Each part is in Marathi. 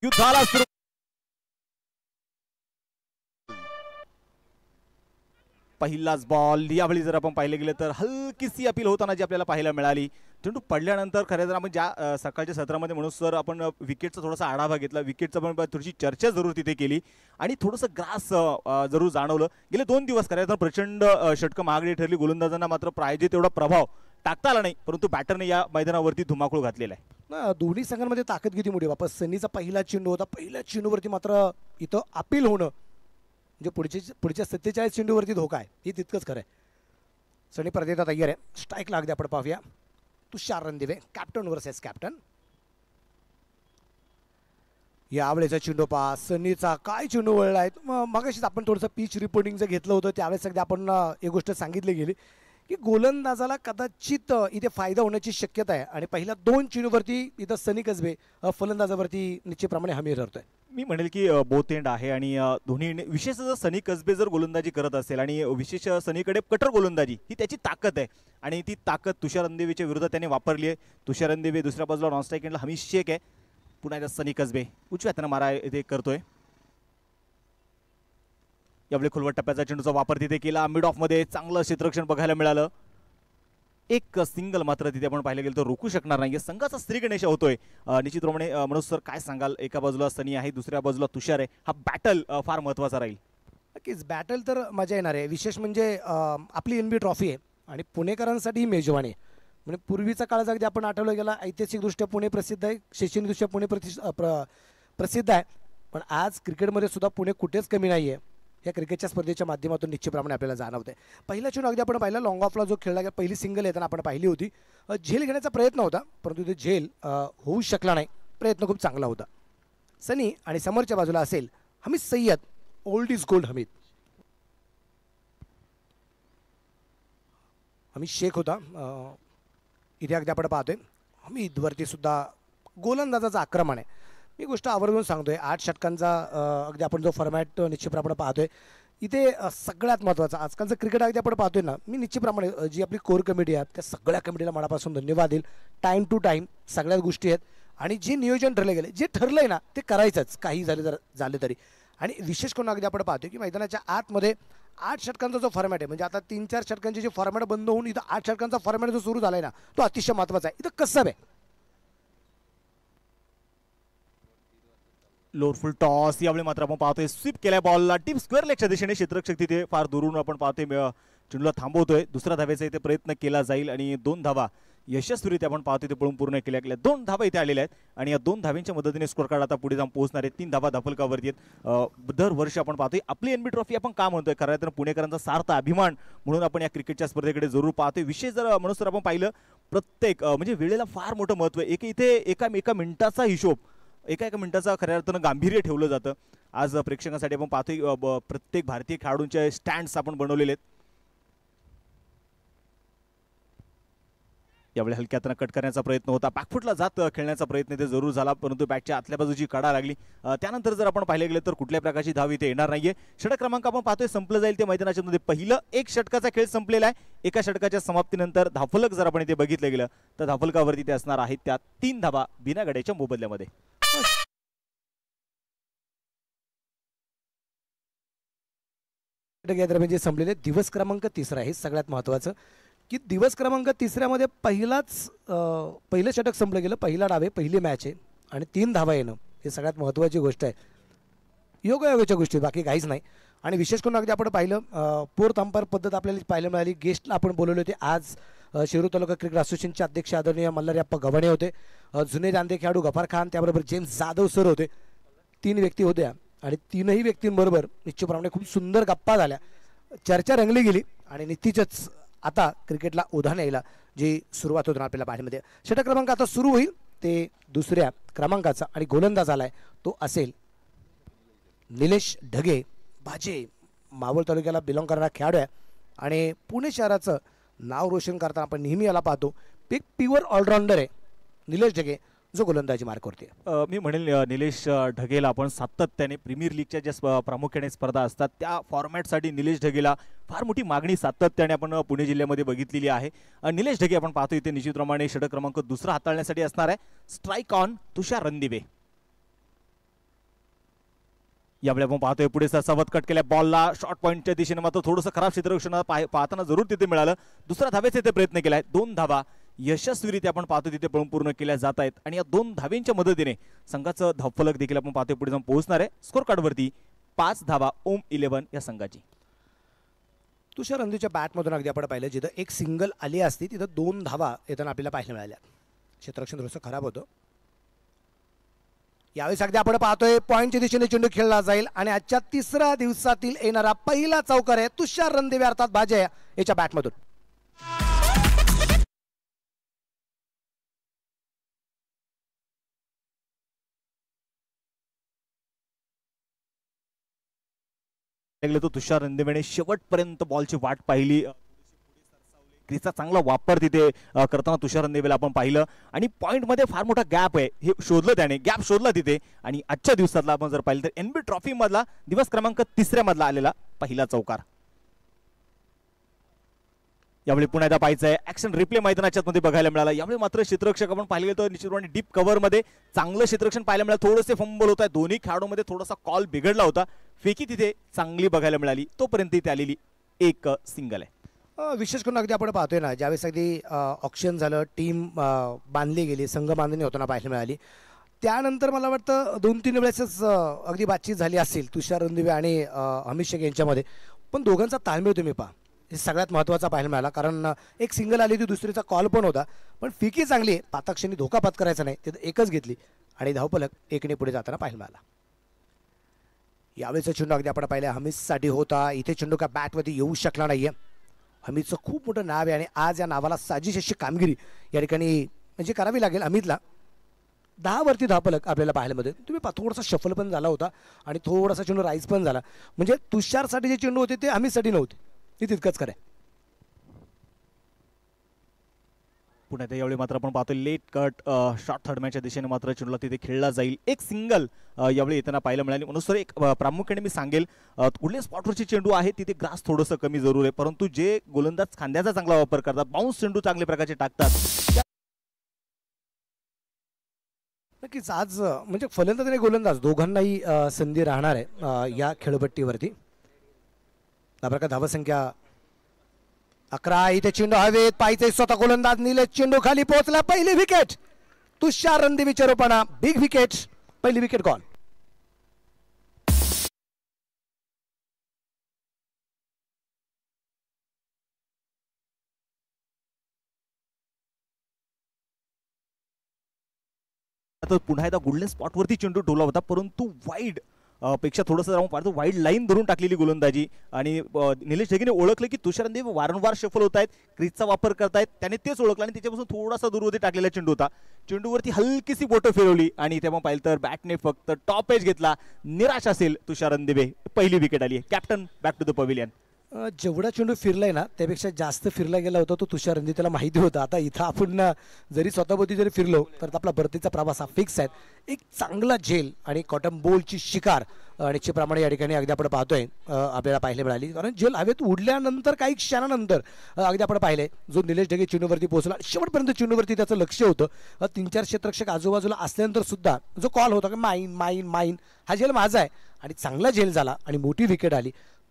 युद्धाला सुरू. पहिलाच बॉल यावेळी जर आपण पाहिले गेले तर हलकीशी अपील होताना जी आपल्याला पाहायला मिळाली. चेंडू पडल्यानंतर खरं तर आपण ज्या सकाळच्या सत्रामध्ये म्हणून सर आपण विकेटचा थोडासा आढावा घेतला, विकेटचा पण थोडीशी चर्चा जरूर तिथे केली आणि थोडंसं ग्रास जरूर जाणवलं. गेले 2 दिवस खरं तर प्रचंड षटकं महागडी ठरली. गोलंदाजांना मात्र पाहिजे तेवढा प्रभाव टाकता आला नाही, परंतु बॅटरने या मैदानावरती धुमाकूळ घातलेला आहे. दोन्ही संघांमध्ये ताकद किती मोठी वापस सनीचा पहिला चेंडू होता. पहिल्या चेंडूवरती मात्र इथं अपील होणं म्हणजे पुढच्या 47 चेंडूवरती धोका आहे, हे तितकंच खरं आहे. सनी प्रदेता तयार आहे. स्ट्राईक लागते. आपण पाहूया तुषार रणदिवे कॅप्टन वर्सेस कॅप्टन. यावेळेचा चेंडू पहा. सनीचा काय चेंडू वळला आहे. मगाशीच आपण थोडंसं पिच रिपोर्टिंग जर घेतलं होतं त्यावेळेस सगळं आपण एक गोष्ट सांगितली गेली की गोलंदाजाला कदाचित इथे फायदा होण्याची शक्यता आहे आणि पहिल्या 2 चेंडूवरती इथं सनी कसबे फलंदाजावरती निश्चितप्रमाणे हमी ठरतोय. मी म्हणेल की बोथ एंड आहे आणि दोन्ही विशेष जर सनी कसबे जर गोलंदाजी करत असेल आणि विशेष सनीकडे कटर गोलंदाजी ही त्याची ताकद आहे आणि ती ताकद तुषार रणदिवेच्या विरोधात त्याने वापरली आहे. तुषार रणदिवे दुसऱ्या बाजूला नॉन स्ट्राईक एंडला हमीद शेख आहे. पुन्हा एकदा सनी कसबे उजव्या हाताने मारा इथे करतोय. यावेळी खोलवट टप्प्याचा चेंडूचा वापर तिथे केला. मिड ऑफ मध्ये चांगलं क्षेत्ररक्षण बघायला मिळालं. एक सिंगल मात्र तिथे आपण पाहिलं गेलं तर रोखू शकणार नाही. संघाचा श्रीगणेश होतोय. निश्चितप्रमाणे मनोज सर काय सांगाल. एका बाजूला सनी आहे, दुसऱ्या बाजूला तुषार आहे. हा बॅटल फार महत्वाचा राहील. नक्कीच बॅटल तर मजा येणार आहे. विशेष म्हणजे आपली NB ट्रॉफी आहे आणि पुणेकरांसाठी ही मेजवानी आहे. म्हणजे पूर्वीचा काळ अगदी आपण आठवलं गेला ऐतिहासिकदृष्ट्या पुणे प्रसिद्ध आहे, शैक्षणिकदृष्ट्या पुणे प्रसिद्ध आहे. पण आज क्रिकेटमध्ये सुद्धा पुणे कुठेच कमी नाही आहे. या क्रिकेटच्या स्पर्धेच्या माध्यमातून निश्चितप्रमाणे आपल्याला जाणवते. पहिला चेंडू अगदी आपण पाहिला लॉंग ऑफला जो खेळला गेला, पहिली सिंगल येताना आपण पाहिली होती. झेल घेण्याचा प्रयत्न होता परंतु ते झेल होऊ शकला नाही. प्रयत्न खूप चांगला होता. सनी आणि समोरच्या बाजूला असेल Hamid Sayyed. Old is gold Hamid. Hamid Shaikh होता. इथे अगदी आपण पाहतोय हमीदवरती सुद्धा गोलंदाजाचं आक्रमण आहे. मी गोष्ट आवर्जून सांगतोय 8 षटकांचा अगदी आपण जो फॉर्मॅट निश्चितप्रमाणे पाहतोय इथे सगळ्यात महत्त्वाचा आजकालचं क्रिकेट अगदी आपण पाहतोय ना. मी निश्चितप्रमाणे जी आपली कोर कमिटी आहे त्या सगळ्या कमिटीला मनापासून धन्यवाद देईल. टाईम टू टाईम सगळ्याच गोष्टी आहेत आणि जे नियोजन ठरले गेले जे ठरलंय ना ते करायचंच काही झाले तरी. आणि विशेष करून अगदी आपण पाहतोय की मैदानाच्या आतमध्ये 8 षटकांचा जो फॉर्मॅट आहे म्हणजे आता 3-4 षटकांचे जे फॉर्मॅट बंद होऊन इथं 8 षटकांचा फॉर्मॅट जो सुरू झालाय ना तो अतिशय महत्त्वाचा आहे. इथं कसं आहे लोअरफुल टॉस. यावेळी मात्र आपण पाहतोय स्वीप केलाय बॉलला डीप स्क्वेअर लेगच्या दिशेने. क्षेत्ररक्षक तिथे फार दुरून आपण पाहतोय चेंडूला थांबवतोय. दुसऱ्या धावेचा इथे प्रयत्न केला जाईल आणि 2 धावा यशस्वीरित्या आपण पाहतोय ते पळून पूर्ण केल्या गेल्या. 2 धावा इथे आलेल्या आहेत आणि या 2 धाव्यांच्या मदतीने स्कोर कार्ड आता पुढे जाऊन पोहोचणार आहे. 3 धावा धाफलकावरती आहेत. दरवर्षी आपण पाहतोय आपली NB ट्रॉफी आपण का म्हणतोय खरं तर पुणेकरांचा सार्थ अभिमान म्हणून आपण या क्रिकेटच्या स्पर्धेकडे जरूर पाहतोय. विशेष जर म्हणून सर आपण पाहिलं प्रत्येक म्हणजे वेळेला फार मोठं महत्व आहे. इथे एका मिनिटाचा हिशोब एका मिनिटाचा खऱ्या अर्थानं गांभीर्य ठेवलं जातं. आज प्रेक्षकांसाठी आपण पाहतोय प्रत्येक भारतीय खेळाडूंचे स्टँड्स आपण बनवलेले आहेत. यावेळी हलक्यातनं कट करण्याचा प्रयत्न होता. बॅकफुटला जात खेळण्याचा प्रयत्न ते जरूर झाला परंतु बॅटच्या आतल्या बाजूची कडा लागली. त्यानंतर जर आपण पाहिले गेले तर कुठल्या प्रकारची धाव इथे येणार नाहीये. षटक क्रमांक आपण पाहतोय संपलं जाईल ते मैदानाच्या मध्ये. पहिलं 1 षटकाचा खेळ संपलेला आहे. एका षटकाच्या समाप्तीनंतर धाफलक जर आपण इथे बघितलं गेलं तर धाफलकावरती ते असणार आहेत त्या 3 धावा बिना गड्याच्या मोबदल्यामध्ये. म्हणजे संपलेले दिवस क्रमांक 3 हे सगळ्यात महत्त्वाचं की दिवस क्रमांक 3 पहिलं षटक संपलं गेलं. पहिला डाव आहे, पहिली मॅच आहे आणि 3 धावा येणं हे सगळ्यात महत्त्वाची गोष्ट आहे. योगायोगाच्या गोष्टी बाकी काहीच नाही. आणि विशेष करून अगदी आपण पाहिलं फोर्थ अंपायर पद्धत आपल्याला पाहायला मिळाली. गेस्टला आपण बोलवले होते आज. शिरूर तालुका क्रिकेट असोसिएशनचे अध्यक्ष आदरणीय मल्हारप्पा गव्हाणे होते. जुने जाणते खेळाडू गफार खान त्याबरोबर जेम्स जाधव सर होते. 3 व्यक्ती होत्या आणि 3ही व्यक्तींबरोबर निश्चितप्रमाणे खूप सुंदर गप्पा झाल्या. चर्चा रंगली गेली आणि निश्चितच आता क्रिकेटला उधाण यायला जी सुरुवात होणार आपल्याला पाहण्यामध्ये. षटक क्रमांक आता सुरू होईल ते 2ऱ्या क्रमांकाचा आणि गोलंदाज आलाय तो असेल निलेश ढगे. बाजे मावळ तालुक्याला बिलॉंग करणारा खेळाडू आहे आणि पुणे शहराचं नाव रोशन करताना आपण नेहमी याला पाहतो. एक प्युअर ऑलराऊंडर आहे निलेश ढगे जो गोलंदाजी मार्कवरती. मी म्हणेल निलेश ढगेला आपण सातत्याने प्रीमियर लीगच्या ज्या प्रामुख्याने स्पर्धा असतात त्या फॉर्मॅटसाठी निलेश ढगेला फार मोठी मागणी सातत्याने आपण पुणे जिल्ह्यामध्ये बघितलेली आहे. निलेश ढगे आपण पाहतो इथे निश्चितप्रमाणे षटक क्रमांक 2 हाताळण्यासाठी असणार आहे. स्ट्राईक ऑन तुषार रणदिवे. यावेळी आपण पाहतोय पुढे सरसावत कट केल्या बॉलला शॉर्ट पॉईंटच्या दिशेने मात्र थोडंसं खराब क्षेत्ररक्षण पाहताना जरूर तिथे मिळालं. दुसऱ्या धावेचा इथे प्रयत्न केलाय. 2 धावा यशस्वीरित्या आपण पाहतो तिथे पळून पूर्ण केल्या जात आहेत आणि या 2 धावेंच्या मदतीने संघाचं धावफलक देखील आपण पाहतोय पुढे जाऊन पोहोचणार आहे. स्कोर कार्डवरती 5 धावा ओम 11 या संघाची. तुषार रंधीच्या बॅटमधून अगदी आपण पाहिलं जिथं एक सिंगल आली असती तिथं 2 धावा येताना आपल्याला पाहायला मिळाल्या. क्षेत्ररक्षण थोडंसं खराब होतं. यावेळेस अगदी आपण पाहतोय पॉईंटच्या दिशेने चेंडू खेळला जाईल आणि आजच्या 3ऱ्या दिवसातील येणारा पहिला चौकार आहे तुषार रणदिवे अर्थात भाजे याच्या बॅटमधून. तो तुषार रणदिवेने शेवटपर्यंत बॉलची वाट पाहिली. क्रीजचा चांगला वापर तिथे करताना तुषार रणदिवेला आपण पाहिलं आणि पॉइंट मध्ये फार मोठा गॅप आहे हे शोधलं त्याने. गॅप शोधला तिथे आणि आजच्या दिवसातला आपण जर पाहिलं तर एनबी ट्रॉफी मधला दिवस क्रमांक 3 मधला आलेला पहिला चौकार. यावेळी पुन्हा एकदा पाहायचं आहे ऍक्शन रिप्ले मैदानाच्या मध्ये बघायला मिळाला. यावेळी मात्र क्षेत्ररक्षक आपण पाहिले तर निश्चितपणे डीप कव्हर मध्ये चांगलं क्षेत्ररक्षण पाहायला मिळालं. थोडेसे फंबल होत आहे. दोन्ही खेळाडूंमध्ये थोडासा कॉल बिघडला होता. फेकी तिथे चांगली बघायला मिळाली. तोपर्यंत इथे आलेली एक सिंगल आहे. विशेष करून अगदी आपण पाहतोय ना ज्यावेळेस अगदी ऑक्शन झालं टीम बांधली गेली संघ बांधणी होताना पाहायला मिळाली. त्यानंतर मला वाटतं 2-3 वेळेसच अगदी बातचीत झाली असेल तुषार रणदिवे आणि अमित शेख यांच्यामध्ये. पण दोघांचा ताळमेळ तुम्ही पहा हे सगळ्यात महत्त्वाचा पाहायला मिळाला. कारण एक सिंगल आली होती दुसरीचा कॉल पण होता पण फिकी चांगली आहे. पाताक्षणी धोका पत्करायचा नाही तिथं एकच घेतली आणि धावफलक 1ने पुढे जाताना पाहायला मिळाला. यावेळेचा चेंडू अगदी आपण पाहिलं हमीदसाठी होता. इथे चेंडू का बॅटवरती येऊ शकला नाहीये. हमीदचं खूप मोठं नाव आहे आणि आज या नावाला साजिश अशी कामगिरी या ठिकाणी म्हणजे करावी लागेल हमीदला. 10 वरती धावफलक आपल्याला पाहायला मिळते. तुम्ही थोडासा शफल पण झाला होता आणि थोडासा चेंडू राईज पण झाला. म्हणजे तुषारसाठी जे चेंडू होते ते हमीदसाठी नव्हते. ते तितकंच खरं. पुण्यात यावेळी मात्र आपण पाहतो लेट कट शॉर्ट थर्ड मॅचच्या दिशेने मात्र चेंडूला तिथे खेळला जाईल. एक सिंगल यावेळी येताना पाहायला मिळाली. म्हणून सर एक प्रामुख्याने मी सांगेल कुठल्या स्पॉटवरची चेंडू आहे तिथे ग्रास थोडंसं कमी जरूर आहे परंतु जे गोलंदाज खांद्याचा चांगला वापर करतात बाउन्स चेंडू चांगल्या प्रकारचे टाकतात. नक्कीच आज म्हणजे फलंदाज आणि गोलंदाज दोघांनाही संधी राहणार आहे या खेळपट्टीवरती. प्रकार धावसंख्या 11. इथे चेंडू हवेत पाहिजे स्वतः गोलंदाज निलेश चेंडू खाली पोहोचला. पहिली विकेट तुषार रणदिवेच्या रूपाने बिग विकेट. पहिली विकेट गॉल. पुन्हा एकदा गोल्डन स्पॉट वरती चेंडू ठेवला होता परंतु वाईड पेक्षा थोडंसं जाऊन पाहतो वाईड लाईन धरून टाकलेली गोलंदाजी आणि निलेश जगीने ओळखलं की तुषार रणदिवे वारंवार सफल होत आहेत क्रीजचा वापर करतायत. त्याने तेच ओळखलं आणि त्याच्यापासून थोडासा दूरवरती टाकलेला चेंडू होता. चेंडूवरती हलकीशी बोटं फिरवली आणि तेव्हा पाहिलं तर बॅटने फक्त टॉप एज घेतला. निराश असेल तुषार रणदिवे. पहिली विकेट आली. Captain back to the pavilion. जेवढा चेंडू फिरलाय ना त्यापेक्षा जास्त फिरला गेला होता तो तुषार रणदिवे त्याला माहिती होता. आता इथं आपण जरी स्वतःभोवती जरी फिरलो तर आपला भरतीचा प्रवास हा फिक्स आहे. एक चांगला झेल आणि कॉटन बॉलची शिकार निश्चितप्रमाणे या ठिकाणी अगदी आपण पाहतोय आपल्याला पाहायला मिळाली. कारण झेल हवेत उडल्यानंतर काही क्षणानंतर अगदी आपण पाहिले जो निलेश ढगे चेंडूवरती पोहोचला. शेवटपर्यंत चेंडूवरती त्याचं लक्ष होतं. 3-4 क्षेत्ररक्षक आजूबाजूला असल्यानंतर सुद्धा जो कॉल होता की माईन माईन माईन हा झेल माझा आहे आणि चांगला झेल झाला आणि मोठी विकेट आली.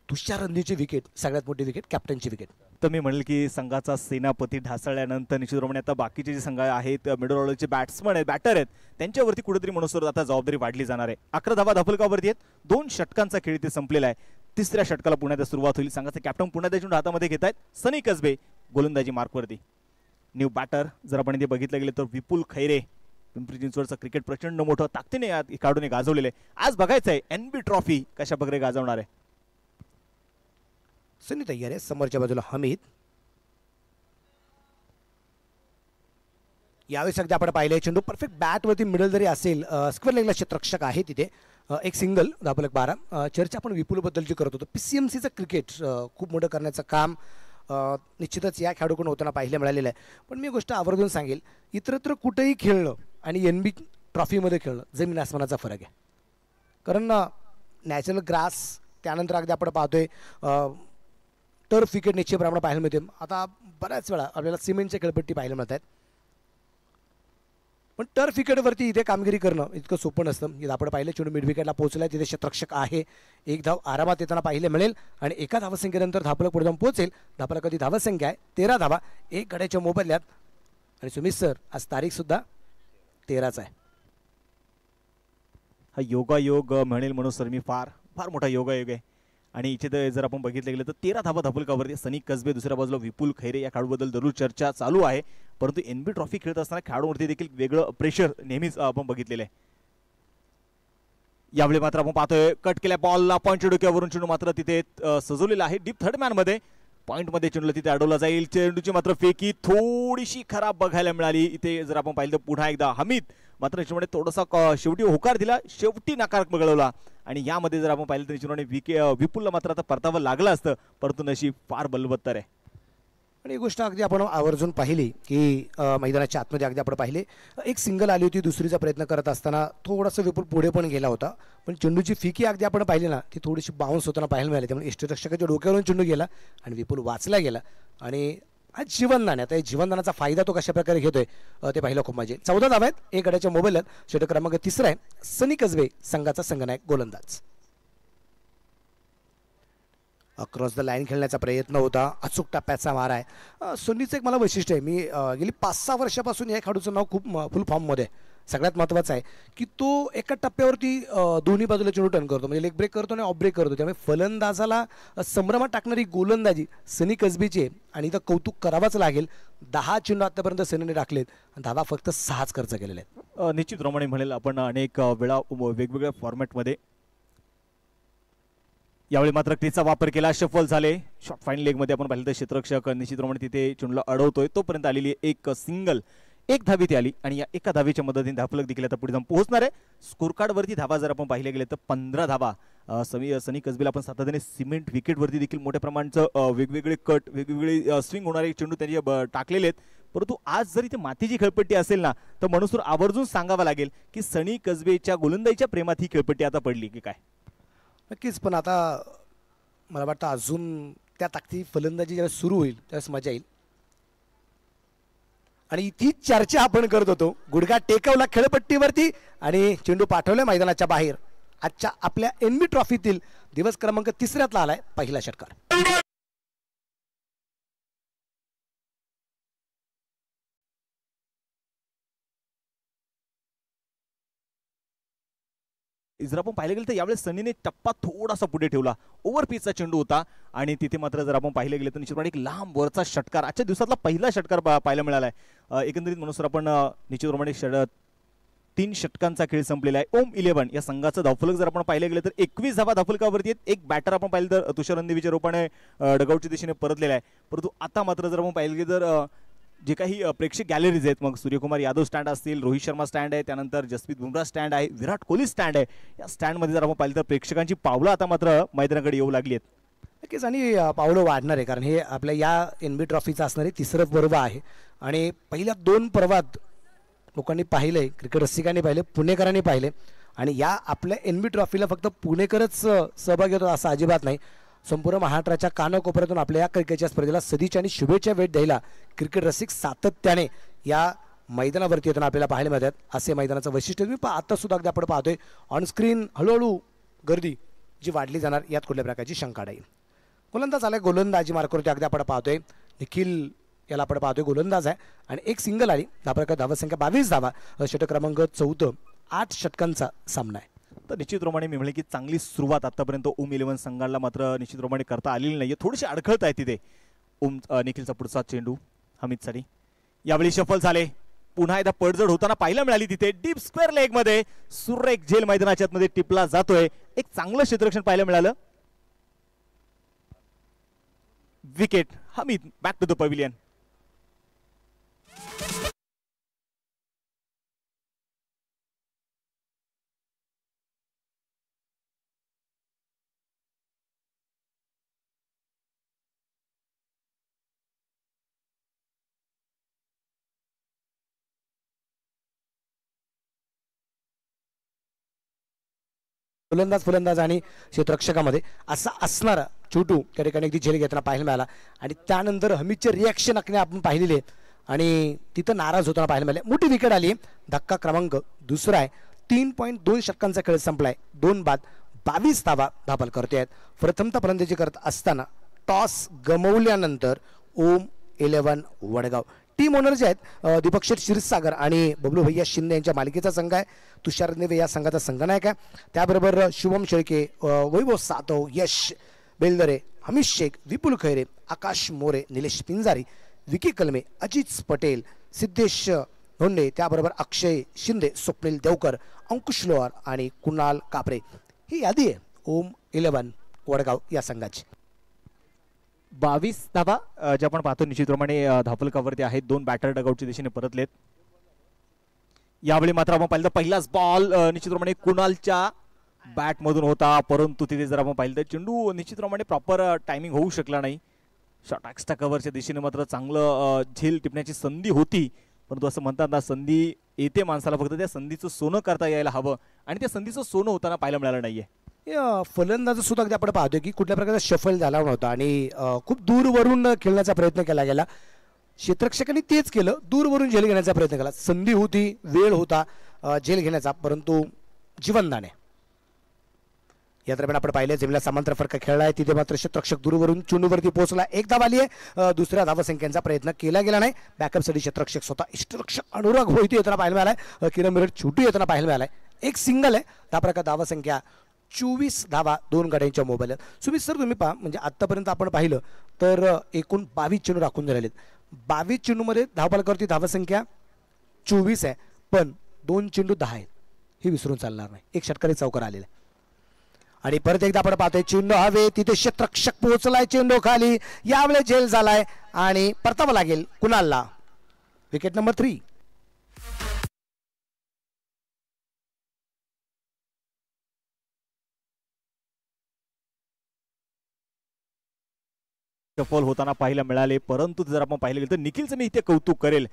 तुषार रणदिवेची विकेट सगळ्यात मोठी विकेट कॅप्टनची विकेट. तर मी म्हणेल की संघाचा सेनापती ढासळल्यानंतर निश्चितप्रमाणे आता बाकीचे जे संघ आहेत मिडल ऑर्डरचे बॅट्समन आहेत बॅटर आहेत त्यांच्यावरती कुठेतरी मनसोर आता जबाबदारी वाढली जाणार आहे. 11 धावा धावफलकावरती आहेत. 2 षटकांचा खेळ ते संपलेला आहे. 3ऱ्या षटकाला पुण्यात सुरुवात होईल. संघाचे कॅप्टन पुण्यात चेंडू हातामध्ये घेत आहेत. सनी कसबे गोलंदाजी मार्कवरती. न्यू बॅटर जर आपण इथे बघितलं गेलं तर विपुल खैरे. पिंपरी चिंचवडचं क्रिकेट प्रचंड मोठं ताकदीने काढून गाजवलेलं आहे. आज बघायचं आहे एनबी ट्रॉफी कशा प्रकारे गाजवणार आहे. सनी तयार आहे. समोरच्या बाजूला हमीद. यावेळेस अगदी आपण पाहिले चेंडू परफेक्ट बॅटवरती मिडल जरी असेल स्क्वेअर लेगला क्षेत्ररक्षक आहे तिथे. एक सिंगल धावफलक 12. चर्चा आपण विपुलबद्दलची करत होतो. PCMCचं क्रिकेट खूप मोठं करण्याचं काम निश्चितच या खेळाडूकडून होताना पाहायला मिळालेलं आहे. पण मी गोष्ट आवर्जून सांगेल इतरत्र कुठेही खेळणं आणि एनबी ट्रॉफीमध्ये खेळणं जमीन आसमानाचा फरक आहे. कारण नॅचरल ग्रास त्यानंतर अगदी आपण पाहतोय टर्फ विकेट निश्चितप्रमाणे पाहायला मिळते. आता बऱ्याच वेळा आपल्याला सिमेंटच्या खेळपट्टी पाहायला मिळत आहेत. पण टर्फ विकेटवरती इथे कामगिरी करणं इतकं सोपं नसतं. इथं आपण पाहिलं चेंडू मिड विकेटला पोहोचला, तिथे क्षेत्ररक्षक आहे, एक धाव आरामात येताना पाहिले मिळेल आणि एका धावसंख्येनंतर धापलं पुढे जाऊन पोहोचेल. धापला कधी धावसंख्या आहे 13 धावा, एक गड्याच्या मोबदल्यात. आणि सुमित सर आज तारीख सुद्धा 13च आहे. हा योगायोग म्हणेल म्हणून सर मी फार फार मोठा योगायोग आहे. आणि इथे जर आपण बघितलं गेलं तर 13 धावा धापलकावरती. सनी कसबे दुसऱ्या बाजूला विपुल खैरे या खेळाडूबद्दल दररोज चर्चा चालू आहे, परंतु एनबी ट्रॉफी खेळत असताना खेळाडूवरती देखील वेगळं प्रेशर नेहमीच आपण बघितलेलं आहे. यावेळी मात्र आपण पाहतोय कट केल्या बॉलला पॉईंट डोक्यावरून चेंडू मात्र तिथे सजवलेला आहे डीप थर्ड मॅन मध्ये. पॉईंटमध्ये चेंडूला तिथे अडवला जाईल. चेंडूची मात्र फेकी थोडीशी खराब बघायला मिळाली. इथे जर आपण पाहिलं तर पुन्हा एकदा हमीद मात्र चेंडूने थोडासा शेवटी होकार दिला, शेवटी नकार बघळवला. आणि यामध्ये जर आपण पाहिलं तर चेंडूने विपुलला मात्र आता परतावं लागलं असतं, परंतु नशीब फार बलवत्तर आहे. आणि ही गोष्ट अगदी आपण आवर्जून पाहिली की मैदानाच्या आतमध्ये अगदी आपण पाहिले एक सिंगल आली होती, दुसरीचा प्रयत्न करत असताना थोडासा विपुल पुढे पण गेला होता, पण चेंडूची फिकी अगदी आपण पाहिली ना ती थोडीशी बाउन्स होताना पाहायला मिळाली. त्यामुळे यष्टीरक्षकाच्या डोक्यावरून चेंडू गेला आणि विपुल वाचला गेला. आणि हा जीवनदान आहे, आता जीवनदानाचा फायदा तो कशा प्रकारे घेतोय ते पाहिलं खूप मजा. 14 धावा आहेत, एक गड्याच्या मोबाईलात. षटक क्रमांक 3 आहे. सनी कसबे संघाचा संघनायक गोलंदाज. अक्रॉस द लाईन खेळण्याचा प्रयत्न होता, अचूक टप्प्याचा मारा आहे. सनीचं एक मला वैशिष्ट्य आहे, मी गेली 5-6 वर्षापासून या खेळाडूचं नाव खूप फुल फॉर्ममध्ये आहे. सगळ्यात महत्त्वाचं आहे की तो एका टप्प्यावरती दोन्ही बाजूला चेंडू टर्न करतो, म्हणजे लेग ब्रेक करतो आणि ऑफ ब्रेक करतो. त्यामुळे फलंदाजाला संभ्रमात टाकणारी गोलंदाजी सनी कसबेची आहे. आणि इथं कौतुक करावंच लागेल, 10 चेंडू आतापर्यंत सनीने टाकलेत, धावा फक्त 6च खर्च केलेले आहेत. निश्चितप्रमाणे म्हणेल आपण अनेक वेळा वेगवेगळ्या फॉर्मॅटमध्ये. यावेळी मात्र क्रीजचा वापर केला, शफल झाले. शॉर्ट फाईन लेगमध्ये आपण पाहिलं तर क्षेत्ररक्षक निश्चितप्रमाणे तिथे चेंडूला अडवतोय, तोपर्यंत आलेली एक सिंगल, एक धावी ती आली. आणि या एका धावीच्या मदतीने धाफलक देखील आता पुढे जाऊन पोहोचणार आहे. स्कोर कार्डवरती धावा जर आपण पाहिले गेले तर 15 धावा. सनी कसबेला आपण सातत्याने सिमेंट विकेटवरती देखील मोठ्या प्रमाणाचं वेगवेगळे कट, वेगवेगळे स्विंग होणारे चेंडू त्यांचे टाकलेले आहेत. परंतु आज जर इथे मातीची खेळपट्टी असेल ना तर मनसूर आवर्जून सांगावं लागेल की सनी कसबेच्या गोलंदाजीच्या प्रेमात ही खेळपट्टी आता पडली की काय. नक्कीच, पण आता मला वाटतं अजून त्या ताकदी फलंदाजी जेव्हा सुरू होईल त्यावेळेस मजा येईल. आणि तीच चर्चा आपण करत होतो. गुडघा टेकवला खेळपट्टीवरती आणि चेंडू पाठवला मैदानाच्या बाहेर. आजच्या आपल्या एनबी ट्रॉफीतील दिवस क्रमांक 3 आलाय पहिला षटकार. जर आपण पाहिलं गेलं तर यावेळेस सनीने टप्पा थोडासा पुढे ठेवला. ओव्हर पिचचा चेंडू होता आणि तिथे मात्र जर आपण पाहिलं गेलं तर निश्चितपणे एक लांब वरचा षटकार, आजच्या दिवसातला पहिला षटकार पाहायला मिळाला आहे. एकंदरीत म्हणून सर आपण निश्चितप्रमाणे 3 षटकांचा खेळ संपलेला आहे. ओम 11 या संघाचं धावफलक जर आपण पाहिलं गेलं तर 21 धावा धावफलकावरती आहेत. एक बॅटर आपण पाहिलं तर तुषार रणदेवीच्या रूपाने डगआउटच्या दिशेने परतलेला आहे. परंतु आता मात्र जर आपण पाहिलं गेलं तर जे काही प्रेक्षक गॅलरीज आहेत, मग सूर्यकुमार यादव स्टँड असतील, रोहित शर्मा स्टँड आहे, त्यानंतर जसप्रीत बुमराह स्टँड आहे, विराट कोहली स्टँड आहे. या स्टँडमध्ये जर आपण पाहिलं तर प्रेक्षकांची पावलं आता मात्र मैदानाकडे येऊ लागली आहेत. नक्कीच, आणि पावलं वाढणार आहे, कारण हे आपल्या या एनबी ट्रॉफीचं असणारे 3रं पर्व आहे. आणि पहिल्या 2 पर्वात लोकांनी पाहिलंय, क्रिकेट रसिकांनी पाहिले, पुणेकरांनी पाहिले. आणि या आपल्या एनबी ट्रॉफीला फक्त पुणेकरच सहभागी होतो असं अजिबात नाही. संपूर्ण महाराष्ट्राच्या कानाकोपऱ्यातून आपल्या या क्रिकेटच्या स्पर्धेला सदिच्छा आणि शुभेच्छा भेट द्यायला क्रिकेट रसिक सातत्याने या मैदानावरती येताना आपल्याला पाहायला मिळतात. असे मैदानाचं वैशिष्ट्य मी आता सुद्धा अगदी आपण पाहतोय ऑनस्क्रीन हळूहळू गर्दी जी वाढली जाणार यात कुठल्या प्रकारची शंका नाही. गोलंदाज आलाय, गोलंदाजी मार्कवरती अगदी आपण पाहतोय निखिल याला आपण पाहतोय गोलंदाज आहे. आणि एक सिंगल आली. धावसंख्या 22 धावा. षटक क्रमांक 14. 8 षटकांचा सामना आहे. तर निश्चितप्रमाणे मी म्हणले की चांगली सुरुवात आतापर्यंत ओम 11 संघाला मात्र निश्चितप्रमाणे करता आलेली नाहीये. थोडीशी अडखळत आहे तिथे. निखिलचा पुढचा चेंडू हमीदसाठी यावेळी शफल झाले. पुन्हा एकदा पडझड होताना पाहायला मिळाली तिथे डीप स्क्वेअर लेग मध्ये. सुरेख झेल मैदानाच्या आतमध्ये टिपला जातोय. एक चांगलं क्षेत्ररक्षण पाहायला मिळालं. Wicket. Hamid back to the pavilion. फलंदाज आणि क्षेत्ररक्षकामध्ये असा असणारा छोटू त्या ठिकाणी अगदी झेल घेताना पाहायला मिळाला. आणि त्यानंतर हमीदचे रिॲक्शन आपण पाहिलेले. आणि तिथं नाराज होताना पाहायला मिळाले. मोठी विकेट आली. धक्का क्रमांक दुसरा आहे. 3.2 षटकांचा खेळ संपलाय. 2 बाद 22 धावा दाखल करते आहेत. प्रथमतः फलंदाजी करत असताना टॉस गमवल्यानंतर ओम 11 वडगाव टीम ओनर जे आहेत दीपक शेठ क्षीरसागर आणि बबलू भैया शिंदे यांच्या मालिकेचा संघ आहे. तुषार नेवे या संघाचा संघनायक आहे. त्याबरोबर शुभम शेळके, वैभव सातव, यश बेलदरे, हमीश शेख, विपुल खैरे, आकाश मोरे, निलेश पिंजारी, विकी कलमे, अजित पटेल, सिद्धेश धोंडे, त्याबरोबर अक्षय शिंदे, स्वप्नील देवकर, अंकुश लोहार आणि कुणाल कापरे ही यादी आहे ओम 11 वडगाव या संघाची. 22 धावा जे आपण पाहतो निश्चितप्रमाणे धावफलकावरती आहेत. 2 बॅटर डगआउटच्या दिशेने परतलेत. यावेळी मात्र आपण पाहिलं तर पहिलाच बॉल निश्चितप्रमाणे कुणालच्या बॅटमधून होता, परंतु तिथे जर आपण पाहिलं तर चेंडू निश्चितप्रमाणे प्रॉपर टायमिंग होऊ शकला नाही. शॉर्ट एक्स्ट्रा कव्हरच्या दिशेने मात्र चांगलं झेल टिपण्याची संधी होती, परंतु असं म्हणतात ना, संधी येते माणसाला, फक्त त्या संधीचं सोनं करता यायला हवं आणि त्या संधीचं सोनं होताना पाहायला मिळालं नाहीये. फलंदाज सुद्धा अगदी आपण पाहतोय की कुठल्या प्रकारचा शफल झाला नव्हता आणि खूप दूरवरून खेळण्याचा प्रयत्न केला गेला. क्षेत्ररक्षकांनी तेच केलं, दूरवरून झेल घेण्याचा प्रयत्न केला. संधी होती, वेळ होता झेल घेण्याचा, परंतु जीवनदान आहे. या दरम्यान आपण पाहिले जमिनीला समांतर फरक खेळला आहे. तिथे मात्र क्षेत्ररक्षक दूरवरून चेंडूवरती पोहोचला. 1 धाव आली आहे. दुसऱ्या धावसंख्येचा प्रयत्न केला गेला नाही. बॅकअपसाठी क्षेत्ररक्षक स्वतः इष्टरक्षक अनुराग होईती येताना पाहायला मिळालाय. किरण मिरट छोटू येताना पाहायला मिळालाय. 1 सिंगल आहे. त्या प्रकार धावसंख्या 24 धावा 2 गाड्यांच्या मोबाईल. सुमित सर तुम्ही पहा, म्हणजे आतापर्यंत आपण पाहिलं तर एकूण 22 चेंडू राखून झालेले आहेत. 22 चेंडूमध्ये धावफलकावरती धावसंख्या 24 आहे, पण 2 चेंडू 10 आहेत. हे विसरून चालणार नाही. 1 षटकारी चौकार आलेला आहे. आणि परत एकदा आपण पाहतोय चेंडू हवे, तिथे क्षेत्ररक्षक पोहोचलाय, चेंडू खाली, यावेळेस झेल झालाय आणि परतावा लागेल कुणालला. Wicket number 3. सफल होताना पाहायला मिळाले, परंतु जर आपण पाहिलं गेलं तर निखिलचं मी इथे कौतुक करेल.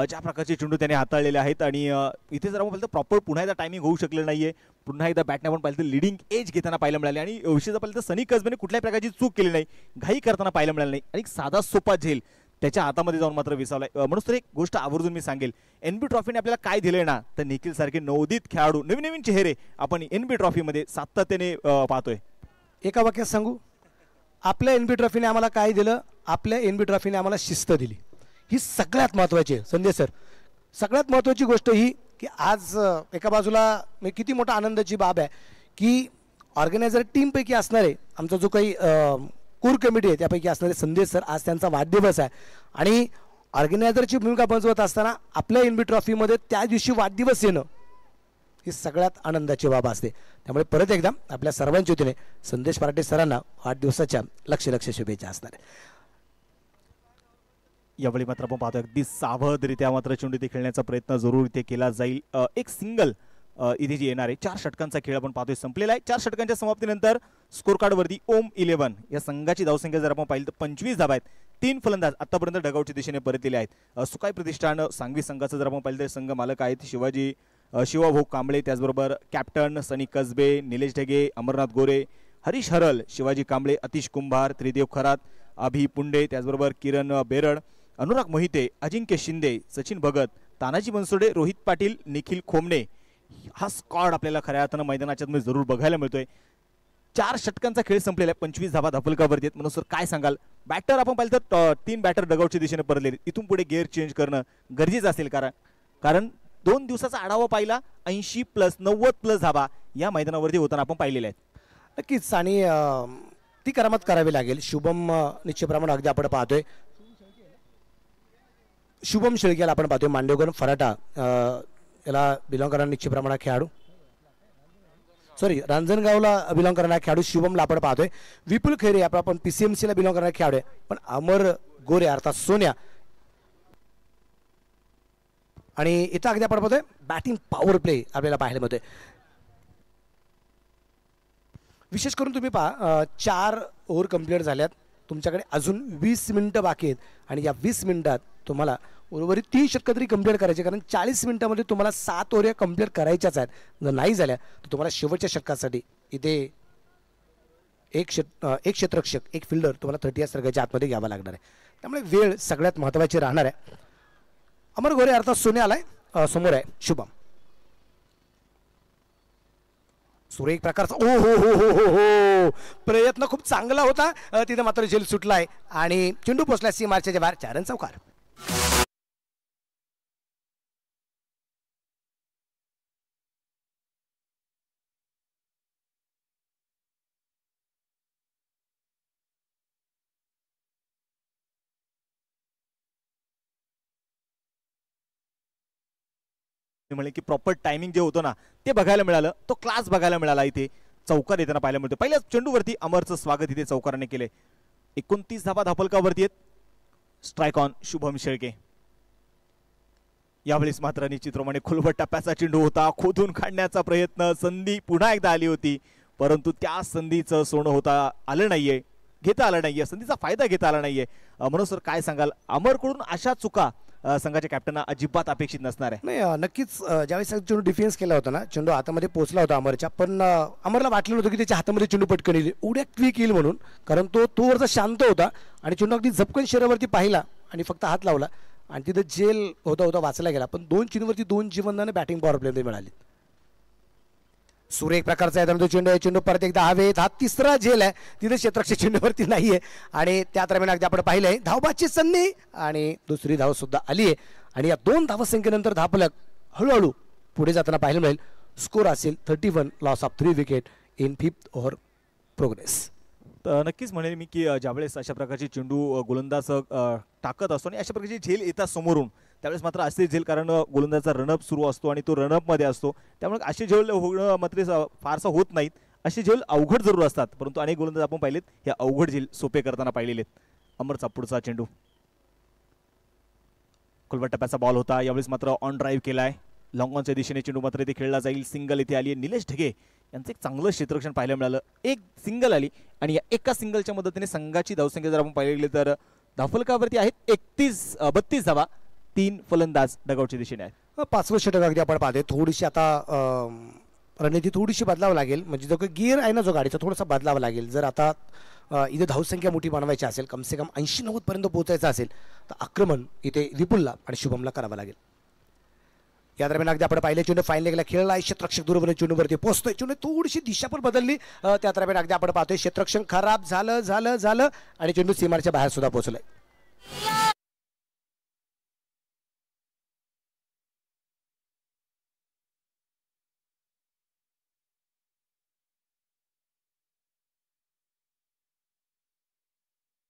ज्या प्रकारचे चेंडू त्याने हाताळलेले आहेत आणि इथे जर आपण पाहिलं तर प्रॉपर पुन्हा एकदा टायमिंग होऊ शकलं नाहीये. पुन्हा एकदा बॅटने आपण पाहिलं तर लिडिंग एज घेताना पाहायला मिळाले आणि विशेषतः पाहिलं तर सनी कसबेने कुठल्याही प्रकारची चूक केली नाही, घाई करताना पाहायला मिळालं नाही आणि साधा सोपा झेल त्याच्या हातामध्ये जाऊन मात्र विसावलाय. म्हणून तर एक गोष्ट आवर्जून मी सांगेल, एनबी ट्रॉफीने आपल्याला काय दिलंय ना, तर निखिल सारखे नवोदित खेळाडू, नवीन नवीन चेहरे आपण एनबी ट्रॉफीमध्ये सातत्याने पाहतोय. एका वाक्यात सांगू, आपल्या एनबी ट्रॉफीने आम्हाला काय दिलं? आपल्या एनबी ट्रॉफीने आम्हाला शिस्त दिली. ही सगळ्यात महत्त्वाची आहे संदेश सर. सगळ्यात महत्त्वाची गोष्ट ही की आज एका बाजूला किती मोठा आनंदाची बाब आहे की ऑर्गनायझर टीमपैकी असणारे आमचा जो काही कोर कमिटी आहे त्यापैकी असणारे संदेश सर, आज त्यांचा वाढदिवस आहे आणि ऑर्गनायझरची भूमिका बजावत असताना आपल्या एनबी ट्रॉफीमध्ये त्या दिवशी वाढदिवस येणं ही सगळ्यात आनंदाची बाब असते. त्यामुळे परत एकदा आपल्या सर्वांच्या वतीने संदेश पार्टे सरांना वाढदिवसाच्या लक्ष शुभेच्छा असणार. यावेळी मात्र आपण पाहतो अगदी सावधरित्या मात्र चेंडू इथे खेळण्याचा प्रयत्न जरूर इथे केला जाईल. 1 सिंगल इथे जी येणार आहे. 4 षटकांचा खेळ आपण पाहतोय संपलेला आहे. 4 षटकांच्या समाप्तीनंतर स्कोर कार्डवरती ओम 11 या संघाची धावसंख्या जर आपण पाहिलं तर 25 धावा आहेत. 3 फलंदाज आतापर्यंत डगआउटच्या दिशेने परतलेले आहेत. सुकाय प्रतिष्ठान सांगवी संघाचं जर आपण पाहिलं तर संघ मालक आहेत शिवाभाऊ कांबळे, त्याचबरोबर कॅप्टन सनी कसबे, निलेश ढगे, अमरनाथ गोरे, हरीश हरल, शिवाजी कांबळे, अतिश कुंभार, त्रिदेव खरात, अभि पुंडे, त्याचबरोबर किरण बेरड, अनुराग मोहिते, अजिंक्य शिंदे, सचिन भगत, तानाजी बनसोडे, रोहित पाटील, निखिल खोमणे. हा स्क्वॉड आपल्याला खऱ्या अर्थानं मैदानाच्या मध्ये जरूर बघायला मिळतोय. 4 षटकांचा खेळ संपलेला आहे. 25 धावा धावफलकावरती आहेत. म्हणून सर काय सांगाल? बॅटर आपण पाहिलं तर 3 बॅटर डगआउटच्या दिशेने परतलेले. इथून पुढे गिअर चेंज करणं गरजेचं असेल, कारण 2 दिवसाचा आढावा पाहिला, 80+ 90+ धावा या मैदानावरती होताना आपण पाहिलेल्या आहेत. नक्कीच, आणि ती करामत करावी लागेल. शुभम निश्चितप्रमाणे अगदी आपण पाहतोय शुभम शेळकेला आपण पाहतोय, मांडवगण फराटा याला बिलॉंग करणारा निश्चितप्रमाणे खेळाडू, रांजणगावला बिलॉंग करणारा खेळाडू शुभमला आपण पाहतोय. विपुल खैरे आपण PCMC ला बिलॉंग करणारा खेळाडू आहे, पण अमर गोरे अर्थात सोन्या. आणि इथं अगदी आपण पाहतोय बॅटिंग पॉवर प्ले आपल्याला पाहायला मिळतोय. विशेष करून तुम्ही पहा 4 ओव्हर कंप्लीट झाल्यात, तुमच्याकडे अजून 20 मिनिटं बाकी आहेत आणि या 20 मिनिटात तुम्हाला उर्वरित 3 षटकं तरी कंप्लीट करायचे, कारण 40 मिनिटांमध्ये तुम्हाला 7 ओव्हर कंप्लीट करायच्याच आहेत. जर नाही झाल्या तर तुम्हाला शेवटच्या षटकासाठी इथे एक क्षेत्ररक्षक, एक फिल्डर तुम्हाला 30 षटकाच्या आतमध्ये घ्यावा लागणार आहे. त्यामुळे वेळ सगळ्यात महत्त्वाची राहणार आहे. अमर गोरे अर्थात सोने आलाय, समोर आहे शुभम. सुरेख प्रकारचा ओ हो हो हो हो हो प्रयत्न खूप चांगला होता, तिथे मात्र झेल सुटलाय आणि चेंडू पोचला सीमारच्या बाहेर. 4 रन चौकार. म्हणे की प्रॉपर टायमिंग जे होतं ना ते बघायला मिळालं, तो क्लास बघायला मिळाला. इथे चौकार येताना पाहायला मिळतो. पहिल्याच चेंडूवरती अमरचं स्वागत इथे चौकाराने केले. 29 धावा धापलकावरती आहेत. Strike on Shubham Shelke. यावेळेस मात्र निश्चितप्रमाणे खुलवट टप्प्याचा चेंडू होता, खोदून काढण्याचा प्रयत्न, संधी पुन्हा एकदा आली होती, परंतु त्या संधीचं सोनं होता आलं नाहीये, घेता आलं नाहीये, संधीचा फायदा घेता आला नाहीये. मनोज सर काय सांगाल, अमरकडून अशा चुका संघाच्या कॅप्टनना अजिबात अपेक्षित नसणार आहे? नाही, नक्कीच ज्यावेळेस चेंडू डिफेन्स केला होता ना, चेंडू हातामध्ये पोहोचला होता अमरच्या, पण अमरला वाटलं नव्हतं की त्याच्या हातामध्ये चेंडू पटकन येईल, उड्या क्विक येईल म्हणून, कारण तो वरचा शांत होता आणि चेंडू अगदी झपकन शरीरावरती पाहिला आणि फक्त हात लावला आणि तिथं जेल होता वाचला गेला. पण 2 चेंडूवरती 2 जीवनदाने बॅटिंग पॉवर प्ले मिळाली. सुरेख प्रकारचा आहे तो चेंडू परत एकदा हवेत. हा तिसरा झेल आहे, तिथे क्षेत्ररक्षक चेंडूवरती नाहीये आणि त्या दरम्यान अगदी आपण पाहिलंय धावबाची संधी आणि दुसरी धाव सुद्धा आली आहे आणि या 2 धावसंख्येनंतर धापलक हळूहळू पुढे जाताना पाहायला मिळेल. स्कोर असेल 31, loss of 3 wicket in 5th over progress. तर नक्कीच म्हणेल मी की ज्यावेळेस अशा प्रकारचे चेंडू गोलंदाज टाकत असतो आणि अशा प्रकारची झेल येतात समोरून, त्यावेळेस मात्र असे झेल, कारण गोलंदाजाचा रनअप सुरू असतो आणि तो रनअपमध्ये असतो, त्यामुळे असे झेल होणं मात्र फारसं होत नाहीत. असे झेल अवघड जरूर असतात, परंतु अनेक गोलंदाज आपण पाहिलेत हे अवघड झेल सोपे करताना पाहिलेले आहेत. अमरचा पुढचा चेंडू खुलवट टप्प्याचा बॉल होता, यावेळेस मात्र ऑन ड्राईव्ह केलाय. लॉंग ऑनच्या दिशेने चेंडू मात्र इथे खेळला जाईल. सिंगल इथे आली आहे. निलेश ढगे यांचं एक चांगलं क्षेत्ररक्षण पाहायला मिळालं. एक सिंगल आली आणि या एका सिंगलच्या मदतीने संघाची धावसंख्या जर आपण पाहिली गेली तर धावफलकावरती आहेत 32 धावा. 3 फलंदाज डगआउटच्या दिशेने आहेत. 5वं षटक अगदी आपण पाहतोय. थोडीशी आता रणनीती थोडीशी बदलावं लागेल, म्हणजे जो काही गिअर आहे ना जो गाडीचा थोडासा बदलावा लागेल. जर आता इथे धावसंख्या मोठी बनवायची असेल, कमसे कम 80-90 पर्यंत पोहोचायचं असेल तर आक्रमण इथे विपुलला आणि शुभमला करावं लागेल. या दरम्यान अगदी आपण पाहिले चेंडू फाईन लेगला खेळला. क्षेत्ररक्षक दूरवर चेंडूवरती पोहोचतोय. चेंडू थोडीशी दिशा पण बदलली. त्या दरम्यान अगदी आपण पाहतोय क्षेत्ररक्षण खराब झालं आणि चेंडू सीमारच्या बाहेर सुद्धा पोहोचलाय.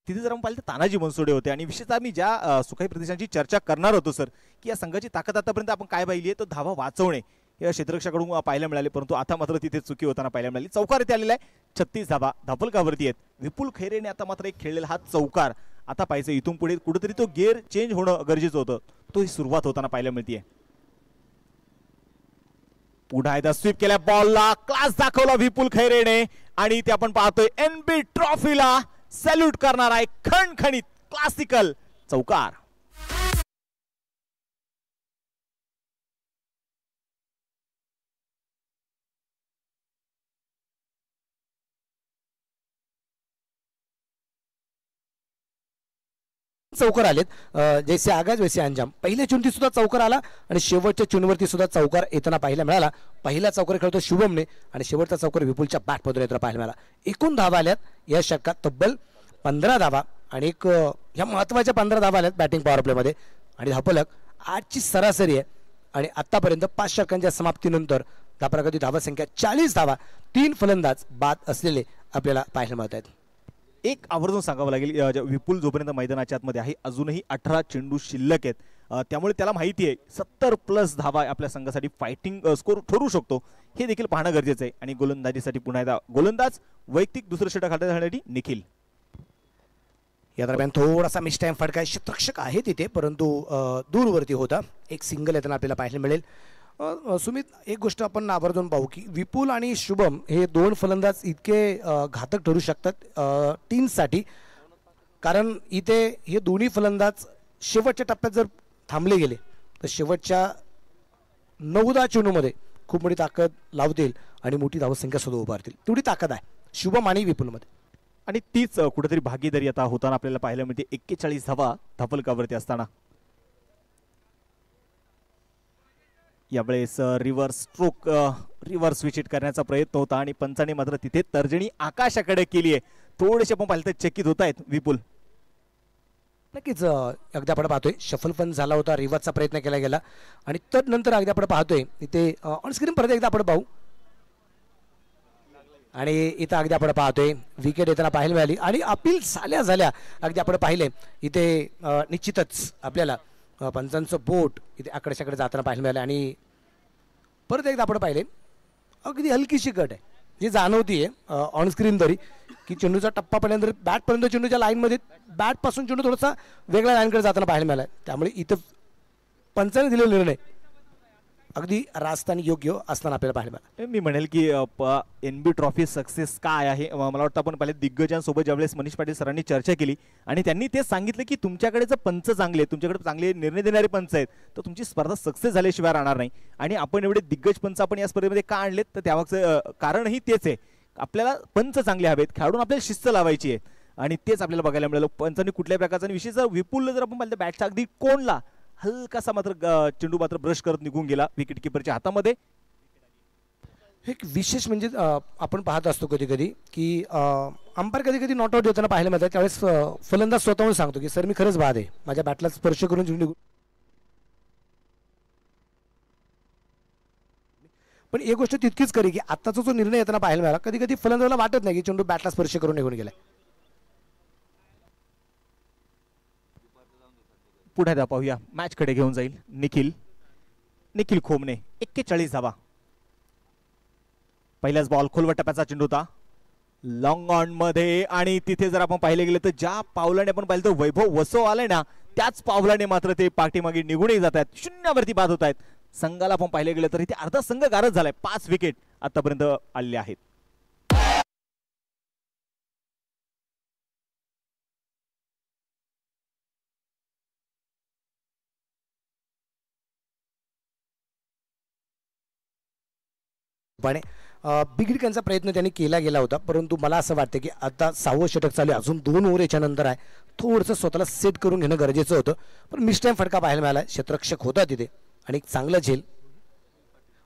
तिथे जर आपण पाहिलं तर तानाजी मनसोडे होते आणि विशेषतः मी ज्या सुखाई प्रदेशांची चर्चा करणार होतो सर, की या संघाची ताकद आतापर्यंत आपण काय पाहिली आहे, तर धावा वाचवणे या क्षेत्ररक्षकाकडून पाहायला मिळाले, परंतु आता मात्र तिथे चुकी होताना पाहायला मिळाली. चौकार इथे आलेला आहे. 36 धावा धापलकावरती आहेत. विपुल खैरेने आता मात्र एक खेळलेला हा चौकार. आता पाहिजे इथून पुढे कुठेतरी तो गिअर चेंज होणं गरजेचं होतं, तो ही सुरुवात होताना पाहायला मिळते. पुन्हा एकदा स्वीप केल्या बॉलला, क्लास दाखवला विपुल खैरेने आणि ते आपण पाहतोय NB ट्रॉफीला सॅल्यूट करणारा एक खणखणीत क्लासिकल चौकार. चौकार आलेत. जैसे आगाज वैसे अंजाम. पहिल्या चेंडूत सुद्धा चौकार आला आणि शेवटच्या चेंडूवरती सुद्धा चौकार येताना पाहायला मिळाला. पहिला चौकार खेळतो शुभमने आणि शेवटचा चौकार विपुलच्या बॅटमधून येताना पाहायला मिळाला. एकूण धावा आल्यात या षटकात तब्बल 15 धावा आणि एक ह्या महत्वाच्या 15 धावा आल्यात बॅटिंग पॉवर प्लेमध्ये आणि धापलक 8ची सरासरी आहे आणि आतापर्यंत 5 षटकांच्या समाप्तीनंतर धापलकाची धावसंख्या 40 धावा. 3 फलंदाज बाद असलेले आपल्याला पाहायला मिळत आहेत. एक आवर्जून सांगावं लागेल, विपुल जोपर्यंत मैदानाच्या आतमध्ये आहे अजूनही 18 चेंडू शिल्लक आहेत, त्यामुळे त्याला माहिती आहे 70+ धावा आपल्या संघासाठी फायटिंग स्कोर ठरू शकतो, हे देखील पाहणं गरजेचं आहे. आणि गोलंदाजीसाठी पुन्हा एकदा गोलंदाज वैयक्तिक दुसरं षटक हाताळण्यासाठी निखिल. या दरम्यान थोडासा मिस टाइम फटका क्षेत्ररक्षक आहे तिथे, परंतु दूरवरती होता. एक सिंगल येताना आपल्याला पाहायला मिळेल. सुमित, एक गोष्ट आपण आवर्जून पाहू की विपुल आणि शुभम हे 2 फलंदाज इतके घातक ठरू शकतात टीमसाठी, कारण इथे हे दोन्ही फलंदाज शेवटच्या टप्प्यात जर थांबले गेले तर शेवटच्या 9-10 चेंडूमध्ये खूप मोठी ताकद लावतील आणि मोठी धावसंख्या सुद्धा उभारतील. तेवढी ताकद आहे शुभम आणि विपुलमध्ये आणि तीच कुठेतरी भागीदारी आता होताना आपल्याला पाहायला मिळते. 41 धावा धापलकावरती असताना यावेळेस रिव्हर्स स्ट्रोक रिव्हर्स विकेट करण्याचा प्रयत्न होता आणि पंचाने मात्र तिथे तर्जनी आकाशाकडे केली आहे. थोडेसे आपण पाहिलं तर चकित होत आहेत विपुल. नक्कीच अगदी आपण पाहतोय शफल पण झाला होता, रिव्हर्सचा प्रयत्न केला गेला आणि तदनंतर अगदी आपण पाहतोय इथे ऑनस्क्रीन परत एकदा आपण पाहू आणि इथं अगदी आपण पाहतोय विकेट येताना पाहायला मिळाली आणि अपील झाल्या अगदी आपण पाहिले इथे निश्चितच आपल्याला पंचांचं बोट इथे आकड्याकडे जाताना पाहायला मिळालं आणि परत एकदा आपण पाहिले अगदी हलकीशी कट आहे जी जाणवतीये ऑनस्क्रीन तरी की चेंडूचा टप्पा पडल्यानंतर बॅटपर्यंत चेंडूच्या लाईनमध्ये बॅटपासून चेंडू थोडासा वेगळ्या लाईनकडे जाताना पाहायला मिळाला. त्यामुळे इथं पंचाने दिलेला निर्णय अगदी रास्त आणि योग्य असताना आपल्याला पाहायला मिळाला. मी म्हणेल की NB ट्रॉफी सक्सेस काय आहे. मला वाटतं आपण पहिले दिग्गजांसोबत ज्यावेळेस मनीष पाटील सरांनी चर्चा केली आणि त्यांनी ते सांगितलं की तुमच्याकडे जर पंच चांगले, तुमच्याकडे चांगले निर्णय देणारे पंच आहेत तर तुमची स्पर्धा सक्सेस झाल्याशिवाय राहणार नाही. आणि आपण एवढे दिग्गज पंच आपण या स्पर्धेमध्ये का आणलेत तर त्यामागचं कारणही तेच आहे. आपल्याला पंच चांगले हवेत, खेळाडून आपल्याला शिस्त लावायची आहे आणि तेच आपल्याला बघायला मिळालं. पंचांनी कुठल्या प्रकारचा विशेष जर विपुल जर आपण पाहिलं बॅटचा अगदी कोणला हलकासा मात्र चेंडू मात्र ब्रश करत निघून गेला विकेट किपरच्या हातामध्ये. एक विशेष म्हणजे आपण पाहत असतो कधी कधी की अंपायर कधी कधी नॉट आउट देताना पाहायला मिळतात त्यावेळेस फलंदाज स्वतःहून सांगतो की सर मी खरंच बाद आहे, माझ्या बॅटला स्पर्श करून चेंडू. पण एक गोष्ट तितकीच खरी की आत्ताचा जो निर्णय येताना पाहायला मिळाला कधी कधी फलंदाजाला वाटत नाही की चेंडू बॅटला स्पर्श करून निघून गेलाय. पुढे द्या पाहूया मॅच कडे घेऊन जाईल निखिल खोमने 41 धावा. पहिलाच बॉल खोलवर टप्प्याचा चेंडू होता लॉंग ऑन मध्ये आणि तिथे जर आपण पाहिले गेले तर ज्या पावलाने आपण पाहिलं तर वैभव वसो आलाय ना त्याच पावलाने मात्र ते पाठीमागे निघूनही जात आहेत, शून्यावरती बाद होत आहेत. संघाला आपण पाहिले गेले तर इथे अर्धा संघ गारद झालाय. 5 विकेट आतापर्यंत आलेले आहेत. बिघडण्याचा प्रयत्न त्यांनी केला गेला होता परंतु मला असं वाटतं की आता 6वं षटक चालू आहे, अजून 2 ओव्हर याच्यानंतर आहे, थोडंसं स्वतःला सेट करून घेणं गरजेचं होतं. पण मिसटाईम फटका पाहायला मिळाला, क्षेत्ररक्षक होता तिथे आणि एक चांगला झेल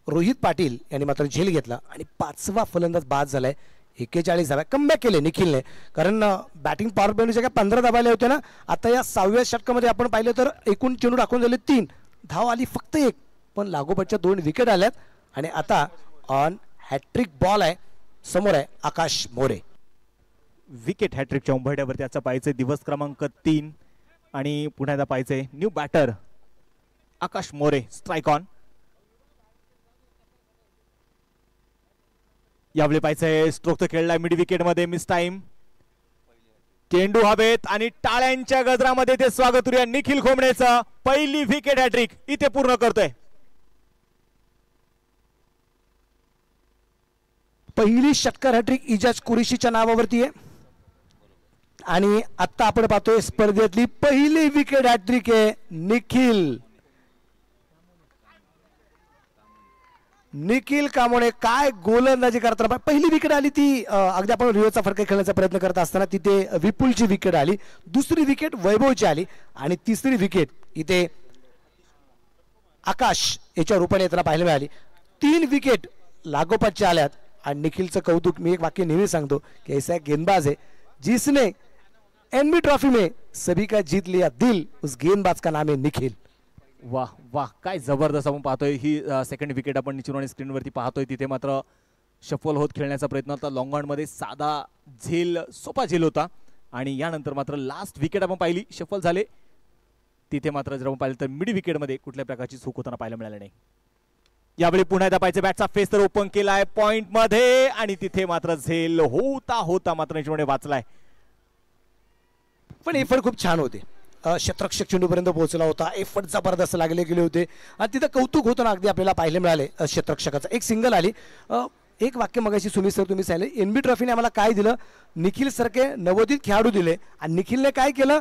रोहित पाटील यांनी मात्र झेल घेतला आणि 5वा फलंदाज बाद झालाय. 41 धावा कमबॅक केले निखिलने, कारण बॅटिंग पॉवर प्लेच्या काय 15 धावा होत्या ना, आता या 6व्या षटकामध्ये आपण पाहिलं तर एकूण चेंडू टाकून झाले 3 धाव आली फक्त 1, पण लागोपाठच्या 2 विकेट आल्यात आणि आता ऑन हॅट्रिक बॉल आहे. समोर आहे आकाश मोरे. विकेट हॅट्रिकच्या उंबरठ्यावरती त्याचा पाहायचंय दिवस क्रमांक 3 आणि पुन्हा एकदा पाहायचंय new batter Akash More. Strike on. यावेळी पाहायचंय स्ट्रोक तर खेळलाय मिड विकेट मध्ये, मिस टाइम. चेंडू हवेत आणि टाळ्यांच्या गजरामध्ये ते स्वागत करूया निखिल खोमणेचं. पहिली विकेट हॅट्रिक इथे पूर्ण करतोय. पहिली षटकार हॅट्रिक इजाज कुरेशीच्या नावावरती आहे आणि आता आपण पाहतोय स्पर्धेतली पहिली विकेट हॅट्रिक आहे निखिल कामोणे. काय गोलंदाजी करताना पहिली विकेट आली ती अगदी आपण रिओचा फटका खेळण्याचा प्रयत्न करत असताना तिथे विपुलची विकेट आली, दुसरी विकेट वैभवची आली आणि तिसरी विकेट इथे आकाश याच्या रूपाने येताना पाहायला मिळाली. 3 विकेट लागोपाठच्या आल्यात आणि निखिलचं कौतुक मी एक वाक्य नेहमी सांगतो की ऐसा गेंदबाज है जिसने NB ट्रॉफी में सभी का जीत लिया दिल, उस गेंदबाज का नाम है निखिल. वाह वाह काय जबरदस्त आपण पाहतोय ही सेकंड विकेट आपण निश्चित स्क्रीनवरती पाहतोय. तिथे मात्र शफल होत खेळण्याचा प्रयत्न होता. लॉंग ऑन मध्ये साधा झेल, सोपा झेल होता आणि यानंतर मात्र लास्ट विकेट आपण पाहिली शफल झाले. तिथे मात्र जर आपण पाहिलं तर मिड विकेट मध्ये कुठल्या प्रकारची चूक होताना पाहायला मिळाली नाही. यावेळी पुन्हा एकदा पाहिजे बॅटचा फेस तर ओपन केलाय पॉइंट मध्ये आणि तिथे मात्र झेल होता मात्र निश्चितपणे वाचलाय. पण एफर्ट खूप छान होते, क्षेत्ररक्षक चेंडूपर्यंत पोहोचला होता, एफर्ट जबरदस्त लागले गेले होते आणि तिथं कौतुक होतं ना अगदी आपल्याला पाहायला मिळाले. क्षेत्ररक्षकाचं एक सिंगल आली. एक वाक्य मगाशी सुमित सर तुम्ही सांगितले NB ट्रॉफीने आम्हाला काय दिलं, निखिल सारखे नवोदित खेळाडू दिले आणि निखिलने काय केलं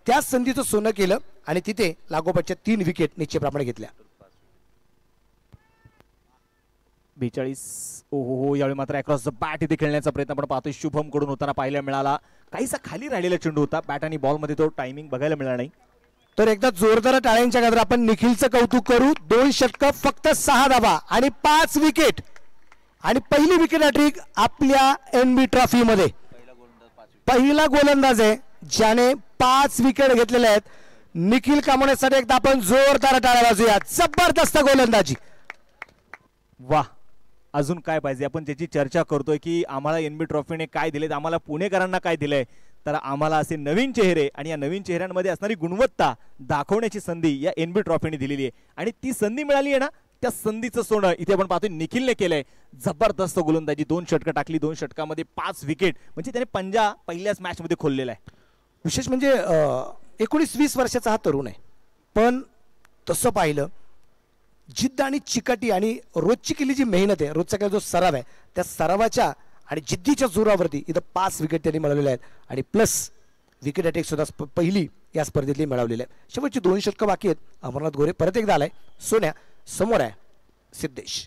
त्याच संधीचं सोनं केलं आणि तिथे लागोपाठच्या 3 विकेट निश्चितप्रमाणे घेतल्या. 42. ओहो यावेळी मात्र अक्रॉस द बॅट इथे खेळण्याचा प्रयत्न आपण पाहतोय शुभम कडून होताना पाहायला मिळाला. काहीसा खाली राहिलेला चेंडू होता, बॅट आणि बॉल मध्ये तो टायमिंग बघायला मिळाला नाही. तर एकदा जोरदार टाळ्यांच्या गजरात आपण निखिलचं कौतुक करू. 2 षटकं फक्त 6 धावा आणि 5 विकेट आणि पहिली विकेट हॅट्रिक आपल्या एनबी ट्रॉफी मध्ये. पहिला गोलंदाज आहे ज्याने 5 विकेट घेतलेल्या आहेत. निखिल कामोणेसाठी एकदा आपण जोरदार टाळ्या वाजूया. जबरदस्त गोलंदाजी. वा, अजून काय पाहिजे. आपण ज्याची चर्चा करतोय की आम्हाला एनबी ट्रॉफीने काय दिले, आम्हाला पुणेकरांना काय दिलंय, तर आम्हाला असे नवीन चेहरे आणि या नवीन चेहऱ्यांमध्ये असणारी गुणवत्ता दाखवण्याची संधी या एनबी ट्रॉफीने दिलेली आहे. आणि ती संधी मिळाली आहे ना, त्या संधीचं सोनं इथे आपण पाहतोय निखिलने केलंय. जबरदस्त गोलंदाजी. 2 षटकं टाकली, 2 षटकामध्ये 5 विकेट, म्हणजे त्याने पंजा पहिल्याच मॅच मध्ये खोललेला आहे. विशेष म्हणजे 19-20 वर्षाचा हा तरुण आहे, पण तसं पाहिलं जिद्द आणि चिकाटी आणि रोजची केली जी मेहनत आहे, रोजचा जो सराव आहे, त्या सरावाच्या आणि जिद्दीच्या जोरावरती इथं 5 विकेट त्यांनी मिळवलेल्या आहेत आणि प्लस विकेट अटॅक सुद्धा पहिली या स्पर्धेतली मिळवलेली आहे. शेवटची 2 षटकं बाकी आहेत. अमरनाथ गोरे परत एकदा आलाय. सोन्या समोर आहे सिद्धेश.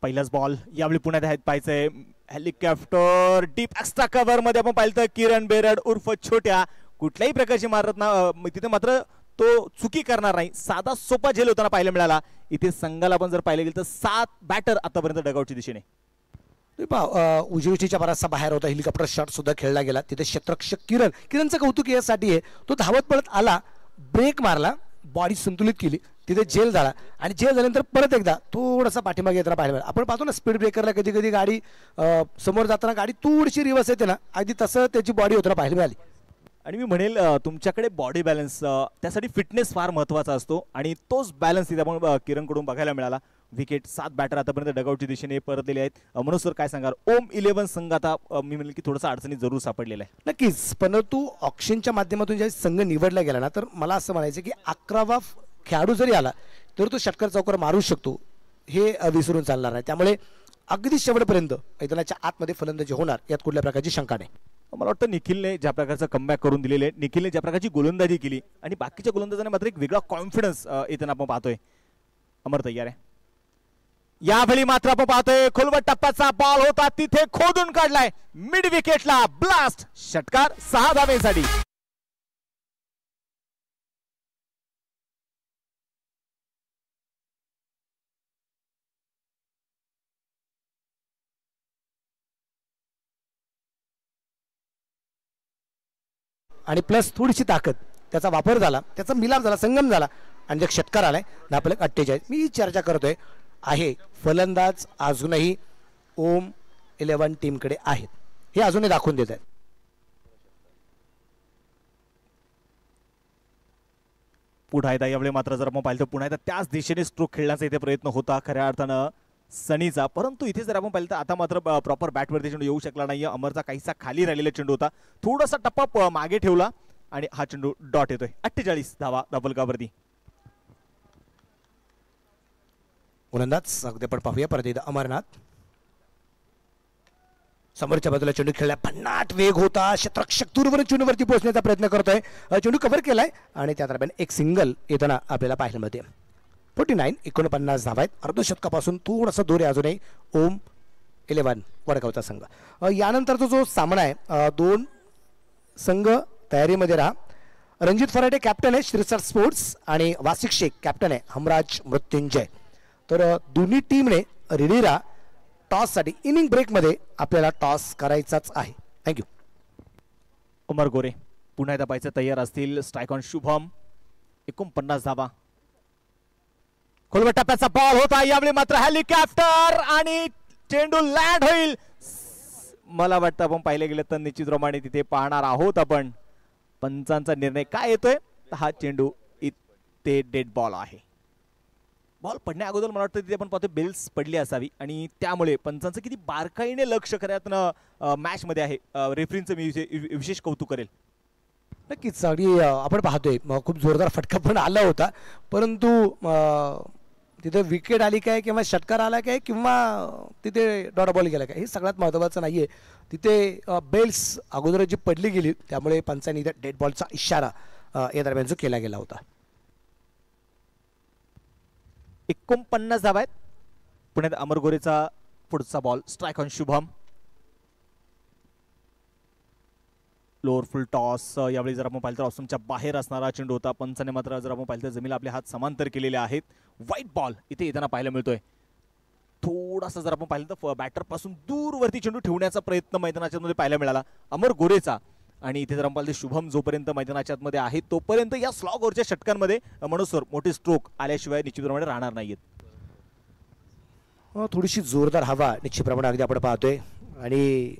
पहिलाच बॉल यावेळी पुण्यात आहेत पाहायचंय. हेलिकॉप्टर डीप एक्स्ट्रा कव्हर मध्ये आपण पाहिलं किरण बेरड उर्फ छोट्या. कुठल्याही प्रकारची मारत ना तिथे मात्र तो चुकी करणार नाही. साधा सोपा झेल होताना पाहायला मिळाला. इथे संघाला आपण जर पाहिलं गेलं तर 7 बॅटर आतापर्यंत डगआउटच्या दिशेने. उजवीच्या बराचसा बाहेर होता. हेलिकॉप्टर शॉट सुद्धा खेळला गेला. तिथे क्षेत्ररक्षक किरणचं कौतुक यासाठी आहे, तो धावत पडत आला, ब्रेक मारला, बॉडी संतुलित केली, तिथे जेल झाला आणि जेल झाल्यानंतर परत एकदा थोडासा पाठीमागे येताना पाहायला मिळाला. आपण पाहतो ना स्पीड ब्रेकरला कधी कधी गाडी समोर जाताना गाडी थोडीशी रिव्हर्स येते ना, अगदी तसं त्याची बॉडी होताना पाहायला मिळाली. आणि मी म्हणेल तुमच्याकडे बॉडी बॅलन्स, त्यासाठी फिटनेस फार महत्त्वाचा असतो आणि तोच बॅलन्स इथे आपण किरणकडून बघायला मिळाला. विकेट 7 बॅटर आतापर्यंत डगआउटच्या दिशेने परतलेले आहेत. मनोज सर काय सांगाल? ओम 11 संघ आता मी म्हणेल की थोडासा अडचणीत जरूर सापडलेला आहे. नक्कीच, परंतु ऑप्शनच्या माध्यमातून ज्या संघ निवडला गेला ना, तर मला असं म्हणायचं की 11वा खेळाडू जरी आला तर तो षटकार चौकार मारू शकतो, हे विसरून चालणार नाही. त्यामुळे अगदी शेवटपर्यंत मैदानाच्या आतमध्ये फलंदाजी होणार यात कुठल्या प्रकारची शंका नाही. मला वाटतं निखिलने ज्या प्रकारचं कमबॅक करून दिलेले, निखिलने ज्या प्रकारची गोलंदाजी केली आणि बाकीच्या गोलंदाजांनी मात्र एक वेगळा कॉन्फिडन्स येताना आपण पाहतोय. अमर तयार आहे. यावेळी मात्र आपण पाहतोय खोलवट टप्प्याचा बॉल होता, तिथे खोदून काढलाय मिड विकेटला. ब्लास्ट षटकार 6 धावेसाठी. आणि प्लस थोडीशी ताकद, त्याचा वापर झाला, त्याचा मिलाप झाला, संगम झाला आणि जे षटकार आलाय नापलक 48. मी चर्चा करतोय आहे फलंदाज अजूनही ओम 11 टीमकडे आहेत, हे अजूनही दाखवून देत आहेत. पुन्हा एकदा यावेळी मात्र जर आपण पाहिलं तर पुन्हा एकदा त्याच दिशेने स्ट्रोक खेळण्याचा इथे प्रयत्न होता खऱ्या अर्थानं सनीचा, परंतु इथे जर आपण पाहिलं तर आता मात्र प्रॉपर बॅटवरती चेंडू येऊ शकला नाही. अमरचा काहीसा खाली राहिलेला चेंडू होता, थोडासा टप्पा मागे ठेवला आणि हा चेंडू डॉट येतोय. 48 धावा धावलकावरती. गोलंदाज अगदी आपण पाहूया परत एकदा अमरनाथ. समोरच्या बाजूला चेंडू खेळला, भन्नाट वेग होता, क्षेत्ररक्षक दूरवरून चेंडूवरती पोहोचण्याचा प्रयत्न करतोय, चेंडू कव्हर केलाय आणि त्या दरम्यान एक सिंगल येताना आपल्याला पाहायला मिळते. 49 धावा आहेत. अर्धशतकापासून थोडासा दूर आहे अजूनही ओम 11 वडगावचा संघ. यानंतरचा जो सामना आहे, 2 संघ तयारीमध्ये राहा. रणजित फराटे कॅप्टन आहे श्रीसर स्पोर्ट्स आणि वासिक शेख कॅप्टन आहे हमराज मृत्युंजय. तर दोन्ही टीमने रेडी राहा. टॉससाठी इनिंग ब्रेकमध्ये आपल्याला टॉस करायचाच आहे. थँक्यू. उमर गोरे पुन्हा एकदा पाहायचं तयार असतील. Strike on Shubham. 49 धावा. खोलवट टप्प्याचा बॉल होता, यावेळी मात्र हेलिकॉप्टर आणि चेंडू लँड होईल. मला वाटतं आपण पाहिले गेलं तर निश्चितप्रमाणे तिथे पाहणार आहोत आपण पंचांचा निर्णय काय येतोय. हा चेंडू इथे डेड बॉल आहे. बॉल पडण्या अगोदर मला वाटतं तिथे आपण पाहतो बेल्स पडली असावी आणि त्यामुळे पंचांचं किती बारकाईने लक्ष खऱ्यातनं मॅच मध्ये आहे. रेफरींचं मी विशेष कौतुक करेल. नक्कीच अगदी आपण पाहतोय खूप जोरदार फटका पण आला होता, परंतु तिथे विकेट आली काय किंवा षटकार आला काय किंवा तिथे डॉट बॉल गेला काय हे सगळ्यात महत्त्वाचं नाहीये. तिथे बेल्स अगोदर जी पडली गेली त्यामुळे पंचांनी इथे डेड बॉलचा इशारा या दरम्यान जो केला गेला होता. 49 धावा आहेत. पुण्यात अमर गोरेचा पुढचा ball. Strike on Shubham. Lower full toss यावेळी जर आपण पाहिलं तर ऑस्ट्रेलियाच्या बाहेर असणारा चेंडू होता. पंचाने मात्र जर आपण पाहिलं तर जमीला आपले हात समांतर केलेले आहेत. व्हाईट बॉल इथे येताना पाहायला मिळतोय. थोडासा जर आपण पाहिलं तर बॅटर पासून दूरवरती चेंडू ठेवण्याचा प्रयत्न मैदानाच्या मध्ये पाहायला मिळाला अमर गोरेचा. आणि इथे जर आपण पाहिलं शुभम जोपर्यंत मैदानाच्या आतमध्ये आहे तोपर्यंत या स्लॉग ओव्हरच्या षटकांमध्ये मनोज सर मोठे स्ट्रोक आल्याशिवाय निश्चितप्रमाणे राहणार नाहीयेत. थोडीशी जोरदार हवा निश्चितप्रमाणे अगदी आपण पाहतोय आणि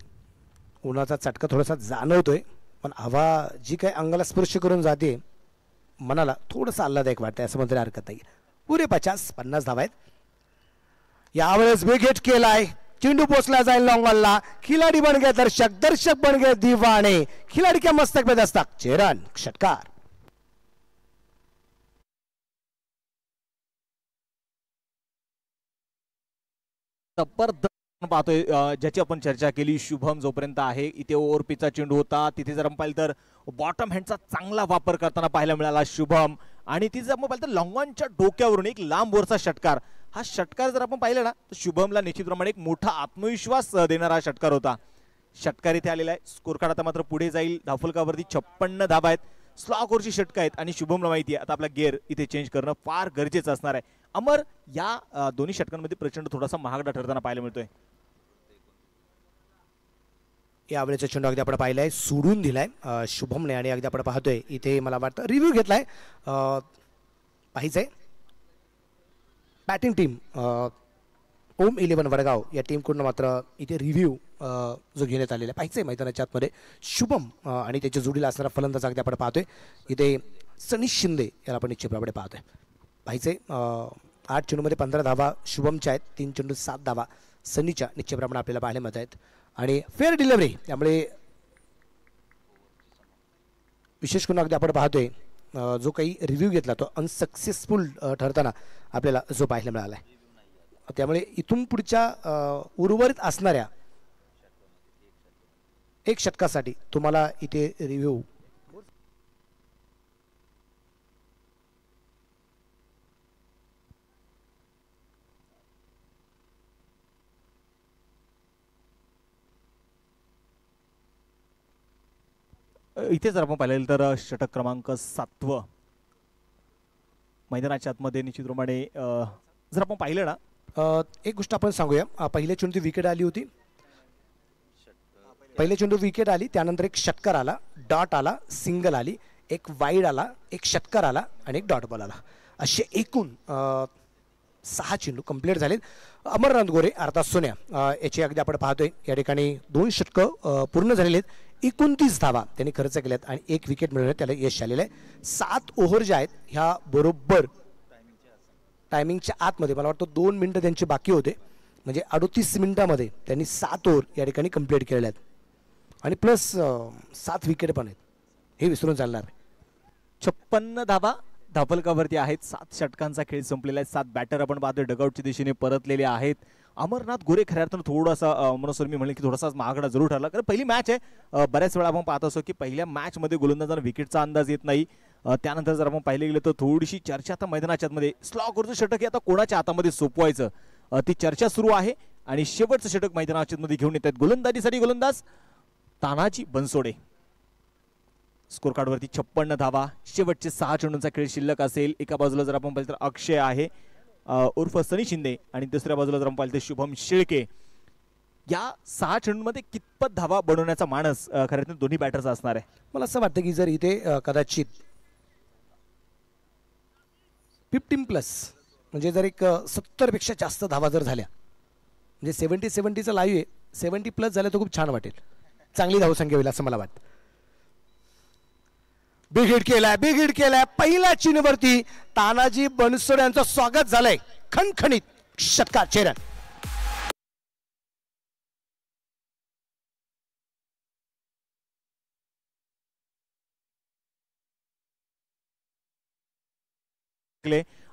उन्हाचा चटका थोडासा जाणवतोय. पण हवा जी काही अंगाला स्पर्श करून जाते मनाला थोडंसं आल्हादायक वाटतंय असं म्हणता हरकत नाही. पुरे 50 धावा आहेत. यावेळेस विकेट केलाय. चेंडू पोचला जाईल लॉंगॉलला. खिलाडी बन गए दर्शक, दर्शक बन गए दीवाने. खिलाड़ी के मस्तक पे दस्तक. चेरन षटकार. जबरदस्त पाहतोय ज्याची आपण चर्चा केली. शुभम जोपर्यंत आहे इथे ओव्हरपिचचा चेंडू होता. तिथे जर आपण पाहिलं तर बॉटम हँडचा चांगला वापर करताना पाहायला मिळाला शुभम. आणि तिथे जर आपण पाहिलं तर लॉंगॉनच्या डोक्यावरून एक लांब वरचा षटकार. हा षटकार जर आपण पाहिला ना तर शुभमला निश्चितप्रमाणे एक मोठा आत्मविश्वास देणारा षटकार होता. षटकार इथे आलेला आहे. स्कोर कार्ड आता मात्र पुढे जाईल. धावफलकावरती 56 धावा आहेत. स्लॉग ओव्हरची षटक आहेत आणि शुभमला माहिती आहे आता आपला गेअर इथे चेंज करणं फार गरजेचं असणार आहे. अमर या दोन्ही षटकांमध्ये प्रचंड थोडासा महागडा ठरताना पाहायला मिळतोय. यावेळेचा चेंडू अगदी आपण पाहिलाय सोडून दिलाय शुभमने आणि अगदी आपण पाहतोय इथे मला वाटतं रिव्ह्यू घेतलाय. पाहिजे बॅटिंग टीम ओम 11 वडगाव या टीमकडून मात्र इथे रिव्ह्यू जो घेण्यात आलेला पाहिजे मैदानाच्या आतमध्ये शुभम आणि त्याच्या जोडीला असणारा फलंदाज अगदी आपण पाहतोय इथे सनी शिंदे याला आपण निश्चितप्रमाणे पाहतोय. पाहिजे 8 चेंडूमध्ये 15 धावा शुभमच्या आहेत. 3 चेंडू 7 धावा सनीच्या निश्चितप्रमाणे आपल्याला पाहायला मिळत आहेत. आणि फेअर डिलिव्हरी त्यामुळे विशेष करून अगदी आपण पाहतोय जो काही रिव्ह्यू घेतला तो अनसक्सेसफुल ठरताना आपल्याला जो पाहायला मिळाला आहे. त्यामुळे इथून पुढच्या उर्वरित असणाऱ्या एक षटकासाठी तुम्हाला इथे रिव्ह्यू इथे जर आपण पाहिलं तर षटक क्रमांक 7 मैदानाच्या आतमध्ये निश्चितप्रमाणे जर आपण पाहिलं ना एक गोष्ट आपण सांगूया. पहिल्या चेंडू विकेट आली होती. पहिल्या चेंडू विकेट आली त्यानंतर एक षटकार आला, डॉट आला, सिंगल आली, एक वाईड आला, एक षटकार आला आणि एक डॉट बॉल आला. असे एकूण 6 चेंडू कंप्लीट झालेत. अमरनाथ गोरे अर्थात सोन्या याची अगदी आपण पाहतोय या ठिकाणी 2 षटकं पूर्ण झालेले आहेत. 29 धावा त्यांनी खर्च केल्यात आणि 1 विकेट मिळवण्यात त्याला यश आलेलं आहे. 7 ओव्हर ज्या आहेत ह्या बरोबर टायमिंगच्या आतमध्ये मला वाटतं 2 मिनिटं त्यांचे बाकी होते. म्हणजे 38 मिनिटामध्ये त्यांनी 7 ओव्हर या ठिकाणी कंप्लीट केलेले आहेत आणि प्लस 7 विकेट पण आहेत. हे विसरून चालणार नाही. 56 धावा धावफलकावरती आहेत. 7 षटकांचा खेळ संपलेला आहे. 7 बॅटर आपण पाहतोय डगआउटच्या दिशेने परतलेले आहेत. अमरनाथ गोरे खऱ्या अर्थानं थोडासा मनोज सर मी म्हणले की थोडासा महागडा जरूर ठरला कारण पहिली मॅच आहे. बऱ्याच वेळा आपण पाहत असतो की पहिल्या मॅच मध्ये गोलंदाजांना विकेटचा अंदाज येत नाही. त्यानंतर जर आपण पाहिले गेलं तर थोडीशी चर्चा आता मैदानाच्या आतमध्ये स्लॉग ओव्हरचं षटक हे आता कोणाच्या हातामध्ये सोपवायचं ती चर्चा सुरू आहे. आणि शेवटचं षटक मैदानाच्या मध्ये घेऊन येत आहेत गोलंदाजीसाठी गोलंदाज तानाजी बनसोडे. स्कोर कार्डवरती 56 धावा. शेवटचे 6 चेंडूंचा खेळ शिल्लक असेल. एका बाजूला जर आपण पाहिलं तर अक्षय आहे उर्फ सनी शिंदे आणि दुसऱ्या बाजूला जर आपण पाहिलं तर शुभम शेळके. या 6 चेंडूंमध्ये कितपत धावा बनवण्याचा मानस खरं तर दोन्ही बॅटर्स असणार आहे. मला असं वाटतं की जर इथे कदाचित 15+ म्हणजे जर एक 70 पेक्षा जास्त धावा जर झाल्या म्हणजे 70-70चं लाईव्ह आहे 70+ झालं तर खूप छान वाटेल. चांगली धावसंख्या होईल असं मला वाटतं. बिग हिट केलाय पहिल्या चीनवरती तानाजी बनसोडे यांचं स्वागत झालंय. खणखणीत षटकार चेरन.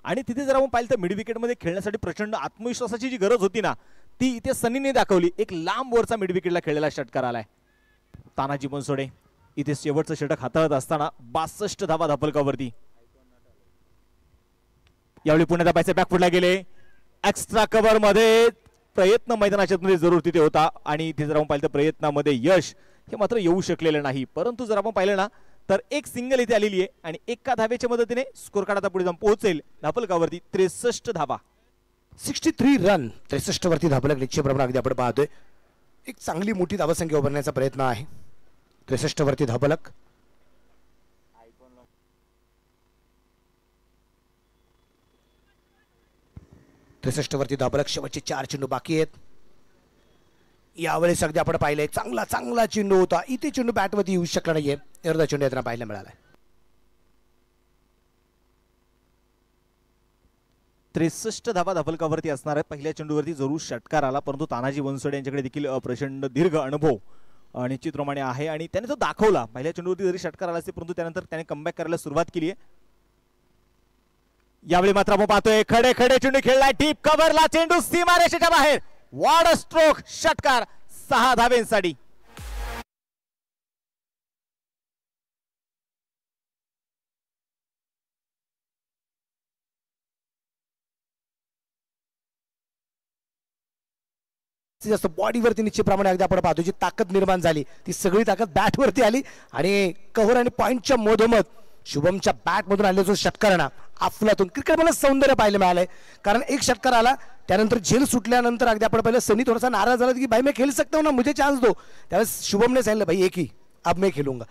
आणि तिथे जर आपण पाहिलं तर मिड विकेट मध्ये खेळण्यासाठी प्रचंड आत्मविश्वासाची जी गरज होती ना ती इथे सनीने दाखवली. एक लांब वरचा मिड विकेटला खेळलेला षटकार आलाय. तानाजी बनसोडे इथे शेवटचं षटक हाताळत असताना 62 धावा धावफलकावरती. यावेळी पुन्हा धावायचे बॅकफुटला गेले. एक्स्ट्रा कव्हर मध्ये प्रयत्न मैदानाच्या मध्ये जरूर तिथे होता आणि इथे जर आपण पाहिलं तर प्रयत्नामध्ये यश हे मात्र येऊ शकलेलं नाही. परंतु जर आपण पाहिलं ना तर एक सिंगल इथे आलेली आहे आणि एका धावेच्या मदतीने स्कोर कार्ड आता पुढे जाऊन पोहोचेल धापलकावरती 63 धावा. 63 रन 63 वरती धापलक निश्चितप्रमाणे अगदी आपण पाहतोय एक चांगली मोठी धावसंख्या उभारण्याचा प्रयत्न आहे. 63 वरती धापलक. वरती धापलक. शेवटचे 4 चेंडू बाकी आहेत. यावेळेस अगदी आपण पाहिलंय चांगला चांगला चेंडू होता. इथे चेंडू बॅटवरती येऊ शकला नाहीये. अर्धा चेंडू यांना पाहायला मिळाला. 63 धावा धापलकावरती असणार आहे. पहिल्या चेंडूवरती जरूर षटकार आला परंतु तानाजी वनसोडे यांच्याकडे देखील प्रचंड दीर्घ अनुभव निश्चितप्रमाणे आहे आणि त्याने तो दाखवला. पहिल्या चेंडूवरती जरी षटकार आला असेल परंतु त्यानंतर त्याने कमबॅक करायला सुरुवात केली आहे. यावेळी मात्र आपण पाहतोय खडे खडे चेंडू खेळलाय. डीप कव्हरला चेंडू सीमारेषेच्या बाहेर. वॉड स्ट्रोक षटकार 6 धावेंसाठी. जास्त बॉडीवरती निश्चितप्रमाणे अगदी आपण पाहतो जी ताकद निर्माण झाली ती सगळी ताकद बॅटवरती आली आणि कव्हर आणि पॉइंटच्या मधोमध शुभमच्या बॅट मधून आलेला जो षटकार ना अफलातून क्रिकेट मला सौंदर्य पाहायला मिळालंय. कारण एक षटकार आला त्यानंतर झेल सुटल्यानंतर अगदी आपण पाहिलं सनी थोडासा नाराज झाला की भाई मैं खेल सकता हूं ना मुझे चान्स दो. त्यावेळेस शुभमने सांगितलं भाई एक ही अब मैं खेलूंगा.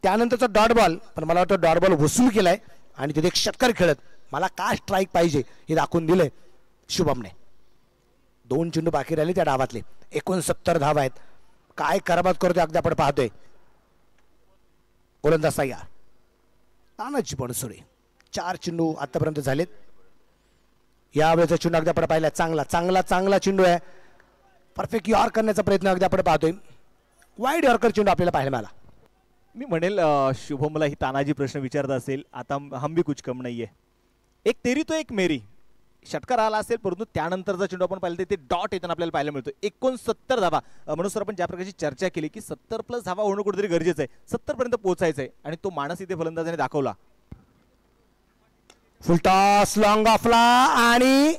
त्यानंतरचा डॉट बॉल पण मला वाटतं डॉट बॉल वसूल केलाय आणि तिथे एक षटकार खेळत मला काय स्ट्राईक पाहिजे हे दाखवून दिलंय शुभमने. 2 चेंडू बाकी राहिले त्या डावातले. 69 धावा आहेत. काय कराबाद करतोय अगदी आपण पाहतोय गोलंदाज तयार. तानाजी वनसोडे 4 चेंडू आतापर्यंत झालेत. यावेळेचा चेंडू अगदी आपण पाहिला चांगला चांगला चांगला चेंडू आहे. परफेक्ट यॉर्क करण्याचा प्रयत्न अगदी आपण पाहतोय. वाईड यॉर्कर चेंडू आपल्याला पाहायला मिळाला. मी म्हणेल शुभमला ही तानाजी प्रश्न विचारत असेल आता हम भी कुछ कम नाहीये. एक तेरी तो एक मेरी षटकार आला असेल परंतु त्यानंतरचा चेंडू आपण पाहिलं ते डॉट येताना आपल्याला पाहायला मिळतो. 69 धावा. म्हणून सर आपण ज्या प्रकारची चर्चा केली की 70+ धावा होणं कुठेतरी गरजेचं आहे. 70 पर्यंत पोहोचायचं आहे आणि तो माणस इथे फलंदाजाने दाखवला. फुलटॉस लॉंग ऑफला आणि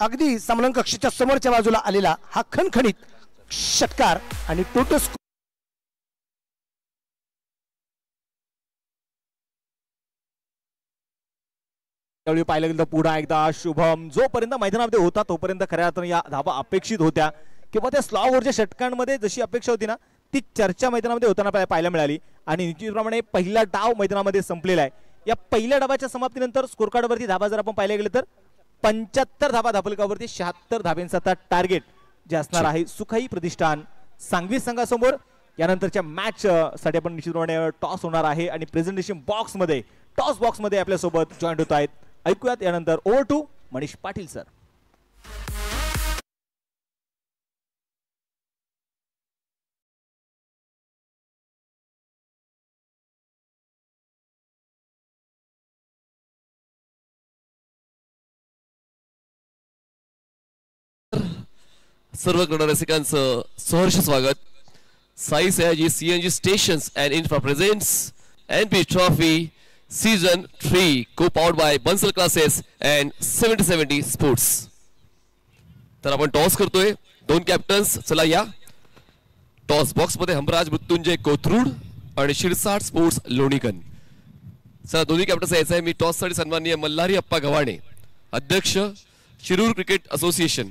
अगदी समलन कक्षाच्या समोरच्या बाजूला आलेला हा खणखणीत षटकार आणि टोटल त्यावेळी पाहिलं गेलं तर पुन्हा एकदा शुभम जोपर्यंत मैदानामध्ये होता तोपर्यंत खऱ्या अर्थाने या धावा अपेक्षित होत्या किंवा त्या स्लॉ ओव्हरच्या षटकांमध्ये जशी अपेक्षा होती ना ती चर्चा मैदानामध्ये होताना पाहायला मिळाली आणि निश्चितप्रमाणे पहिला डाव मैदानामध्ये संपलेला आहे. या पहिल्या डावाच्या समाप्तीनंतर स्कोर कार्डवरती धावा जर आपण पाहायला गेलं तर 75 धावा धापलकावरती 76 धाब्यांचा आता टार्गेट जे असणार आहे सुखाई प्रतिष्ठान सांगवी संघासमोर. यानंतरच्या मॅच साठी आपण निश्चितपणे टॉस होणार आहे आणि प्रेझेंटेशन बॉक्समध्ये टॉस बॉक्समध्ये आपल्यासोबत जॉईंट होत आहेत. ऐकूयात यानंतर over to Manish Patil sir. सर्व क्रीडा रसिकांचं सहर्ष स्वागत. Sai Sayaji CNG stations and infra presents NP trophy season 3 co-powered by Bansal classes and 70-70 sports. तर आपण टॉस करतोय. 2 कॅप्टन्स चला या टॉस बॉक्स मध्ये हमराज मृत्युंजय कोथरूड आणि शिरसाट स्पोर्ट्स लोणीकन. चला दोन्ही कॅप्टन्स यायचं आहे. मी टॉस साठी सन्माननीय मल्हारी अप्पा गव्हाणे अध्यक्ष शिरूर क्रिकेट असोसिएशन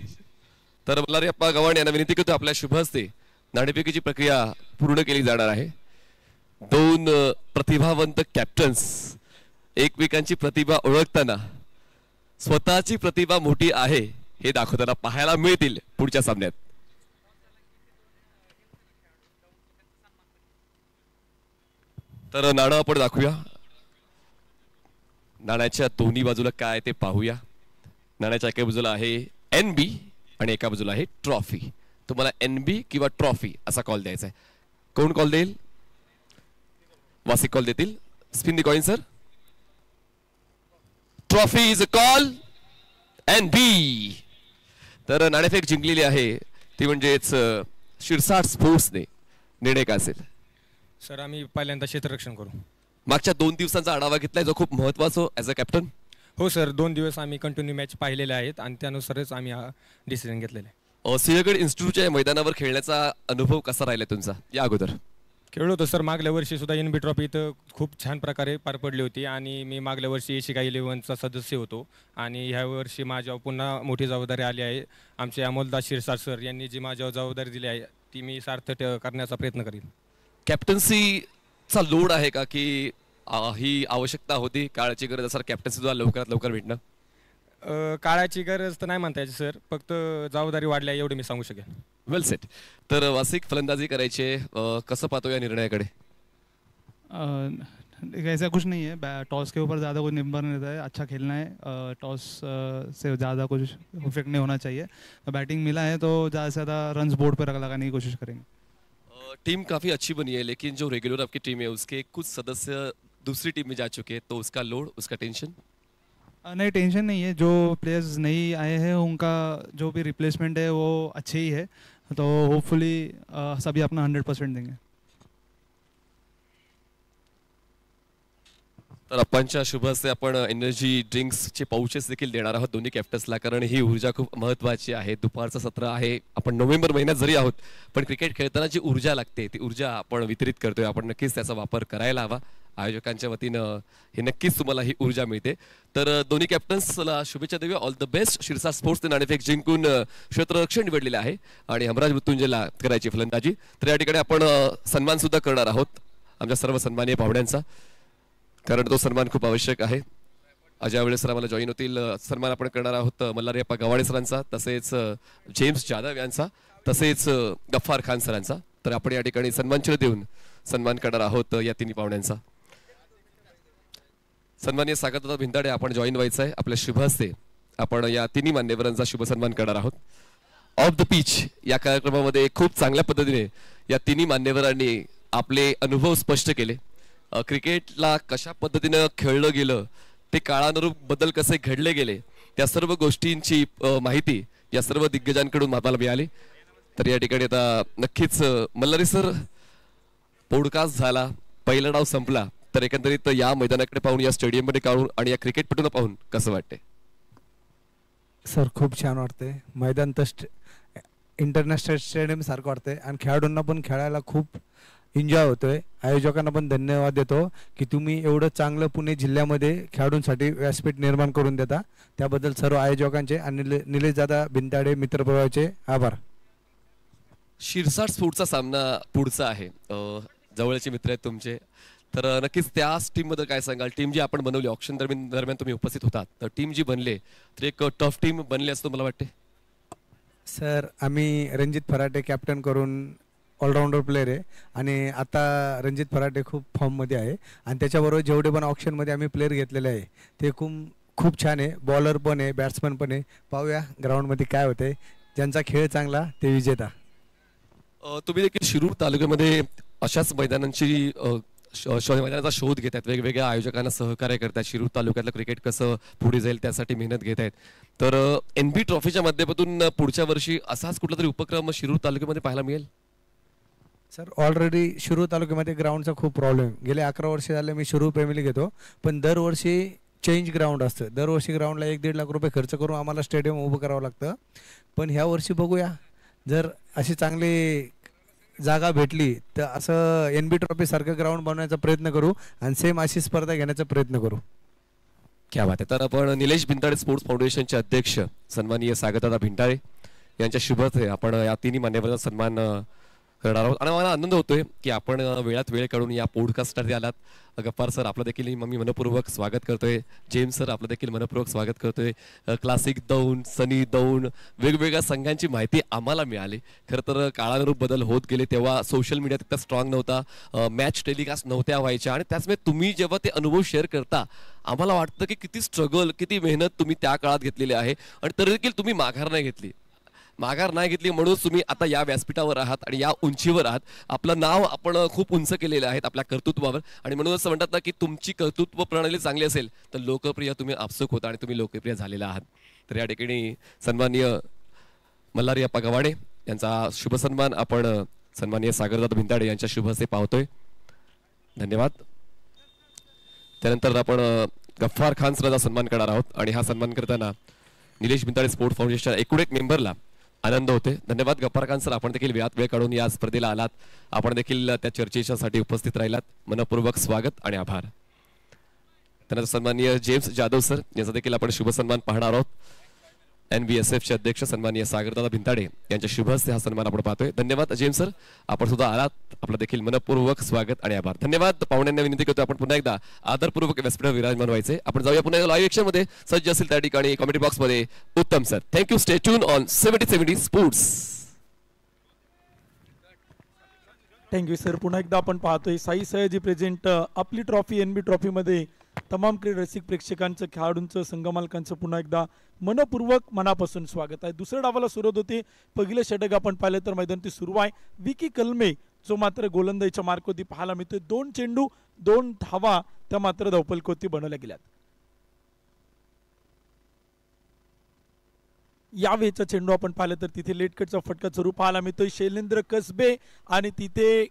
तर मल्हारी अप्पा गव्हाणे यांना विनंती करतो आपल्या शुभ हस्ते नाणेफेकीची प्रक्रिया पूर्ण केली जाणार आहे. 2 प्रतिभावंत कॅप्टन्स एकमेकांची प्रतिभा ओळखताना स्वतःची प्रतिभा मोठी आहे हे दाखवताना पाहायला मिळतील पुढच्या सामन्यात. तर नाणं आपण दाखवूया. नाण्याच्या दोन्ही बाजूला काय ते पाहूया. नाण्याच्या एका बाजूला आहे NB आणि एका बाजूला आहे ट्रॉफी. तुम्हाला NB किंवा ट्रॉफी असा कॉल द्यायचा आहे. कोण कॉल देईल? वासिक कॉल देतील. Spin the coin sir. Trophy is a call NB. तर नाणेफेक जिंकलेली आहे ती म्हणजेच शिरसाट स्पोर्ट्सने. निर्णय काय असेल? सर आम्ही पहिल्यांदा क्षेत्ररक्षण करू. मागच्या 2 दिवसांचा आढावा घेतलाय जो खूप महत्त्वाचा ॲज अ कॅप्टन. हो सर 2 दिवस आम्ही कंटिन्यू मॅच पाहिलेले आहेत आणि त्यानुसारच आम्ही हा डिसिजन घेतलेला आहे. सिंहगड इन्स्टिट्यूटच्या या मैदानावर खेळण्याचा अनुभव कसा राहिला तुमचा या अगोदर? खेळलो होतो सर, मागल्या वर्षी सुद्धा NB ट्रॉफी इथं खूप छान प्रकारे पार पडली होती आणि मी मागल्या वर्षी एशिका 11चा सदस्य होतो आणि ह्या वर्षी माझ्यावर पुन्हा मोठी जबाबदारी आली आहे. आमचे अमोलदास शिरसाट सर यांनी जी माझ्यावर जबाबदारी दिली आहे ती मी सार्थ करण्याचा प्रयत्न करीन. कॅप्टन्सीचा लोड आहे का की ही आवश्यकता होती, काळाची गरज असणार कॅप्टन्सी सुद्धा लवकरात लवकर भेटणं? काळाची गरज तर नाही म्हणता यायची सर, फक्त जबाबदारी वाढली आहे एवढे मी सांगू शकेन. वेल सेट. तर वासिक फलंदाजी करायची आहे, कसं पाहतो या निर्णयाकडे? ऐसा कुछ नहीं है, टॉस के ऊपर ज़्यादा कोई निर्भर नहीं रहता है. अच्छा खेलना है, टॉस से ज़्यादा कुछ इफेक्ट नहीं होना चाहिए. बैटिंग मिला है तो ज़्यादा से ज़्यादा रन्स बोर्ड पर लगाने की कोशिश करेंगे. टीम काफ़ी अच्छी बनी है, लेकिन जो रेगुलर आपकी टीम है उसके कुछ सदस्य दूसरी टीम में जा चुके हैं, तो उसका लोड, उसका टेंशन? नहीं, टेंशन नहीं है. जो प्लेयर्स नहीं आए हैं उनका जो भी रिप्लेसमेंट है वो अच्छे ही है, तो होपफुली सभी अपना 100% देंगे. तर आपणच्या शुभ हस्ते आपण एनर्जी ड्रिंक्सचे पाउचेस देखील देणार आहोत दोन्ही कॅप्टन्सला, कारण ही ऊर्जा खूप महत्त्वाची आहे. दुपारचं सत्र आहे, आपण नोव्हेंबर महिन्यात जरी आहोत पण क्रिकेट खेळताना जी ऊर्जा लागते ती ऊर्जा आपण वितरित करतोय. आपण नक्कीच त्याचा वापर करायला हवा. आयोजकांच्या वतीनं हे नक्कीच तुम्हाला ही ऊर्जा मिळते. तर दोन्ही कॅप्टन्सला शुभेच्छा देऊया. All the best. शिरसाट स्पोर्ट्सने नाणेफेक जिंकून क्षेत्ररक्षण निवडलेले आहे आणि हमराज मृत्युंजयला करायची फलंदाजी. तर या ठिकाणी आपण सन्मान सुद्धा करणार आहोत आमच्या सर्व सन्माननीय पाहुण्यांचा, कारण तो सन्मान खूप आवश्यक आहे. अजय वेळे सर आम्हाला जॉईन होतील. सन्मान आपण करणार आहोत मल्हारप्पा गवाडे सरांचा, तसेच जेम्स जाधव यांचा, तसेच गफ्फार खान सरांचा. तर आपण या ठिकाणी सन्मानचिन्ह देऊन सन्मान करणार आहोत या तिन्ही पाहुण्यांचा. सन्माननीय सागरदादा भिंताडे आपण जॉईन व्हायचं आहे. आपल्या शुभ हस्ते आपण या तिन्ही मान्यवरांचा शुभ सन्मान करणार आहोत. ऑफ द पिच या कार्यक्रमामध्ये खूप चांगल्या पद्धतीने या तिन्ही मान्यवरांनी आपले अनुभव स्पष्ट केले. क्रिकेटला कशा पद्धतीनं खेळलं गेलं, ते काळानुरूप बदल कसे घडले गेले, त्या सर्व गोष्टींची माहिती या सर्व दिग्गजांकडून आपल्याला मिळाली. तर या ठिकाणी आता नक्कीच मल्हारी सर, पॉडकास्ट झाला, पहिला डाव संपला, तर एकंदरीत या मैदानाकडे पाहून, या स्टेडियममध्ये पाहून आणि या क्रिकेटपटून पाहून कसं वाटते? सर खूप छान वाटते. मैदान तर इंटरनॅशनल स्टेडियम सारखं वाटतंय आणि खेळाडूंना पण खेळायला खूप एन्जॉय होतोय. आयोजकांना पण धन्यवाद देतो की तुम्ही एवढं चांगलं पुणे जिल्ह्यामध्ये खेळाडूंसाठी व्यासपीठ निर्माण करून देता. त्याबद्दल सर्व आयोजकांचे आणि निलेश दादा भिंताडे मित्रपरिवाराचे आभार. शिरसाट स्पोर्ट्सचा सामना पुढचा आहे, जवळचे मित्र आहेत तुमचे, तर नक्कीच त्याच टीमबद्दल काय सांगाल? टीम जी आपण बनवली, ऑप्शन दरम्यान तुम्ही उपस्थित होतात, तर टीम जी बनले तर एक टफ टीम बनली असं मला वाटते. सर आम्ही रणजित फराटे कॅप्टन करून ऑलराऊंडर प्लेयर आहे आणि आता रणजित फराटे खूप फॉर्ममध्ये आहे आणि त्याच्याबरोबर जेवढे पण ऑप्शनमध्ये आम्ही प्लेयर घेतलेले आहे ते खूप छान आहे. बॉलर पण आहे, बॅट्समन पण आहे. पाहूया ग्राउंडमध्ये काय होते. ज्यांचा खेळ चांगला ते विजेता. तुम्ही देखील शिरूर तालुक्यामध्ये अशाच मैदानांची मैदानाचा शोध घेतात, वेगवेगळ्या आयोजकांना सहकार्य करतात, शिरूर तालुक्यातलं क्रिकेट कसं पुढे जाईल त्यासाठी मेहनत घेत आहेत. तर NB ट्रॉफीच्या माध्यमातून पुढच्या वर्षी असाच कुठला तरी उपक्रम शिरूर तालुक्यामध्ये पाहायला मिळेल? सर ऑलरेडी शिरूर तालुक्यामध्ये ग्राउंडचा खूप प्रॉब्लेम. गेले 11 वर्ष झाले मी शिरूर फॅमिली घेतो, पण दरवर्षी चेंज ग्राउंड असतं. दरवर्षी ग्राउंडला 1-1.5 लाख रुपये खर्च करून आम्हाला स्टेडियम उभं करावं लागतं. पण ह्या वर्षी बघूया, जर अशी चांगली जागा भेटली तर असं NB ट्रॉफी सारखं ग्राउंड बनवण्याचा प्रयत्न करू आणि सेम अशी स्पर्धा घेण्याचा प्रयत्न करू. क्या बात आहे. तर आपण निलेश भिंताडे स्पोर्ट्स फाउंडेशनचे अध्यक्ष सन्माननीय सागरदादा भिंताडे यांच्या शुभ हस्ते आपण या तिन्ही मान्यवरांचा सन्मान करणार आहोत आणि मला आनंद होतोय की आपण वेळात वेळ काढून या पॉडकास्टसाठी आलात. गफ्फार सर आपलं देखील मी मनपूर्वक स्वागत करतोय. जेम्स सर आपलं देखील मनपूर्वक स्वागत करतोय. क्लासिक दौंड, सनी दौंड, वेगवेगळ्या संघांची माहिती आम्हाला मिळाली. खरं तर काळानुरूप बदल होत गेले, तेव्हा सोशल मीडिया तितका स्ट्रॉंग नव्हता, मॅच टेलिकास्ट नव्हत्या व्हायच्या आणि त्याचमुळे तुम्ही जेव्हा ते अनुभव शेअर करता आम्हाला वाटतं की किती स्ट्रगल, किती मेहनत तुम्ही त्या काळात घेतलेली आहे आणि तरी देखील तुम्ही माघार नाही घेतली. म्हणूनच तुम्ही आता या व्यासपीठावर आहात आणि या उंचीवर आहात. आपलं नाव आपण खूप उंच केलेलं आहे आपल्या कर्तृत्वावर आणि म्हणूनच म्हणतात ना की तुमची कर्तृत्व प्रणाली चांगली असेल तर लोकप्रिय तुम्ही आपसुक होता आणि तुम्ही लोकप्रिय झालेला आहात. तर या ठिकाणी सन्माननीय मल्हारप्पा गवाडे यांचा शुभ सन्मान आपण सन्माननीय सागरदादा भिंताडे यांच्या शुभ हस्ते पावतोय. धन्यवाद. त्यानंतर आपण गफ्फार खान सरांचा सन्मान करणार आहोत आणि हा सन्मान करताना निलेश भिंताडे स्पोर्ट्स फाउंडेशनच्या एकूण एक मेंबरला आनंद होते. धन्यवाद गप्पारखान सर, आपण देखील वेळात वेळ काढून या स्पर्धेला आलात. आपण देखील त्या चर्चेसाठी उपस्थित राहिलात. मनपूर्वक स्वागत आणि आभार. त्यानंतर सन्माननीय जेम्स जाधव सर यांचा देखील आपण शुभ सन्मान पाहणार आहोत. NBSF चे अध्यक्ष सन्माननीय सागरदादा भिंताडे यांच्या शुभ हस्ते हा सन्मान आपण पाहतोय. धन्यवाद जेम्स सर, आपण सुद्धा आलात. आपलं देखील मनपूर्वक स्वागत आणि आभार. धन्यवाद. पाहुण्यांना विनंती करतो आपण पुन्हा एकदा आदरपूर्वक व्यासपीठावर विराजमान व्हायचे. आपण जाऊया पुन्हा लाईव्ह ऍक्शन मध्ये. सज्ज असेल त्या ठिकाणी कमेंट बॉक्स मध्ये उत्तम sir. Thank you. Stay tune on 70-70 sports. Thank you sir. पुन्हा एकदा आपण पाहतोय साई सयाजी प्रेझेंट आपली ट्रॉफी NB ट्रॉफी मध्ये तमाम क्रीडा रसिक प्रेक्षकांचं, खेळाडूंचं, संघमालकांचं पुन्हा एकदा मनपूर्वक मनापासून स्वागत आहे. दुसऱ्या डावाला सुरुवात होते. पहिलं षटक आपण पाहिलं तर मैदानाची सुरू आहे. विकी कलमे जो मात्र गोलंदाजीच्या मार्कवरती पाहायला मिळतोय. 2 चेंडू 2 धावा त्या मात्र धावफलकावरती बनवल्या गेल्यात. यावेळेचा चेंडू आपण पाहिलं तर तिथे लेटकटचा फटका स्वरूप पाहायला मिळतोय. शैलेंद्र कसबे आणि तिथे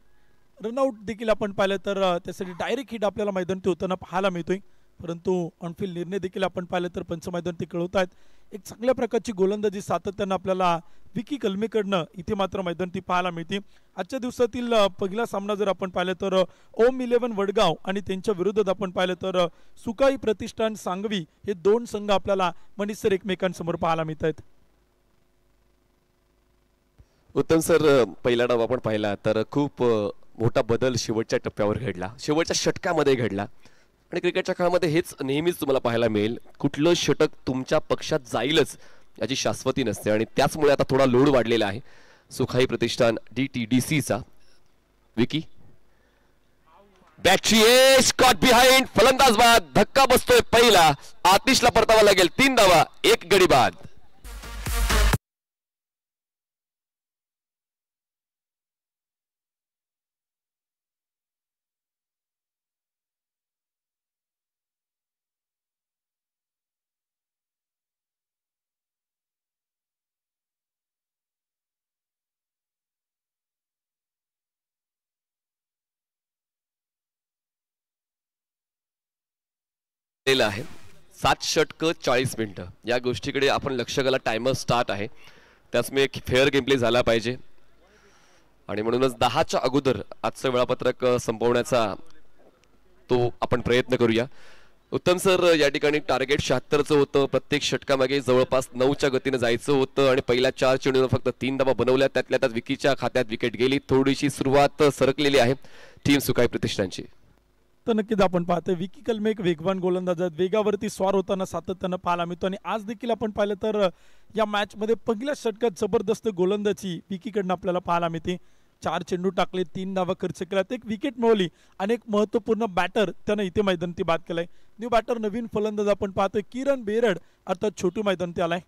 रनआउट देखील आपण पाहिलं तर त्यासाठी डायरेक्ट हिट आपल्याला मैदानात होताना पाहायला मिळतोय. परंतु ऑनफिल्ड निर्णय देखील आपण पाहिलं तर पंच मैदानात कळवत आहेत. एक चांगल्या प्रकारची गोलंदाजी सातत्यानं आपल्याला विकी कलमेकडनं इथे मात्र मैदानात पाहायला मिळते. आजच्या दिवसातील पहिला सामना जर आपण पाहिलं तर ओम 11 वडगाव आणि त्यांच्या विरोधात आपण पाहिलं तर सुकाई प्रतिष्ठान सांगवी हे 2 संघ आपल्याला मनीसर एकमेकांसमोर पाहायला मिळत आहेत. उत्तम सर, पहिला डाव आपण पाहिला तर खूप मोठा बदल शेवटच्या टप्प्यावर घडला, शेवटच्या षटकामध्ये घडला. आणि क्रिकेटच्या खेळामध्ये हेच नेहमीच तुम्हाला पाहायला मिळेल. कुठलं षटक तुमच्या पक्षात जाईलच याची शाश्वती नसते आणि त्याचमुळे आता थोडा लोड वाढलेला आहे. सुखाई प्रतिष्ठान DTDCचा विकी बॅटची एज कॉट बिहाइंड. फलंदाज बाद. धक्का बसतोय पहिला. आतिशला परतावा लागेल. 3 धावा 1 गडी बाद. आहे 7 षटकं 40 मिनिटं. या गोष्टीकडे आपण लक्ष घाला. टायमर स्टार्ट आहे, त्याचमुळे एक फेअर गेम प्ले झाला पाहिजे आणि म्हणूनच 10च्या अगोदर आजचं वेळापत्रक संपवण्याचा तो आपण प्रयत्न करूया. उत्तम सर, या ठिकाणी टार्गेट 76चं होतं. प्रत्येक षटकामागे जवळपास 9च्या गतीने जायचं होतं आणि पहिल्या 4 चेंडूंवर फक्त 3 धावा बनवल्या. त्यातल्या त्यात विकीच्या खात्यात विकेट गेली. थोडीशी सुरुवात सरकलेली आहे टीम सुखाई प्रतिष्ठानची. तर नक्कीच आपण पाहतोय विकी कलमे एक वेगवान गोलंदाज आहेत. वेगावरती स्वार होताना सातत्यानं पाहायला मिळतो आणि आज देखील आपण पाहिलं तर या मॅच मध्ये पहिल्या षटकात जबरदस्त गोलंदाजी विकीकडनं आपल्याला पाहायला मिळते. 4 चेंडू टाकले, 3 धावा खर्च केला, एक विकेट मिळवली आणि एक महत्वपूर्ण बॅटर त्यानं इथे मैदानात बाद केलाय. न्यू बॅटर नवीन फलंदाज आपण पाहतोय किरण बेरड अर्थात छोटू मैदानात आलाय.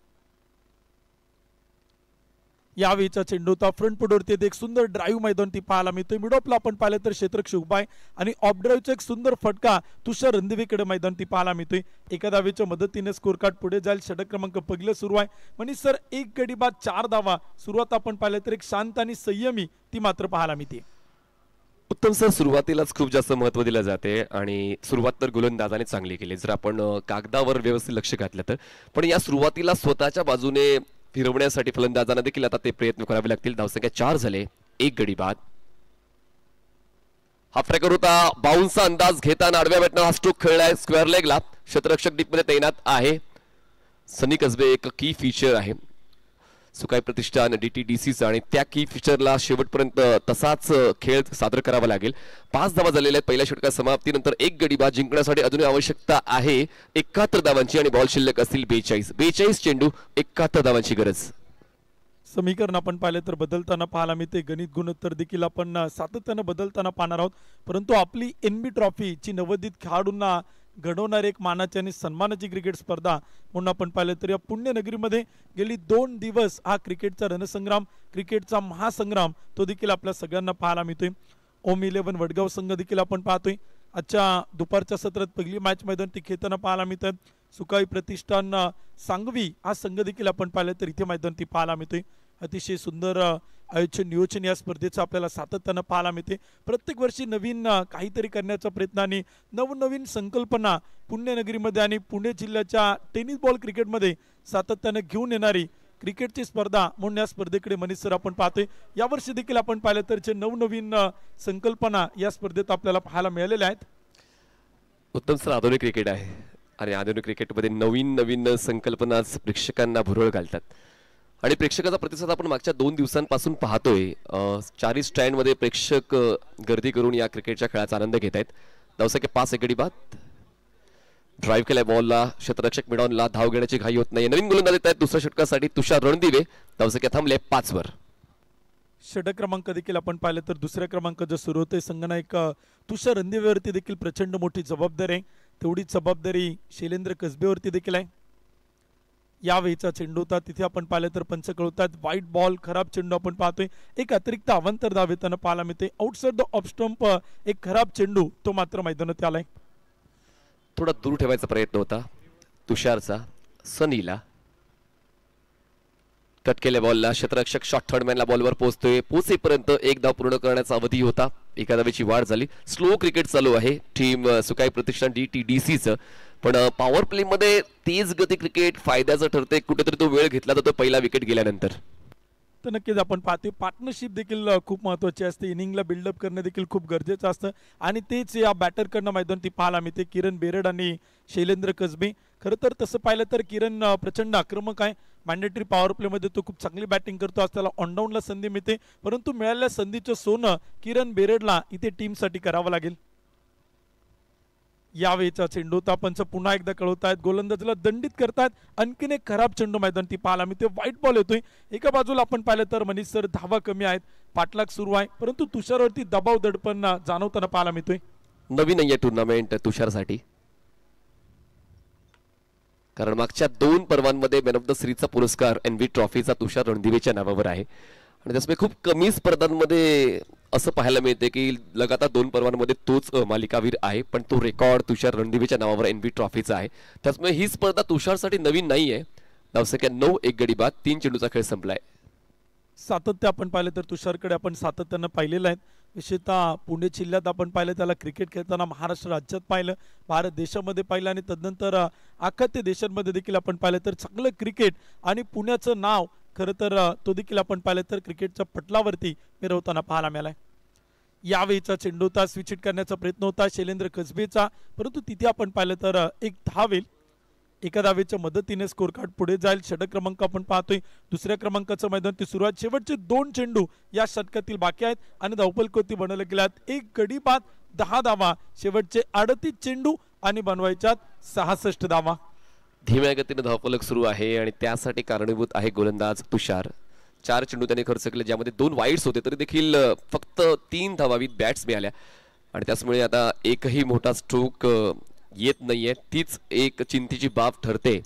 यावेळीचा चेंडू होता फ्रंट पुढवरती एक सुंदर ड्राईव्ह मैदानात पाहायला मिळतोय. मिडऑफला आपण पाहिलं तर क्षेत्ररक्षक उभा आहे आणि ऑफ ड्राईव्हचा एक सुंदर फटका तुषार रणदिवेकडे मैदानात पाहायला मिळतोय. एका धावेच्या मदतीने स्कोर कार्ड पुढे जाईल. षटक क्रमांक पहिलं सुरू आहे. मनीष सर 1 गडी बाद 4 धावा. सुरुवात आपण पाहिलं तर एक शांत आणि संयमी ती मात्र पाहायला मिळते. उत्तम सर, सुरुवातीलाच खूप जास्त महत्व दिलं जाते आणि सुरुवात तर गोलंदाजाने चांगली केली जर आपण कागदावर व्यवस्थित लक्ष घातलं तर. पण या सुरुवातीला स्वतःच्या बाजूने फिरवण्यासाठी फलंदाजांना देखील आता ते प्रयत्न करावे लागतील. धावसंख्या 4 झाले. 1 गडी बाद. हा फ्रेकर होता. बाउन्सचा अंदाज घेताना आडव्या बॅटनं हा स्ट्रोक खेळलाय स्क्वेअर लेगला. क्षेत्ररक्षक डीपमध्ये तैनात आहे. सनी कसबे एक की फीचर आहे सुखाई प्रतिष्ठान DTDCचा आणि त्या की फीचरला शेवटपर्यंत तसाच खेळ सादर करावा लागेल. 5 धावा झालेल्या आहेत पहिल्या षटकात समाप्तीनंतर. 1 गडी बाद. जिंकण्यासाठी अजूनही आवश्यकता आहे 71 धावांची आणि बॉल शिल्लक असतील 42 चेंडू 71 धावांची गरज. समीकरण आपण पाहिलं तर बदलताना पाहायला मिळते. गणित गुणोत्तर देखील आपण सातत्यानं बदलताना पाहणार आहोत. परंतु आपली NB ट्रॉफीची नवोदित खेळाडूंना घडवणारी एक मानाची आणि सन्मानाची क्रिकेट स्पर्धा म्हणून आपण पाहिलं तर या पुण्यनगरीमध्ये गेली 2 दिवस हा क्रिकेटचा रणसंग्राम, क्रिकेटचा महासंग्राम तो देखील आपल्या सगळ्यांना पाहायला मिळतोय. ओम 11 वडगाव संघ देखील आपण पाहतोय. आजच्या दुपारच्या सत्रात पहिली मॅच मैदानात खेळताना पाहायला मिळतात. सुखाई प्रतिष्ठान सांगवी हा संघ देखील आपण पाहिलं तर इथे मैदानात पाहायला मिळतोय. अतिशय सुंदर आयोजन नियोजन या स्पर्धेचं आपल्याला सातत्यानं पाहायला मिळते. प्रत्येक वर्षी नवीन काहीतरी करण्याचा प्रयत्न आणि नवनवीन संकल्पना पुण्यनगरीमध्ये आणि पुणे जिल्ह्याच्या टेनिस बॉल क्रिकेटमध्ये सातत्यानं घेऊन येणारी क्रिकेटची स्पर्धा म्हणून या स्पर्धेकडे मनीष सर आपण पाहतोय. यावर्षी देखील आपण पाहिलं तर जे नवनवीन संकल्पना या स्पर्धेत आपल्याला पाहायला मिळालेल्या आहेत. उत्तम सर, आधुनिक क्रिकेट आहे आणि आधुनिक क्रिकेटमध्ये नवीन नवीन संकल्पना प्रेक्षकांना भुरळ घालतात आणि प्रेक्षकाचा प्रतिसाद आपण मागच्या 2 दिवसांपासून पाहतोय. चारी स्टँडमध्ये प्रेक्षक गर्दी करून या क्रिकेटच्या खेळाचा आनंद घेत आहेत. धावसंख्या 5 एक गडी बाद. ड्राईव्ह केलाय बॉलला, क्षेत्ररक्षक मिडॉनला धाव घेण्याची घाई होत नाही. नवीन गोलंदाज येत आहेत दुसऱ्या षटकासाठी तुषार रणदिवे. धावसंख्या थांबले 5 वर. षटक क्रमांक देखील आपण पाहिलं तर दुसऱ्या क्रमांक जो सुरू होतोय संगनायक तुषार रणदिवेवरती देखील प्रचंड मोठी जबाबदारी आहे. तेवढीच जबाबदारी शैलेंद्र कसबेवरती देखील आहे. यावेळीचा चेंडू होता तिथे आपण पाहिलं तर पंच कळवतात व्हाईट बॉल, खराब चेंडू आपण पाहतोय. एक अतिरिक्त अवांतर धाव येताना पाहायला मिळते. आउटसाइड द ऑफ स्टंप एक खराब चेंडू तो मात्र मैदानात आलाय. थोडा दूर ठेवायचा प्रयत्न होता तुषारचा. सनीला कट केल्या बॉलला क्षेत्ररक्षक शॉट थर्डमॅनला बॉलवर पोहोचेपर्यंत एक धाव पूर्ण करण्याचा अवधी होता. एका धावेची वाढ झाली. स्लो क्रिकेट चालू आहे टीम सुकाई प्रतिष्ठान DTDCचं. पण पॉवर प्ले मध्ये तेज गती क्रिकेट फायद्याचं ठरते. कुठेतरी तो वेळ घेतला जातो पहिला विकेट गेल्यानंतर. तर नक्कीच आपण पाहतोय पार्टनरशिप देखील खूप महत्त्वाची असते. इनिंगला बिल्डअप करणं देखील खूप गरजेचं असतं आणि तेच या बॅटरकडनं मैदान ती पाहायला मिळते. किरण बेरड आणि शैलेंद्र कसबे. खरं तर तसं पाहिलं तर किरण प्रचंड आक्रमक आहे. मॅन्डेटरी पॉवर प्लेमध्ये तो खूप चांगली बॅटिंग करतो. आज त्याला ऑनडाऊनला संधी मिळते, परंतु मिळालेल्या संधीचं सोनं किरण बेरडला इथे टीमसाठी करावं लागेल. यावेळीचा चेंडू पंच पुन्हा एकदा कळवतायत. गोलंदाजला दंडित करतायत. आणखीन एक खराब चेंडू मैदान ती पाहायला मिळते. व्हाईट बॉल येतोय. एका बाजूला आपण पाहिलं तर मनीष सर धावा कमी आहेत, पाठलाग सुरू आहे, परंतु तुषारवरती दबाव दडपण जाणवताना पाहायला मिळतोय. नवीन आहे टुर्नामेंट तुषारसाठी, कारण मागच्या 2 पर्वांमध्ये मॅन ऑफ द सीरीजचा पुरस्कार NV ट्रॉफीचा तुषार रणदिवेच्या नावावर आहे आणि त्यामुळे खूप कमी स्पर्धांमध्ये असं पाहायला मिळते की लगातार 2 पर्वांमध्ये तोच मालिकावीर आहे. पण तो रेकॉर्ड तुषार रणदिवेच्या नावावर NV ट्रॉफीचा आहे. त्यामुळे ही स्पर्धा तुषारसाठी नवीन नाही आहे. धावसंख्या 9 एक गडी बाद. 3 चेंडूचा खेळ संपलाय. सातत्य आपण पाहिलं तर तुषारकडे आपण सातत्यानं पाहिलेलं आहे. विशेषतः पुणे जिल्ह्यात आपण पाहिलं, त्याला क्रिकेट खेळताना महाराष्ट्र राज्यात पाहिलं, भारत देशामध्ये पाहिलं आणि तदनंतर आखात्य देशांमध्ये देखील आपण पाहिलं तर चांगलं क्रिकेट आणि पुण्याचं नाव खरं तर तो देखील आपण पाहिलं तर क्रिकेटच्या पटलावरती मिरवताना पाहायला मिळालाय. यावेळीचा चेंडू होता, स्विच हिट करण्याचा प्रयत्न होता शैलेंद्र कसबेचा, परंतु तिथे आपण पाहिलं तर एक धाव येईल. एका धावेच्या मदतीने स्कोर कार्ड पुढे जाईल. षटक क्रमांक आपण पाहतोय दुसऱ्या क्रमांकाचं मैदान ती सुरुवात. शेवटचे 2 चेंडू या षटकातील बाकी आहेत आणि धावफलकोती बनवल्या गेल्यात. 1 गडी बाद, 10 धावा. शेवटचे 38 चेंडू आणि बनवायच्यात 66 धावा. धीम्या गतीने धावफलक सुरू आहे आणि त्यासाठी कारणीभूत आहे गोलंदाज तुषार. 4 चेंडू त्याने खर्च केले, ज्यामध्ये 2 वाईड्स होते, तरी देखील फक्त 3 धावा विथ बॅट्स मिळाल्या आणि त्यामुळे आता एकही मोठा स्ट्रोक येत नाहीये. तीच एक चिंतेची बाब ठरते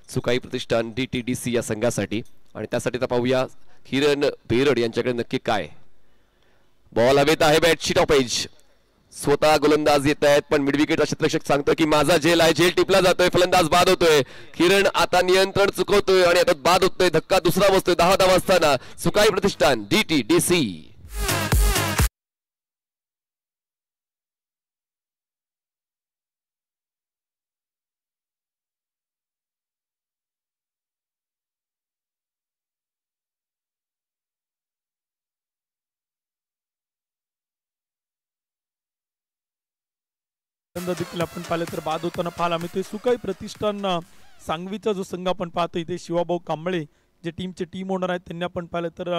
सुकाई प्रतिष्ठान DTDC या संघासाठी. आणि त्यासाठी आता पाहूया किरण बेरड यांच्याकडे नक्की काय. बॉल हवेत आहे, बॅटची टॉपेज. स्वतः गोलंदाज येत आहेत, पण मिडविकेटचा क्षेत्ररक्षक सांगतोय की माझा झेल आहे, झेल टिपला जातोय, फलंदाज बाद होतोय. किरण आता नियंत्रण चुकवतोय आणि आता बाद होतोय. धक्का दुसरा बसतोय. 10 धावा असताना सुकाई प्रतिष्ठान DTDC. देखील आपण पाहिलं तर बाद होताना पाहायला मिळते. सुकाई प्रतिष्ठान सांगवीचा जो संघ आपण पाहतो इथे शिवाभाऊ कांबळे जे टीमचे टीम ओनर आहेत, त्यांनी आपण पाहिलं तर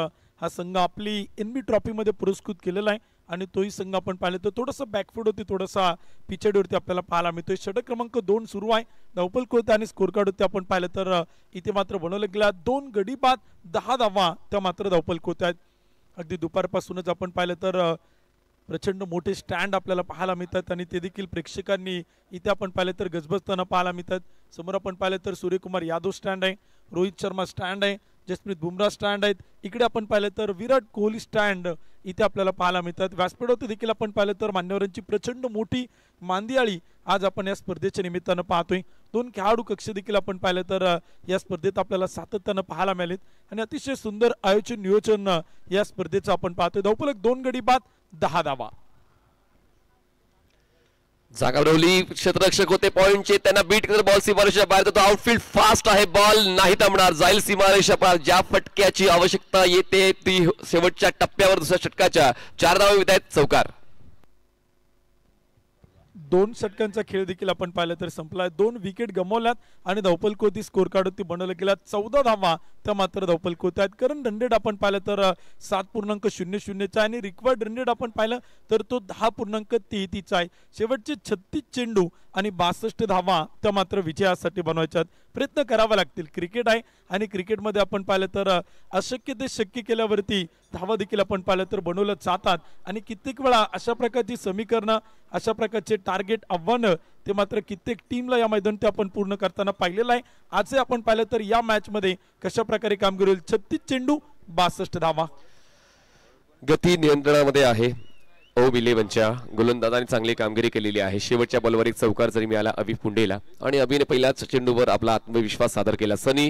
हा संघ आपली NB ट्रॉफीमध्ये पुरस्कृत केलेला आहे आणि तोही संघ आपण पाहिलं तर थोडासा बॅकफूट होती, थोडासा पिछेडीवरती आपल्याला पाहायला मिळतोय. षटक क्रमांक 2 सुरू आहे. धावफल होते आणि स्कोर कार्ड होते आपण पाहिलं तर इथे मात्र बनवलं गेला 2 गडी बाद, 10 धावा त्या मात्र धावफल होत आहेत. अगदी दुपारपासूनच आपण पाहिलं तर प्रचंड मोठे स्टँड आपल्याला पाहायला मिळतात आणि ते देखील प्रेक्षकांनी इथे आपण पाहिलं तर गजबजताना पाहायला मिळतात. समोर आपण पाहिलं तर सूर्यकुमार यादव स्टँड आहे, रोहित शर्मा स्टँड आहे, जसप्रीत बुमराह स्टँड आहेत. इकडे आपण पाहिलं तर विराट कोहली स्टँड इथे आपल्याला पाहायला मिळतात. व्यासपीठावरती देखील आपण पाहिलं तर मान्यवरांची प्रचंड मोठी मांदियाळी आज आपण या स्पर्धेच्या निमित्तानं पाहतोय. 2 खेळाडू कक्ष देखील आपण पाहिलं तर या स्पर्धेत आपल्याला सातत्यानं पाहायला मिळालेत आणि अतिशय सुंदर आयोजन नियोजन या स्पर्धेचं आपण पाहतोय. धावफलक 2 गडी बाद, 10 धावा. जागा बनवली, क्षेत्ररक्षक होते पॉइंटचे, त्यांना बीट करत बॉल सीमारेषा बाहेर जातो. आउटफील्ड फास्ट आहे, बॉल नाही थांबणार, जाईल सीमारेषा पार. ज्या फटक्याची आवश्यकता येते ती शेवटच्या टप्प्यावर दुसऱ्या षटकाच्या 4 धावा येत आहेत. चौकार. 2 षटकांचा खेळ देखील आपण पाहिलं तर संपलाय. 2 विकेट गमावल्यात आणि धावपल कोती स्कोर कार्डवरती बनवलं गेल्यात. 14 धावा त्या मात्र धावपल कोत आहेत. करंट रन रेट आपण पाहिलं तर 7.00 आणि रिक्वायर्ड रन रेट आपण पाहिलं तर तो 10.33 आहे. शेवटचे 36 चेंडू आणि 62 धावा त्या मात्र विजयासाठी बनवायच्यात. प्रयत्न करावा लागतील. क्रिकेट आहे आणि क्रिकेटमध्ये आपण पाहिलं तर अशक्य ते शक्य केल्यावरती धावा देखील आपण पाहिलं तर बनवलं जातात आणि कित्येक वेळा अशा प्रकारची समीकरणं, अशा प्रकारचे टार्गेट आव्हानं ते मात्र कित्येक टीमला या मैदानात आपण पूर्ण करताना पाहिलेलं आहे. आजही आपण पाहिलं तर या मॅच मध्ये कशा प्रकारे कामगिरी होईल. 36 चेंडू 62 धावा. गती नियंत्रणामध्ये आहे ओम 11च्या गोलंदाजांनी चांगली कामगिरी केलेली आहे. शेवटच्या बॉलवर एक चौकार जरी मिळाला अभि पुंडेला आणि अभिने पहिल्याच चेंडूवर आपला आत्मविश्वास सादर केला. सनी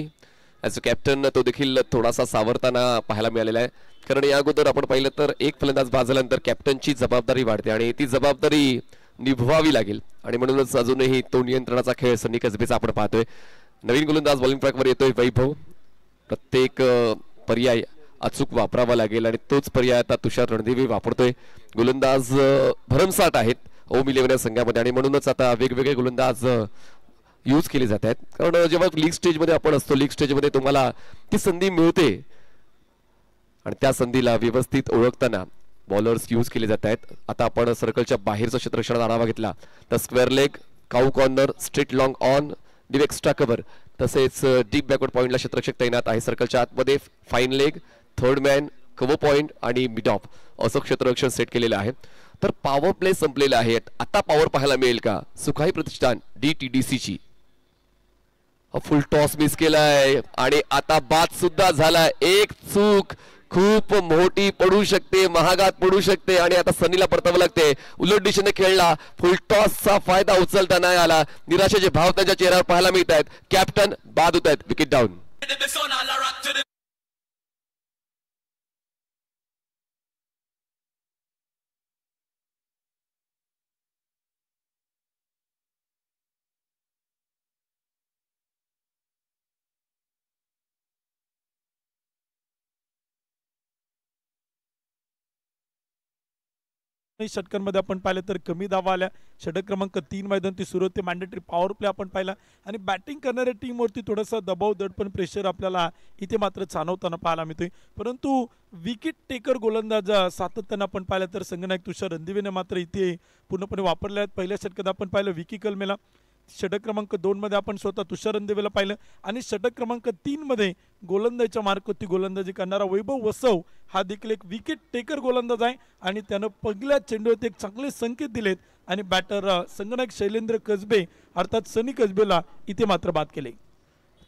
ॲज अ कॅप्टन तो देखील थोडासा सावरताना पाहायला मिळालेला आहे. कारण या अगोदर आपण पाहिलं तर एक फलंदाज बाजल्यानंतर कॅप्टनची जबाबदारी वाढते आणि ती जबाबदारी निभवावी लागेल आणि म्हणूनच अजूनही तो नियंत्रणाचा खेळ सनी कसबेचा आपण पाहतोय. नवीन गोलंदाज बॉलिंग ट्रॅकवर येतोय वैभव. प्रत्येक पर्याय अचूक वापरावा लागेल आणि तोच पर्याय आता तुषार रणदिवे वापरतोय. गोलंदाज भरमसाठ आहेत ओम 11 संघामध्ये आणि म्हणूनच आता वेगवेगळे गोलंदाज यूज केले जात आहेत. कारण जेव्हा लीग स्टेजमध्ये आपण असतो, लीग स्टेजमध्ये तुम्हाला ती संधी मिळते आणि त्या संधीला व्यवस्थित ओळखताना बॉलर्स यूज केले जात आहेत. आता आपण सर्कलच्या बाहेरचा क्षेत्ररक्षणाचा आढावा घेतला तर square leg, cow corner, straight long on, deep extra cover तसेच डीप बॅकवर्ड पॉइंटला क्षेत्ररक्षक तैनात आहे. सर्कलच्या आतमध्ये fine leg, third man, cover point आणि मिड ऑफ असं क्षेत्ररक्षण सेट केलेलं आहे. तर पॉवर प्ले संपलेला आहे. आता पॉवर पाहायला मिळेल का सुखाई प्रतिष्ठान DTDC ची. फुल टॉस मिस केलाय आणि आता बाद सुद्धा झाला. एक चूक खूप मोठी पडू शकते, महागात पडू शकते आणि आता सनीला परतावं लागते. उलट दिशेने खेळला, फुल टॉसचा फायदा उचलता नाही आला. निराशेचे भाव त्यांच्या चेहऱ्यावर पाहायला मिळत आहेत. कॅप्टन बाद होत आहेत. Wicket down. षटकांमध्ये आपण पाहिलं तर कमी धावा आल्या. षटक क्रमांक 3 मैदान ती सुरू होते. मॅन्डेटरी पॉवर प्ले आपण पाहिला आणि बॅटिंग करणाऱ्या टीमवरती थोडासा दबाव, दडपण, प्रेशर आपल्याला इथे मात्र जाणवताना पाहायला मिळतोय. परंतु विकेट टेकर गोलंदाज सातत्यानं आपण पाहिलं तर संघनायक तुषार रणदिवेने मात्र इथे पूर्णपणे वापरले आहेत. पहिल्या षटकात आपण पाहिलं विकी कलमेला, षटक क्रमांक 2 मध्ये आपण स्वतः तुषार रणदिवेला पाहिलं आणि षटक क्रमांक 3 मध्ये गोलंदाजीच्या मार्कवरती गोलंदाजी करणारा वैभव वसव हा देखील एक विकेट टेकर गोलंदाज आहे आणि त्यानं पहिल्या चेंडूवरती एक चांगले संकेत दिलेत आणि बॅटर संघनायक शैलेंद्र कसबे अर्थात सनी कसबेला इथे मात्र बाद केले.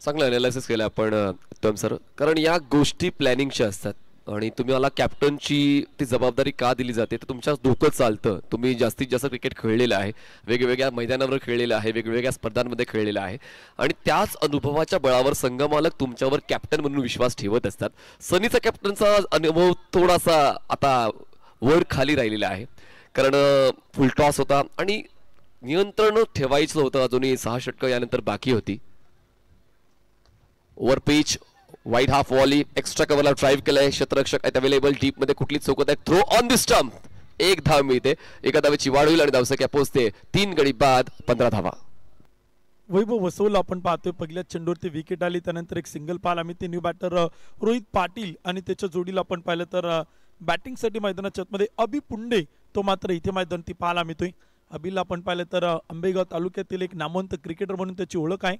चांगलं अनालिसिस केलं आपण उत्तम सर. कारण या गोष्टी प्लॅनिंगच्या असतात आणि तुम्हाला कॅप्टनची ती जबाबदारी का दिली जाते तर तुमच्या डोकं चालतं. तुम्ही जास्तीत जास्त क्रिकेट खेळलेलं आहे, वेगवेगळ्या मैदानावर खेळलेलं आहे, वेगवेगळ्या स्पर्धांमध्ये खेळलेलं आहे आणि त्याच अनुभवाच्या बळावर संघमालक तुमच्यावर कॅप्टन म्हणून विश्वास ठेवत असतात. सनीचा कॅप्टनचा अनुभव थोडासा आता वर खाली राहिलेला आहे कारण फुल टॉस होता आणि नियंत्रण ठेवायचं होतं. अजूनही 6 षटकं यानंतर बाकी होती. Over pitch, wide half volley, extra कव्हरला ड्राईव्ह केलाय. क्षेत्ररक्षक आहेत अवेलेबल. डीप मध्ये कुठली चौकत आहे. थ्रो ऑन द स्टंप, एक धाव मिळते. एका धावेची वाढ होईल आणि धावसंख्या पोहोचते 3 गडी बाद 15 धावा. वैभव वसवला आपण पाहतोय पहिल्या चेंडूवरती विकेट आली. त्यानंतर एक सिंगल पाहायला मिळते. न्यू बॅटर रोहित पाटील आणि त्याच्या जोडीला आपण पाहिलं तर बॅटिंगसाठी मैदानाच्या आतमध्ये अभि पुंडे तो मात्र इथे मैदानावरती पाहायला मिळतोय. अभिला आपण पाहिलं तर आंबेगाव तालुक्यातील एक नामवंत क्रिकेटर म्हणून त्याची ओळख आहे.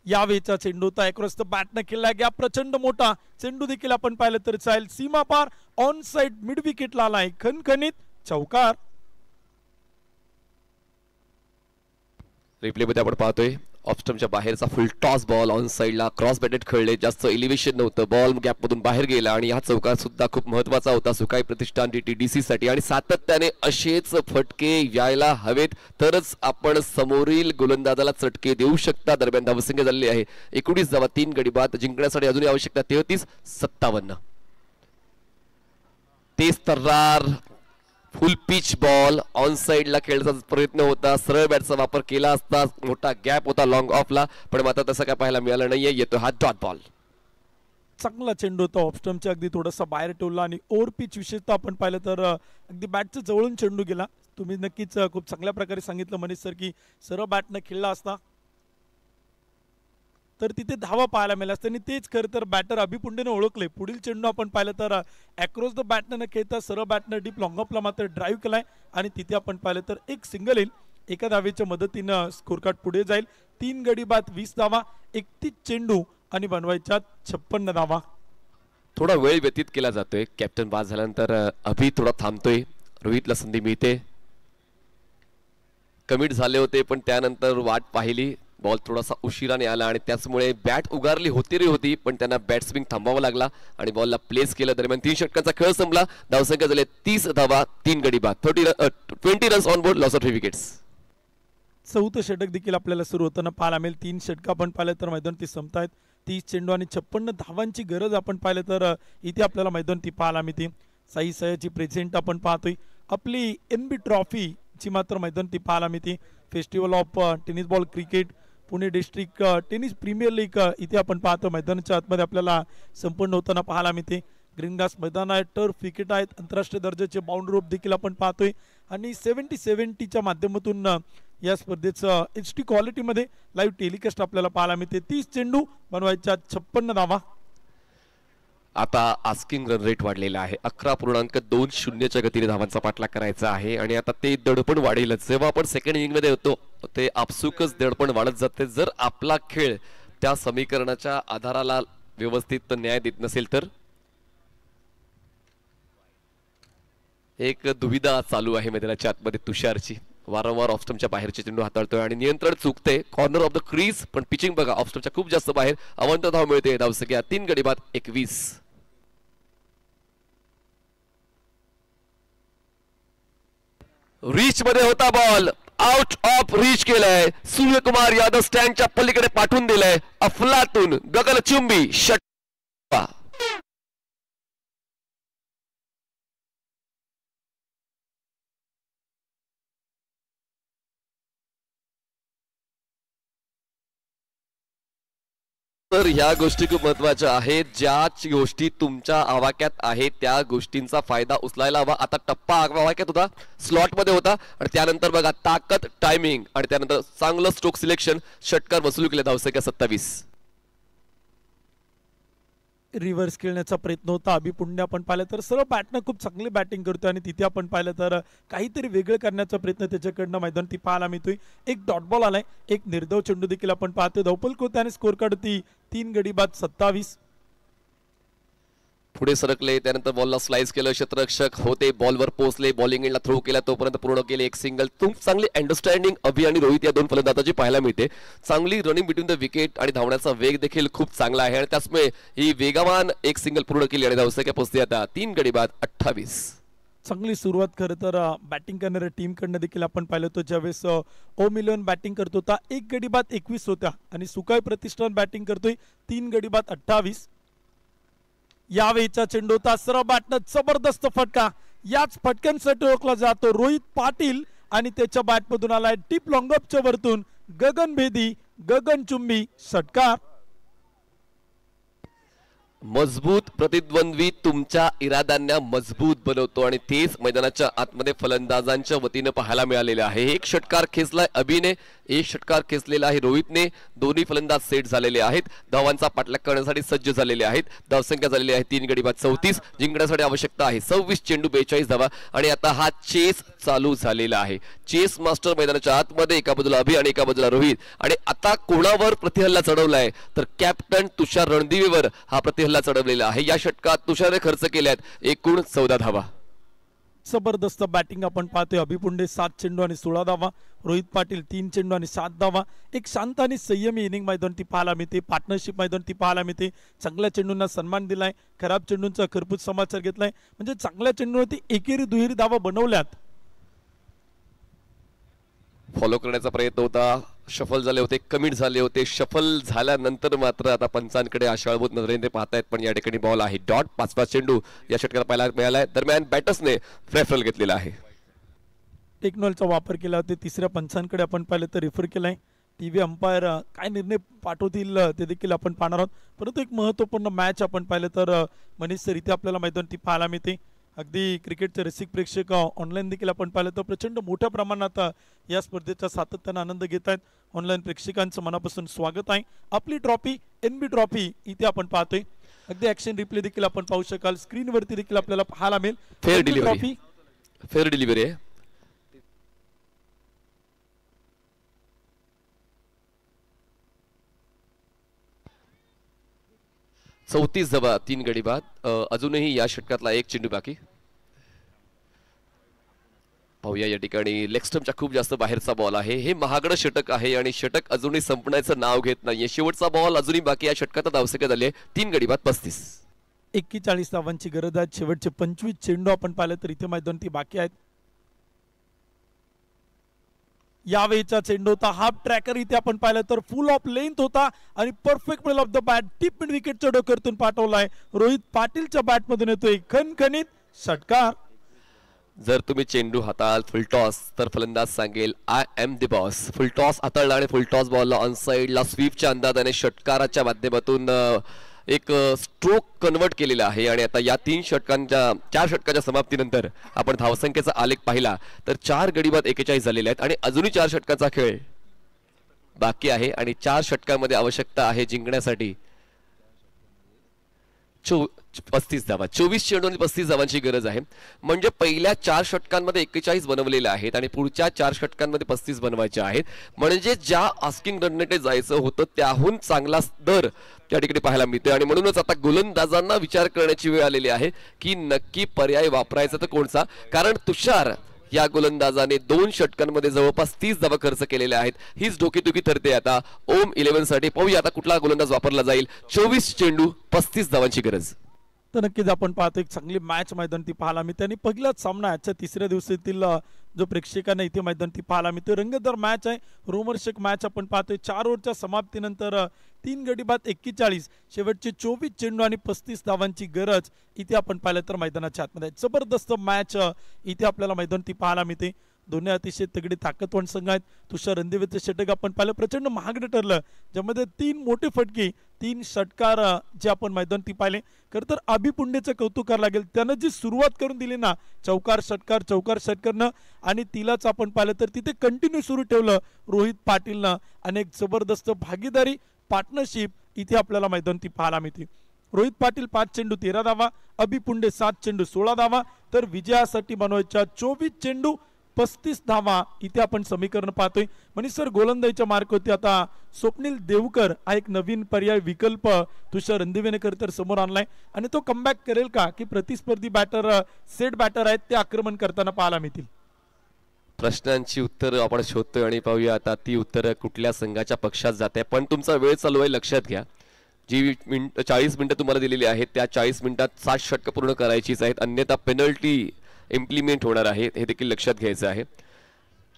यावेळीचा चेंडू होता अक्रॉस द बॅटने खेळला गया. प्रचंड मोठा चेंडू देखील आपण पाहिलं तर चालेल. सीमा पार ऑन साइड मिड विकेटला आलाय. खणखणीत चौकार. रिप्ले मध्ये आपण पाहतोय ऑफ स्टंपच्या बाहेरचा फुल टॉस बॉल ऑन साइडला क्रॉस बॅटेड खेळले. जास्त एलिव्हेशन नव्हतं. बॉल गॅप मधून बाहेर गेला आणि हा चौकार सुद्धा खूप महत्वाचा होता सुखाई प्रतिष्ठान DTDC साठी आणि सातत्याने असेच फटके यायला हवेत तरच आपण समोरील गोलंदाजाला चटके देऊ शकता. दरम्यान धावसंख्या झालेली आहे 19 धावा 3 गडी बाद. जिंकण्यासाठी अजूनही आवश्यकता 33-57. तेज तर्रार फुल पिच बॉल ऑन साइडला खेळण्याचा प्रयत्न होता, सरळ बॅटचा वापर केला असता, मोठा गॅप होता लॉंग ऑफला, पण मात्र तसं काय पाहायला मिळालं नाहीये. येतो हा डॉट बॉल. चांगला चेंडू होता ऑफस्टमच्या अगदी थोडासा बाहेर ठेवला आणि ओव्हर पिच विशेषतः आपण पाहिलं तर अगदी बॅटचं जवळून चेंडू गेला. तुम्ही नक्कीच खूप चांगल्या प्रकारे सांगितलं मनीष सर की सरळ बॅटनं खेळला असता तर तिथे धावा पाहायला मिळाल्या असत्या आणि तेच खरं तर बॅटर अभिपुंडेने ओळखले. पुढील चेंडू आपण पाहिलं तर अक्रॉस द बॅटनं न खेळता सरळ बॅटनं डीप लॉंग ऑफला मात्र ड्राईव्ह केलाय आणि तिथे आपण पाहिलं तर एक सिंगल येईल. एका धावेच्या मदतीनं स्कोर कार्ड पुढे जाईल. 3 गडी बाद 20 धावा, 31 चेंडू आणि बनवायच्या 56 धावा. थोडा वेळ व्यतीत केला जातोय. कॅप्टन बाद झाल्यानंतर अभि थोडा थांबतोय. रोहितला संधी मिळते. कमिट झाले होते पण त्यानंतर वाट पाहिली, बॉल थोडासा उशिराने आला आणि त्याचमुळे बॅट उगारली होती रे होती पण त्यांना बॅट स्विंग थांबावा लागला आणि बॉलला प्लेस केलं. दरम्यान 3 षटकांचा खेळ संपला. धावसंख्या झाले 30 धावा, 3 गडी बाद, 20 runs on board, loss of 3 wickets. 4थं षटक देखील आपल्याला सुरू होताना पाहायला मिळेल. 3 षटक आपण पाहिलं तर मैदान ती संपतायत. 30 चेंडू आणि 56 धावांची गरज आपण पाहिलं तर इथे आपल्याला मैदान ती पाहायला मिळते. साई सयाची प्रेझेंट आपण पाहतोय. आपली NB ट्रॉफीची मात्र मैदान ती पाहायला मिळते. Festival of tennis ball cricket Pune district tennis premier league इथे आपण पाहतो मैदानाच्या आतमध्ये आपल्याला संपन्न होताना पाहायला मिळते. ग्रीन ग्रास मैदान आहे, टर्फ विकेट आहेत, आंतरराष्ट्रीय दर्जाचे बाउंड्री रोप देखील आपण पाहतोय आणि 70-70च्या माध्यमातून या स्पर्धेचं HD क्वालिटीमध्ये लाईव्ह टेलिकास्ट आपल्याला पाहायला मिळते. 30 चेंडू बनवायच्या 56 धावा. आता आस्किंग रन रेट वाढलेला आहे. 11.20च्या गतीने धावांचा पाठलाग करायचा आहे आणि आता ते दडपण वाढेलच. जेव्हा आपण सेकंड इनिंग मध्ये होतो ते आपसुकच दडपण वाढत जाते. जर आपला खेळ त्या समीकरणाच्या आधाराला व्यवस्थित न्याय देत नसेल तर. एक दुविधा चालू आहे मैदानाच्या आतमध्ये तुषारची. वारंवार ऑफस्टमच्या बाहेरचे चेंडू हाताळतोय आणि नियंत्रण चुकते. कॉर्नर ऑफ द क्रीज पण पिचिंग बघा ऑफस्टमच्या खूप जास्त बाहेर. अवंत धाव मिळते. धावसंख्या 3 गडी बाद 21. रीच मध्ये होता बॉल, आउट ऑफ रीच केलाय. सूर्यकुमार यादव स्टँडच्या पलीकडे पाठवून दिलाय. अफलातून गगनचुंबी षटकार. तर ह्या गोष्टी खूप महत्वाच्या आहेत. ज्या गोष्टी तुमच्या आवाक्यात आहेत त्या गोष्टींचा फायदा उचलायला हवा. आता टप्पा आवाक्यात होता, स्लॉट मध्ये होता आणि त्यानंतर बघा ताकद, टायमिंग आणि त्यानंतर चांगलं स्ट्रोक सिलेक्शन, षटकार वसूल केले. धावसंख्या 27. रिव्हर्स खेळण्याचा प्रयत्न होता अभिपुंडे आपण पाहिलं तर सरळ बॅटनं खूप चांगली बॅटिंग करतोय आणि तिथे आपण पाहिलं तर काहीतरी वेगळं करण्याचा प्रयत्न त्याच्याकडनं मैदान ती पाहायला मिळतोय. एक डॉट बॉल आलाय, एक निर्धाव चेंडू देखील आपण पाहतोय. धावपल होते आणि स्कोर कार्ड ती 3 गडी बाद 27. पुढे सरकले त्यानंतर बॉलला स्लाइस केलं. क्षेत्ररक्षक होते, बॉलवर पोहोचले, बॉलिंग एंडला थ्रो केला, तोपर्यंत पूर्ण केले एक सिंगल. खूप चांगली अंडरस्टँडिंग अभि आणि रोहित या 2 फलंदाजांची पाहायला मिळते. चांगली रनिंग बिटवीन द विकेट आणि धावण्याचा वेग देखील खूप चांगला आहे आणि त्याचमुळे ही वेगवान एक सिंगल पूर्ण केली आणि धावसंख्या पोहोचली आता 3 गडी बाद 28. चांगली सुरुवात खरं तर बॅटिंग करणाऱ्या टीमकडनं देखील आपण पाहिलं होतं. ज्यावेळेस ओमिलियन बॅटिंग करत होता 1 गडी बाद 21 होत्या आणि सुकाय प्रतिष्ठान बॅटिंग करतोय 3 गडी बाद 28. यावेळीचा चेंडू होता सरळ बॅटनं जबरदस्त फटका. याच फटक्यांसाठी ओळखला जातो रोहित पाटील आणि त्याच्या बॅटमधून आलाय डीप लॉंगअपच्या वरतून गगनभेदी गगनचुंबी षटकार. मजबूत प्रतिद्वंद्वी तुमच्या इराद्यांना मजबूत बनवतो आणि तेच मैदानाच्या आतमध्ये फलंदाजांच्या वतीनं पाहायला मिळालेले आहे. एक षटकार खेचलाय अभिने, एक षटकार खेचलेला आहे रोहितने. दोन्ही फलंदाज सेट झालेले आहेत, धावांचा पाठलाग करण्यासाठी सज्ज झालेले आहेत. धावसंख्या झालेली आहे 3 गडी बाद 34. जिंकण्यासाठी आवश्यकता आहे 26 चेंडू 42 धावा आणि आता हा चेस चालू झालेला आहे. चेस मास्टर मैदानाच्या आतमध्ये एका बाजूला अभि आणि एका बाजूला रोहित आणि आता कोणावर प्रतिहल्ला चढवलाय तर कॅप्टन तुषार रणदिवेवर हा प्रतिहल्ला चढवलेला आहे. या षटकात तुषारने खर्च केल्यात एकूण 14 धावा. जबरदस्त बॅटिंग आपण पाहतोय. अभिपुंडे 7 चेंडू आणि 16 धावा, रोहित पाटील 3 चेंडू आणि 7 धावा. एक शांत आणि संयमी इनिंग मैदान ती पाहायला मिळते. पार्टनरशिप मैदान ती पाहायला मिळते. चांगल्या चेंडूंना सन्मान दिलाय, खराब चेंडूंचा खरपूस समाचार घेतलाय. म्हणजे चांगल्या चेंडूवरती एकेरी दुहेरी धावा बनवल्यात. फॉलो करण्याचा प्रयत्न होता, शफल झाले होते, कमिट झाले होते. शफल झाल्यानंतर मात्र आता पंचांकडे आशाळभूत नजरेने ते पाहतायत पण या ठिकाणी बॉल आहे डॉट. 5वा चेंडू या षटकाला पाहायला मिळालाय. दरम्यान बॅटर्सने फ्रेफरल घेतलेला आहे. टेक्नॉलॉजीचा वापर केला होता. तिसऱ्या पंचांकडे आपण पाहिलं तर रेफर केलाय. TV अंपायर काय निर्णय पाठवतील ते देखील आपण पाहणार आहोत. परंतु एक महत्त्वपूर्ण मॅच आपण पाहिलं तर मनीष सर इथे आपल्याला मैदानी पाहायला मिळते. अगदी क्रिकेटचे रसिक प्रेक्षक ऑनलाईन देखील आपण पाहिलं तर प्रचंड मोठ्या प्रमाणात या स्पर्धेचा सातत्याने आनंद घेत आहेत. ऑनलाईन प्रेक्षकांचं मनापासून स्वागत आहे. आपली ट्रॉफी NB ट्रॉफी इथे आपण पाहतोय. अगदी ऍक्शन रिप्ले देखील आपण पाहू शकाल. स्क्रीनवरती देखील आपल्याला पाहायला मिळेल. फेअर डिलिव्हरी आहे. 34 धावा 3 गडी बाद. अजूनही या षटकातला एक चेंडू बाकी. पाहूया या ठिकाणी लेग स्टंपच्या खूप जास्त बाहेरचा बॉल आहे. हे महागडं षटक आहे आणि षटक अजूनही संपण्याचं नाव घेत नाहीये. शेवटचा बॉल अजूनही बाकी. या षटकात धावसंख्या झाली आहे 3 गडी बाद 35. 41 धावांची गरज आहे. शेवटचे 25 चेंडू आपण पाहिलं तर इथे मैदानी बाकी आहेत. यावेळीचा चेंडू होता हाफ ट्रॅकर. इथे आपण पाहिलं तर फुल ऑफ लेंथ होता आणि perfect middle off the bat tip mid विकेटच्या डोक्यातून पाठवलाय. रोहित पाटीलच्या बॅट मधून येतोय खणखणीत षटकार. जर तुम्ही चेंडू हाताल फुल टॉस तर फलंदाज सांगेल I am the boss. Full toss हाताळला आणि फुल टॉस बॉलला ऑन साइडला स्वीपच्या अंदाजाने षटकाराच्या माध्यमातून एक स्ट्रोक कन्वर्ट केलेला आहे. आणि आता या 4 षटकांच्या समाप्तीनंतर आपण धावसंख्येचा आलेख पाहिला तर 4 गडी बाद 41 झालेले आहेत आणि अजूनही 4 षटकांचा खेळ बाकी आहे. आणि 4 षटकांमध्ये आवश्यकता आहे जिंकण्यासाठी 35 धावा. 24 चेंडू आणि 35 धावांची गरज आहे. म्हणजे पहिल्या 4 षटकांमध्ये 41 बनवलेले आहेत आणि पुढच्या 4 षटकांमध्ये 35 बनवायचे आहेत. म्हणजे ज्या आस्किंग रनने जायचं होतं त्याहून चांगला दर त्या ठिकाणी पाहायला मिळतोय. आणि म्हणूनच आता गोलंदाजांना विचार करण्याची वेळ आलेली आहे की नक्की पर्याय वापरायचा तर कोणता. कारण तुषार या गोलंदाजाने 2 षटकांमध्ये जवळपास 30 धावा खर्च केलेल्या आहेत. हीच डोकेदुखी ठरते आता ओम 11 साठी. पाहूया आता कुठला गोलंदाज वापरला जाईल. 24 चेंडू 35 धावांची गरज. तर नक्कीच आपण पाहतो एक चांगली मॅच मैदानी पाहायला मिळते. आणि पहिलाच सामना आजच्या 3ऱ्या दिवसातील जो प्रेक्षकांना इथे मैदानी पाहायला मिळतो रंगतदार मॅच आहे. रोमहर्षक मॅच आपण पाहतोय. 4 ओव्हरच्या समाप्तीनंतर 3 गडी बाद 41 शेवटचे 24 चेंडू आणि 35 धावांची गरज इथे आपण पाहिलं तर मैदानाच्या आतमध्ये. जबरदस्त मॅच इथे आपल्याला मैदानी पाहायला मिळते. दोन्ही अतिशय तगडी ताकदवान संघ आहेत. तुषार रणदिवेचं षटक आपण पाहिलं प्रचंड महागडं ठरलं ज्यामध्ये 3 मोठे फटके 3 षटकार जे आपण मैदानी पाहिले. खरं तर अभि पुंडेचं कौतुक करावं लागेल. त्यानं जी सुरुवात करून दिली ना चौकार षटकारनं आणि तिलाच आपण पाहिलं तर तिथे कंटिन्यू सुरू ठेवलं रोहित पाटीलनं. आणि एक जबरदस्त भागीदारी पार्टनरशिप इथे आपल्याला मैदानी पाहायला मिळते. रोहित पाटील 5 चेंडू 13 धावा. अभि पुंडे 7 चेंडू 16 धावा. तर विजयासाठी बनवायच्या 24 चेंडू 35 धावा इथे आपण समीकरण पाहतोय. मनीष सर गोलंदाजीच्या मार्क होते. आता स्वप्नील देवकर हा एक नवीन पर्याय विकल्प तुषार रणदिवेने तर समोर आणलाय. आणि तो कमबॅक करेल का की प्रतिस्पर्धी बॅटर सेट बॅटर आहेत ते आक्रमण करताना पाहायला मिळतील. प्रश्नांची उत्तरं आपण शोधतोय आणि पाहूया आता ती उत्तरं कुठल्या संघाच्या पक्षात जाते. पण तुमचा वेळ चालू आहे लक्षात घ्या. जी 40 मिनिटं तुम्हाला दिलेली आहेत त्या 40 मिनिटात 7 षटकं पूर्ण करायचीच आहेत. अन्यथा पेनल्टी इम्प्लिमेंट होणार आहे हे देखील लक्षात घ्यायचं आहे.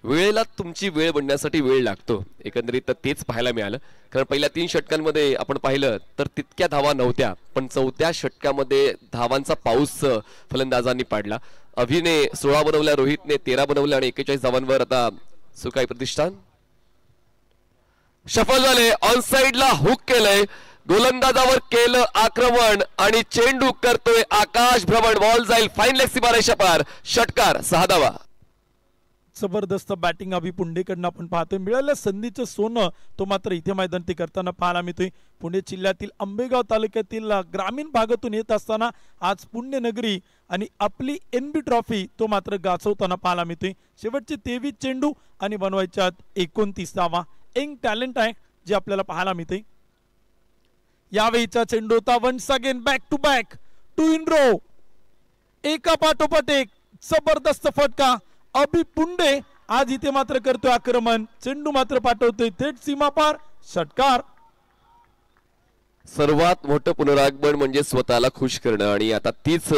वेळेला तुमची वेळ बनण्यासाठी वेळ लागतो. एकंदरीत तेच पाहायला मिळालं. कारण पहिल्या 3 षटकांमध्ये आपण पाहिलं तर तितक्या धावा नव्हत्या. पण 4थ्या षटकामध्ये धावांचा पाऊस फलंदाजांनी पाडला. अभिने 16 बनवल्या. रोहितने 13 बनवल्या आणि 41 धावांवर आता सुकाई प्रतिष्ठान सफल झाले. ऑन साइडला हुक केलंय. गोलंदाजावर केलं आक्रमण आणि चेंडू करतोय आकाश भ्रमण. बॉल जाईल फाईन लेग सीमारेषा पार. षटकार 6 धावा. जबरदस्त बॅटिंग अभि पुंडेकडनं आपण पाहतोय. मिळालेल्या संधीचं सोनं तो मात्र इथे मैदानी करताना पाहायला मिळतोय. पुणे जिल्ह्यातील आंबेगाव तालुक्यातील ग्रामीण भागातून येत असताना आज पुण्यनगरी आणि आपली NB ट्रॉफी तो मात्र गाजवताना पाहायला मिळतोय. शेवटचे 23 चेंडू आणि बनवायच्यात 29 धावा. यंग टॅलेंट आहे जे आपल्याला पाहायला मिळते. यावेळीचा चेंडू होता once again back to back 2 in row. एका पाठोपाठ एक जबरदस्त फटका. अभि पुंडे आज इथे मात्र करतोय आक्रमण. चेंडू मात्र पाठवतोय थेट सीमापार. षटकार. सर्वात मोठं पुनरागमन म्हणजे स्वतःला खुश करणं आणि आता तीच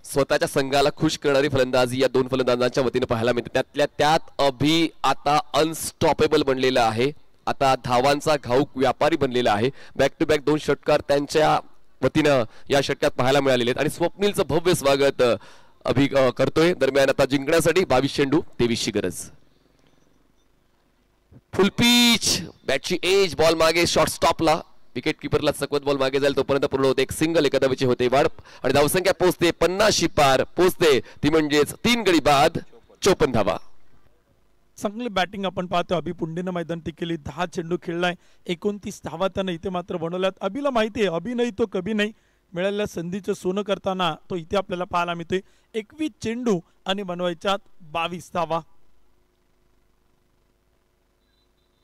स्वतःच्या संघाला खुश करणारी फलंदाजी या 2 फलंदाजांच्या वतीने पाहायला मिळते. त्यातल्या त्यात अभि आता अनस्टॉपेबल बनलेला आहे. आता धावांचा घाऊक व्यापारी बनलेला आहे. बॅक टू बॅक 2 षटकार त्यांच्या वतीनं या षटकात पाहायला मिळालेले आहेत. आणि स्वप्नीलचं भव्य स्वागत करतोय. दरम्यान आता जिंकण्यासाठी 22 चेंडू 23 ची गरज. फुल पिच, बॅटची एज, बॉल मागे शॉर्ट स्टॉपला, विकेट किपरला चकवत बॉल मागे जाईल तोपर्यंत पूर्ण होते. एक सिंगल, एका धावेची होते वाढ आणि धावसंख्या पोहोचते 50 पार पोहोचते. ती म्हणजेच 3 गडी बाद 54 धावा. चांगली बॅटिंग आपण पाहतो. अभि पुंडेनं मैदान टिकेली, 10 चेंडू खेळलाय, 29 धावा त्यानं इथे मात्र बनवल्यात. अभिला माहिती आहे अभि नाही तो कभी नाही, मिळालेल्या संधीचं सोनं करताना तो इथे आपल्याला पाहायला मिळतोय. 21 चेंडू आणि बनवायच्यात 22 धावा.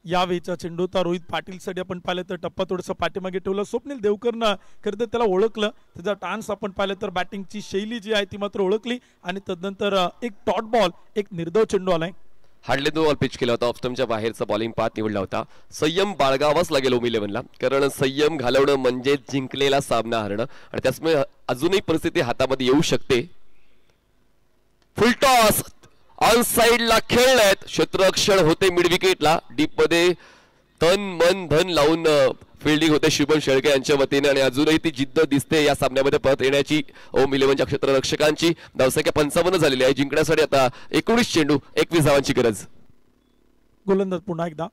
यावेळीचा चेंडू तर रोहित पाटीलसाठी आपण पाहिलं तर टप्पा थोडंसं पाठीमागे ठेवलं. स्वप्नील देवकरनं खरं तर त्याला ओळखलं, त्याचा टान्स आपण पाहिलं तर बॅटिंगची शैली जी आहे ती मात्र ओळखली आणि तदनंतर एक डॉट बॉल, एक निर्धाव चेंडू आलाय. हार्डली 2 बॉल पिच केला होता. ऑफस्टमच्या बाहेरचा बॉलिंग पाथ निवडला होता. संयम बाळगावाच लागेल ओमी इलेव्हनला, कारण संयम घालवणं म्हणजे जिंकलेला सामना हरणं आणि त्याचमुळे अजूनही परिस्थिती हातामध्ये येऊ शकते. फुल टॉस ऑन साइडला खेळलेत, क्षेत्ररक्षण होते मिड विकेटला. डीप मध्ये तन मन धन लावून फिल्डिंग होते शुभम शेळके यांच्या वतीने आणि अजूनही ती जिद्द दिसते या सामन्यामध्ये परत येण्याची ओम इलेव्हनच्या क्षेत्ररक्षकांची. धावसंख्या 55 झालेली आहे. जिंकण्यासाठी आता 19 चेंडू 21 धावांची गरज. गोलंदाज पुन्हा एकदा.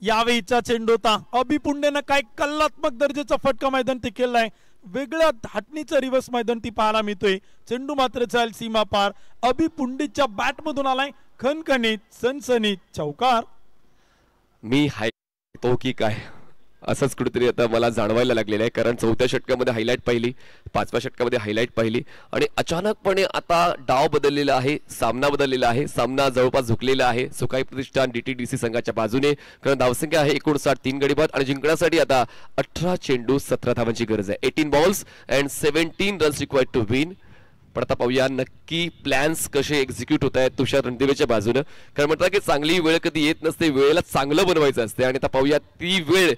यावेळीचा चेंडू होता अभि पुंडेनं काय कल्लात्मक दर्जाचा फटका मैदान टिकेलाय. वेगळ्या धाटणीचा रिव्हर्स मैदान ती पाहायला मिळतोय. चेंडू मात्र चाल सीमा पार. अभि पुंडेच्या बॅट मधून आलाय खणखणीत सनसनीत चौकार. मी हाय तो की काय असंच कुठेतरी आता मला जाणवायला लागलेलं आहे, कारण 4थ्या षटकामध्ये हायलाइट पाहिली, 5व्या षटकामध्ये हायलाइट पाहिली आणि अचानकपणे आता डाव बदललेला आहे, सामना बदललेला आहे. सामना जवळपास झुकलेला आहे सुखाई प्रतिष्ठान DTDC संघाच्या बाजूने, कारण धावसंख्या आहे 59, 3 गडी बाद आणि जिंकण्यासाठी आता 18 चेंडू 17 धावांची गरज आहे. 18 balls and 17 runs required to win. पण आता पाहूया नक्की प्लॅन्स कसे एक्झिक्यूट होत आहेत तुषार रणदिवेच्या बाजूनं, कारण म्हणतात की चांगली वेळ कधी येत नसते, वेळेला चांगलं बनवायचं असते आणि आता पाहूया ती वेळ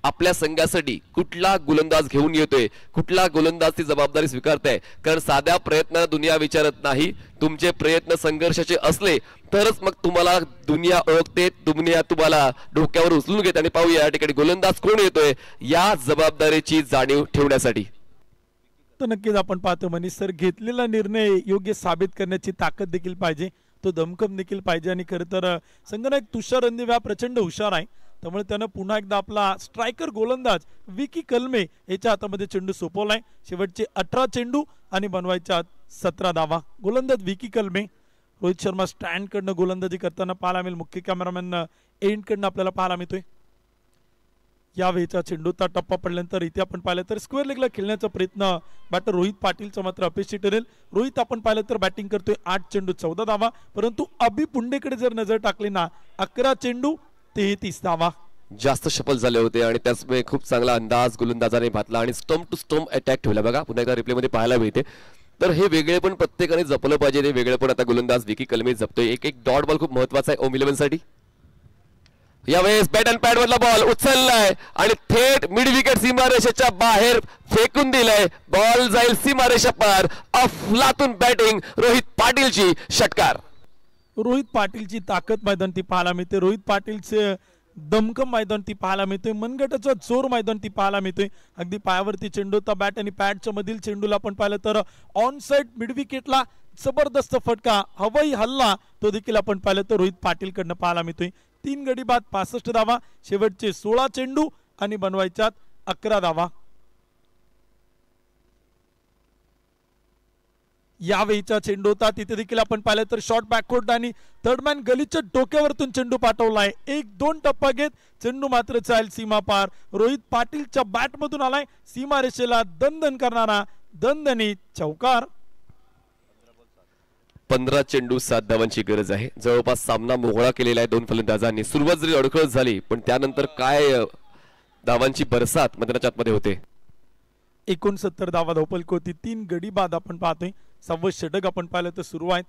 आपल्या संघासाठी कुठला गोलंदाज घेऊन येतोय, कुठला गोलंदाज ती जबाबदारी स्वीकारताय. कारण साध्या प्रयत्नांना दुनिया विचारत नाही, तुमचे प्रयत्न संघर्षाचे असले तरच मग तुम्हाला दुनिया ओळखते, दुनिया तुम्हाला डोक्यावर उचलून घेते. आणि पाहूया या ठिकाणी गोलंदाज कोण येतोय या जबाबदारीची जाणीव ठेवण्यासाठी. तर नक्कीच आपण पाहतो मनीष सर घेतलेला निर्णय योग्य साबित करण्याची ताकद देखील पाहिजे, तो दमखम देखील पाहिजे आणि खरं तर संघनायक तुषार रणदिवे हा प्रचंड हुशार आहे, त्यामुळे त्यानं पुन्हा एकदा आपला स्ट्रायकर गोलंदाज विकी कलमे याच्या हातामध्ये चेंडू सोपवलाय. शेवटचे 18 चेंडू आणि बनवायच्या 17 धावा. गोलंदाज विकी कलमे. रोहित शर्मा स्टँड कडनं गोलंदाजी करताना पाहायला मिळेल, मुख्य कॅमेरामॅन एंड कडनं आपल्याला पाहायला मिळतोय. यावेळीचा चेंडूचा टप्पा पडल्यानंतर इथे आपण पाहिलं तर स्क्वेअर लेगला खेळण्याचा प्रयत्न बॅटर रोहित पाटीलचा मात्र अपेक्षित ठरेल. रोहित आपण पाहिलं तर बॅटिंग करतोय 8 चेंडू 14 धावा, परंतु अभि पुंडेकडे जर नजर टाकली ना 11 चेंडू 33 धावा. जास्त शफल झाले होते आणि त्याचमुळे खूप चांगला अंदाज गोलंदाजाने घातला आणि स्टंप टू स्टंप अटॅक ठेवला. बघा पुन्हा एकदा रिप्ले मध्ये पाहायला मिळते. तर हे वेगळे पण प्रत्येकाने जपलं पाहिजे, ते वेगळे पण आता गोलंदाज विकी कलमे जपतोय. एक डॉट बॉल खूप महत्वाचा आहे ओम इलेव्हन साठी. यावेळेस बॅट अँड पॅड मधला बॉल उचललाय आणि थेट मिड विकेट सीमारेषेच्या बाहेर फेकून दिलाय. बॉल जाईल सीमारेषा पार. अफलातून बॅटिंग रोहित पाटीलची, षटकार. रोहित पाटीलची ताकद मैदान ती पाहायला मिळते, रोहित पाटीलचे दमकम मैदान ती पाहायला मिळतोय, मनगटाचा जोर मैदान ती पाहायला मिळतोय. अगदी पायावरती चेंडू होता, बॅट आणि पॅडच्या मधील चेंडूला आपण पाहिलं तर ऑन साइड मिड विकेटला जबरदस्त फटका, हवाई हल्ला तो देखील आपण पाहिलं तर रोहित पाटील कडनं पाहायला मिळतोय. 3 गडी बाद 65 धावा, शेवटचे 16 चेंडू आणि बनवायच्यात 11 धावा. यावेळीचा चेंडू होता तिथे देखील आपण पाहिलं तर शॉर्ट बॅकवर्ड आणि थर्डमॅन गलीच्या डोक्यावरतून चेंडू पाठवलाय. 1-2 टप्पा घेत चेंडू मात्र चाल सीमा पार. रोहित पाटीलच्या बॅट मधून आलाय सीमारेषेला दणदण करणारा दणदणीत चौकार. 15 चेंडू 7 धावांची गरज आहे. जवळपास सामना मोकळा केलेला आहे 2 फलंदाजांनी. सुरुवात जरी अडखळ झाली पण त्यानंतर काय धावांची बरसात मैदानाच्या आतमध्ये होते. 69 धावा धावपलक होती. 3 गडी बाद आपण पाहतोय. 6वं षटक आपण पाहिलं तर सुरू आहेत.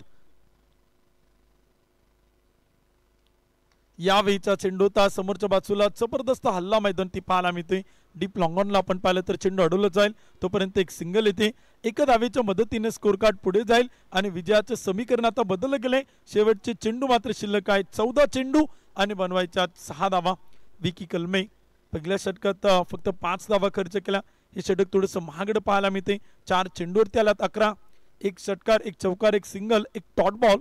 यावेळीचा चेंडू होता समोरच्या बाजूला जबरदस्त हल्ला मैदान ती पाहायला मिळते. डीप लॉंगॉनला आपण पाहिलं तर चेंडू अडवलं जाईल, तोपर्यंत एक सिंगल येते. एका धावेच्या मदतीने स्कोर कार्ड पुढे जाईल आणि विजयाचं समीकरण आता बदललं गेलंय. शेवटचे चेंडू मात्र शिल्लक आहेत 14 चेंडू आणि बनवायच्या 6 धावा. विकी कलमे पहिल्या षटकात फक्त 5 धावा खर्च केला. हे षटक थोडंसं महागडं पाहायला मिळते. 4 चेंडूवरती आलात 11, एक षटकार, एक चौकार, एक सिंगल, एक डॉट बॉल.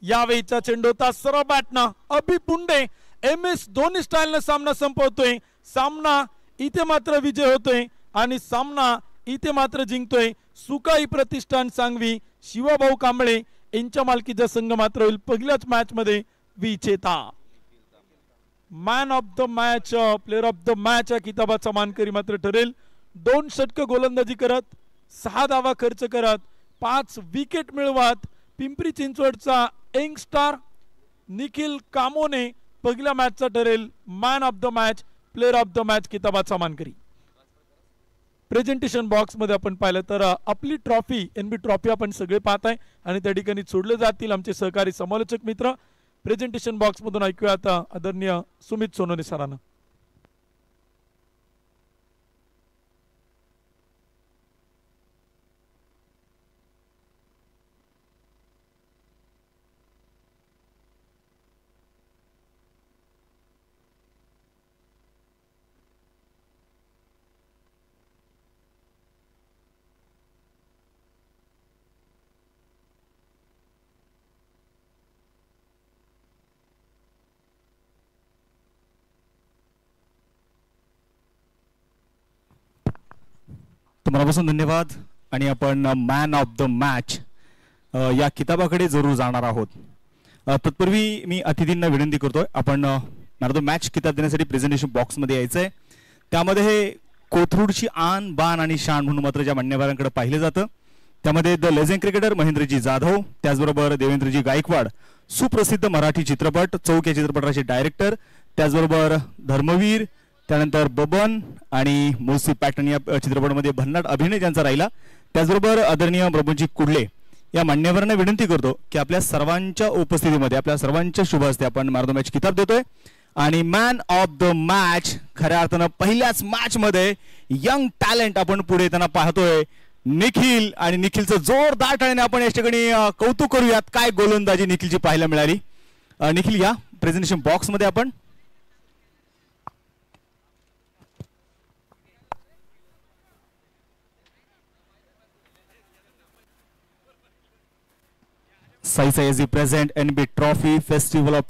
यावेळीचा चेंडू होता सरळ बॅटना अभि पुंडे. MS धोनी स्टाईलनं सामना संपवतोय. सामना इथे मात्र विजय होतोय आणि सामना इथे मात्र जिंकतोय सुकाई प्रतिष्ठान सांगवी. शिवाभाऊ कांबळे यांच्या मालकीचा संघ मात्र होईल पहिल्याच मॅच मध्ये विजेता. Man of the match, player of the match या किताबाचा मानकरी मात्र ठरेल. 2 षटक गोलंदाजी करत, 6 धावा खर्च करत, 5 विकेट मिळवत पिंपरी चिंचवडचा यंग स्टार निखिल कामोने पहिल्या मॅचचा ठरेल man of the match, player of the match किताबाचा मानकरी. प्रेझेंटेशन बॉक्स मध्ये आपण पाहिलं तर आपली ट्रॉफी NB ट्रॉफी आपण सगळे पाहताय आणि त्या ठिकाणी सोडले जातील आमचे सहकारी समालोचक मित्र. प्रेझेंटेशन बॉक्स मधून ऐकूया आता आदरणीय सुमित सोनोने सरांना. मनापासून धन्यवाद. आणि आपण मॅन ऑफ द मॅच या किताबाकडे जरूर जाणार आहोत. तत्पूर्वी मी अतिथींना विनंती करतोय आपण मॅन ऑफ द मॅच किताब देण्यासाठी प्रेझेंटेशन बॉक्समध्ये यायचंय. त्यामध्ये हे कोथरूडची आन बान आणि शान म्हणून मात्र ज्या मान्यवरांकडे पाहिलं जातं त्यामध्ये the legend cricketer Mahendraji Jadhav, त्याचबरोबर देवेंद्रजी गायकवाड, सुप्रसिद्ध मराठी चित्रपट चौक या चित्रपटाचे डायरेक्टर, त्याचबरोबर धर्मवीर, त्यानंतर बबन आणि मोसी पॅटर्न या चित्रपटामध्ये भन्नाट अभिनय ज्यांचा राहिला, त्याचबरोबर आदरणीय प्रभूजी कुडले या मान्यवरांना विनंती करतो की आपल्या सर्वांच्या उपस्थितीमध्ये आपल्या सर्वांच्या शुभ हस्ते आपण मॅन ऑफ द मॅच किताब देतोय. आणि मॅन ऑफ द मॅच खऱ्या अर्थानं पहिल्याच मॅच मध्ये यंग टॅलेंट आपण पुढे येताना पाहतोय निखिल. आणि निखिलचं जोरदार टाळ्याने आपण या ठिकाणी कौतुक करूयात. काय गोलंदाजी निखिलची पाहायला मिळाली. निखिल या प्रेझेंटेशन बॉक्स मध्ये आपण. Sai Sai is the present NB Trophy Festival of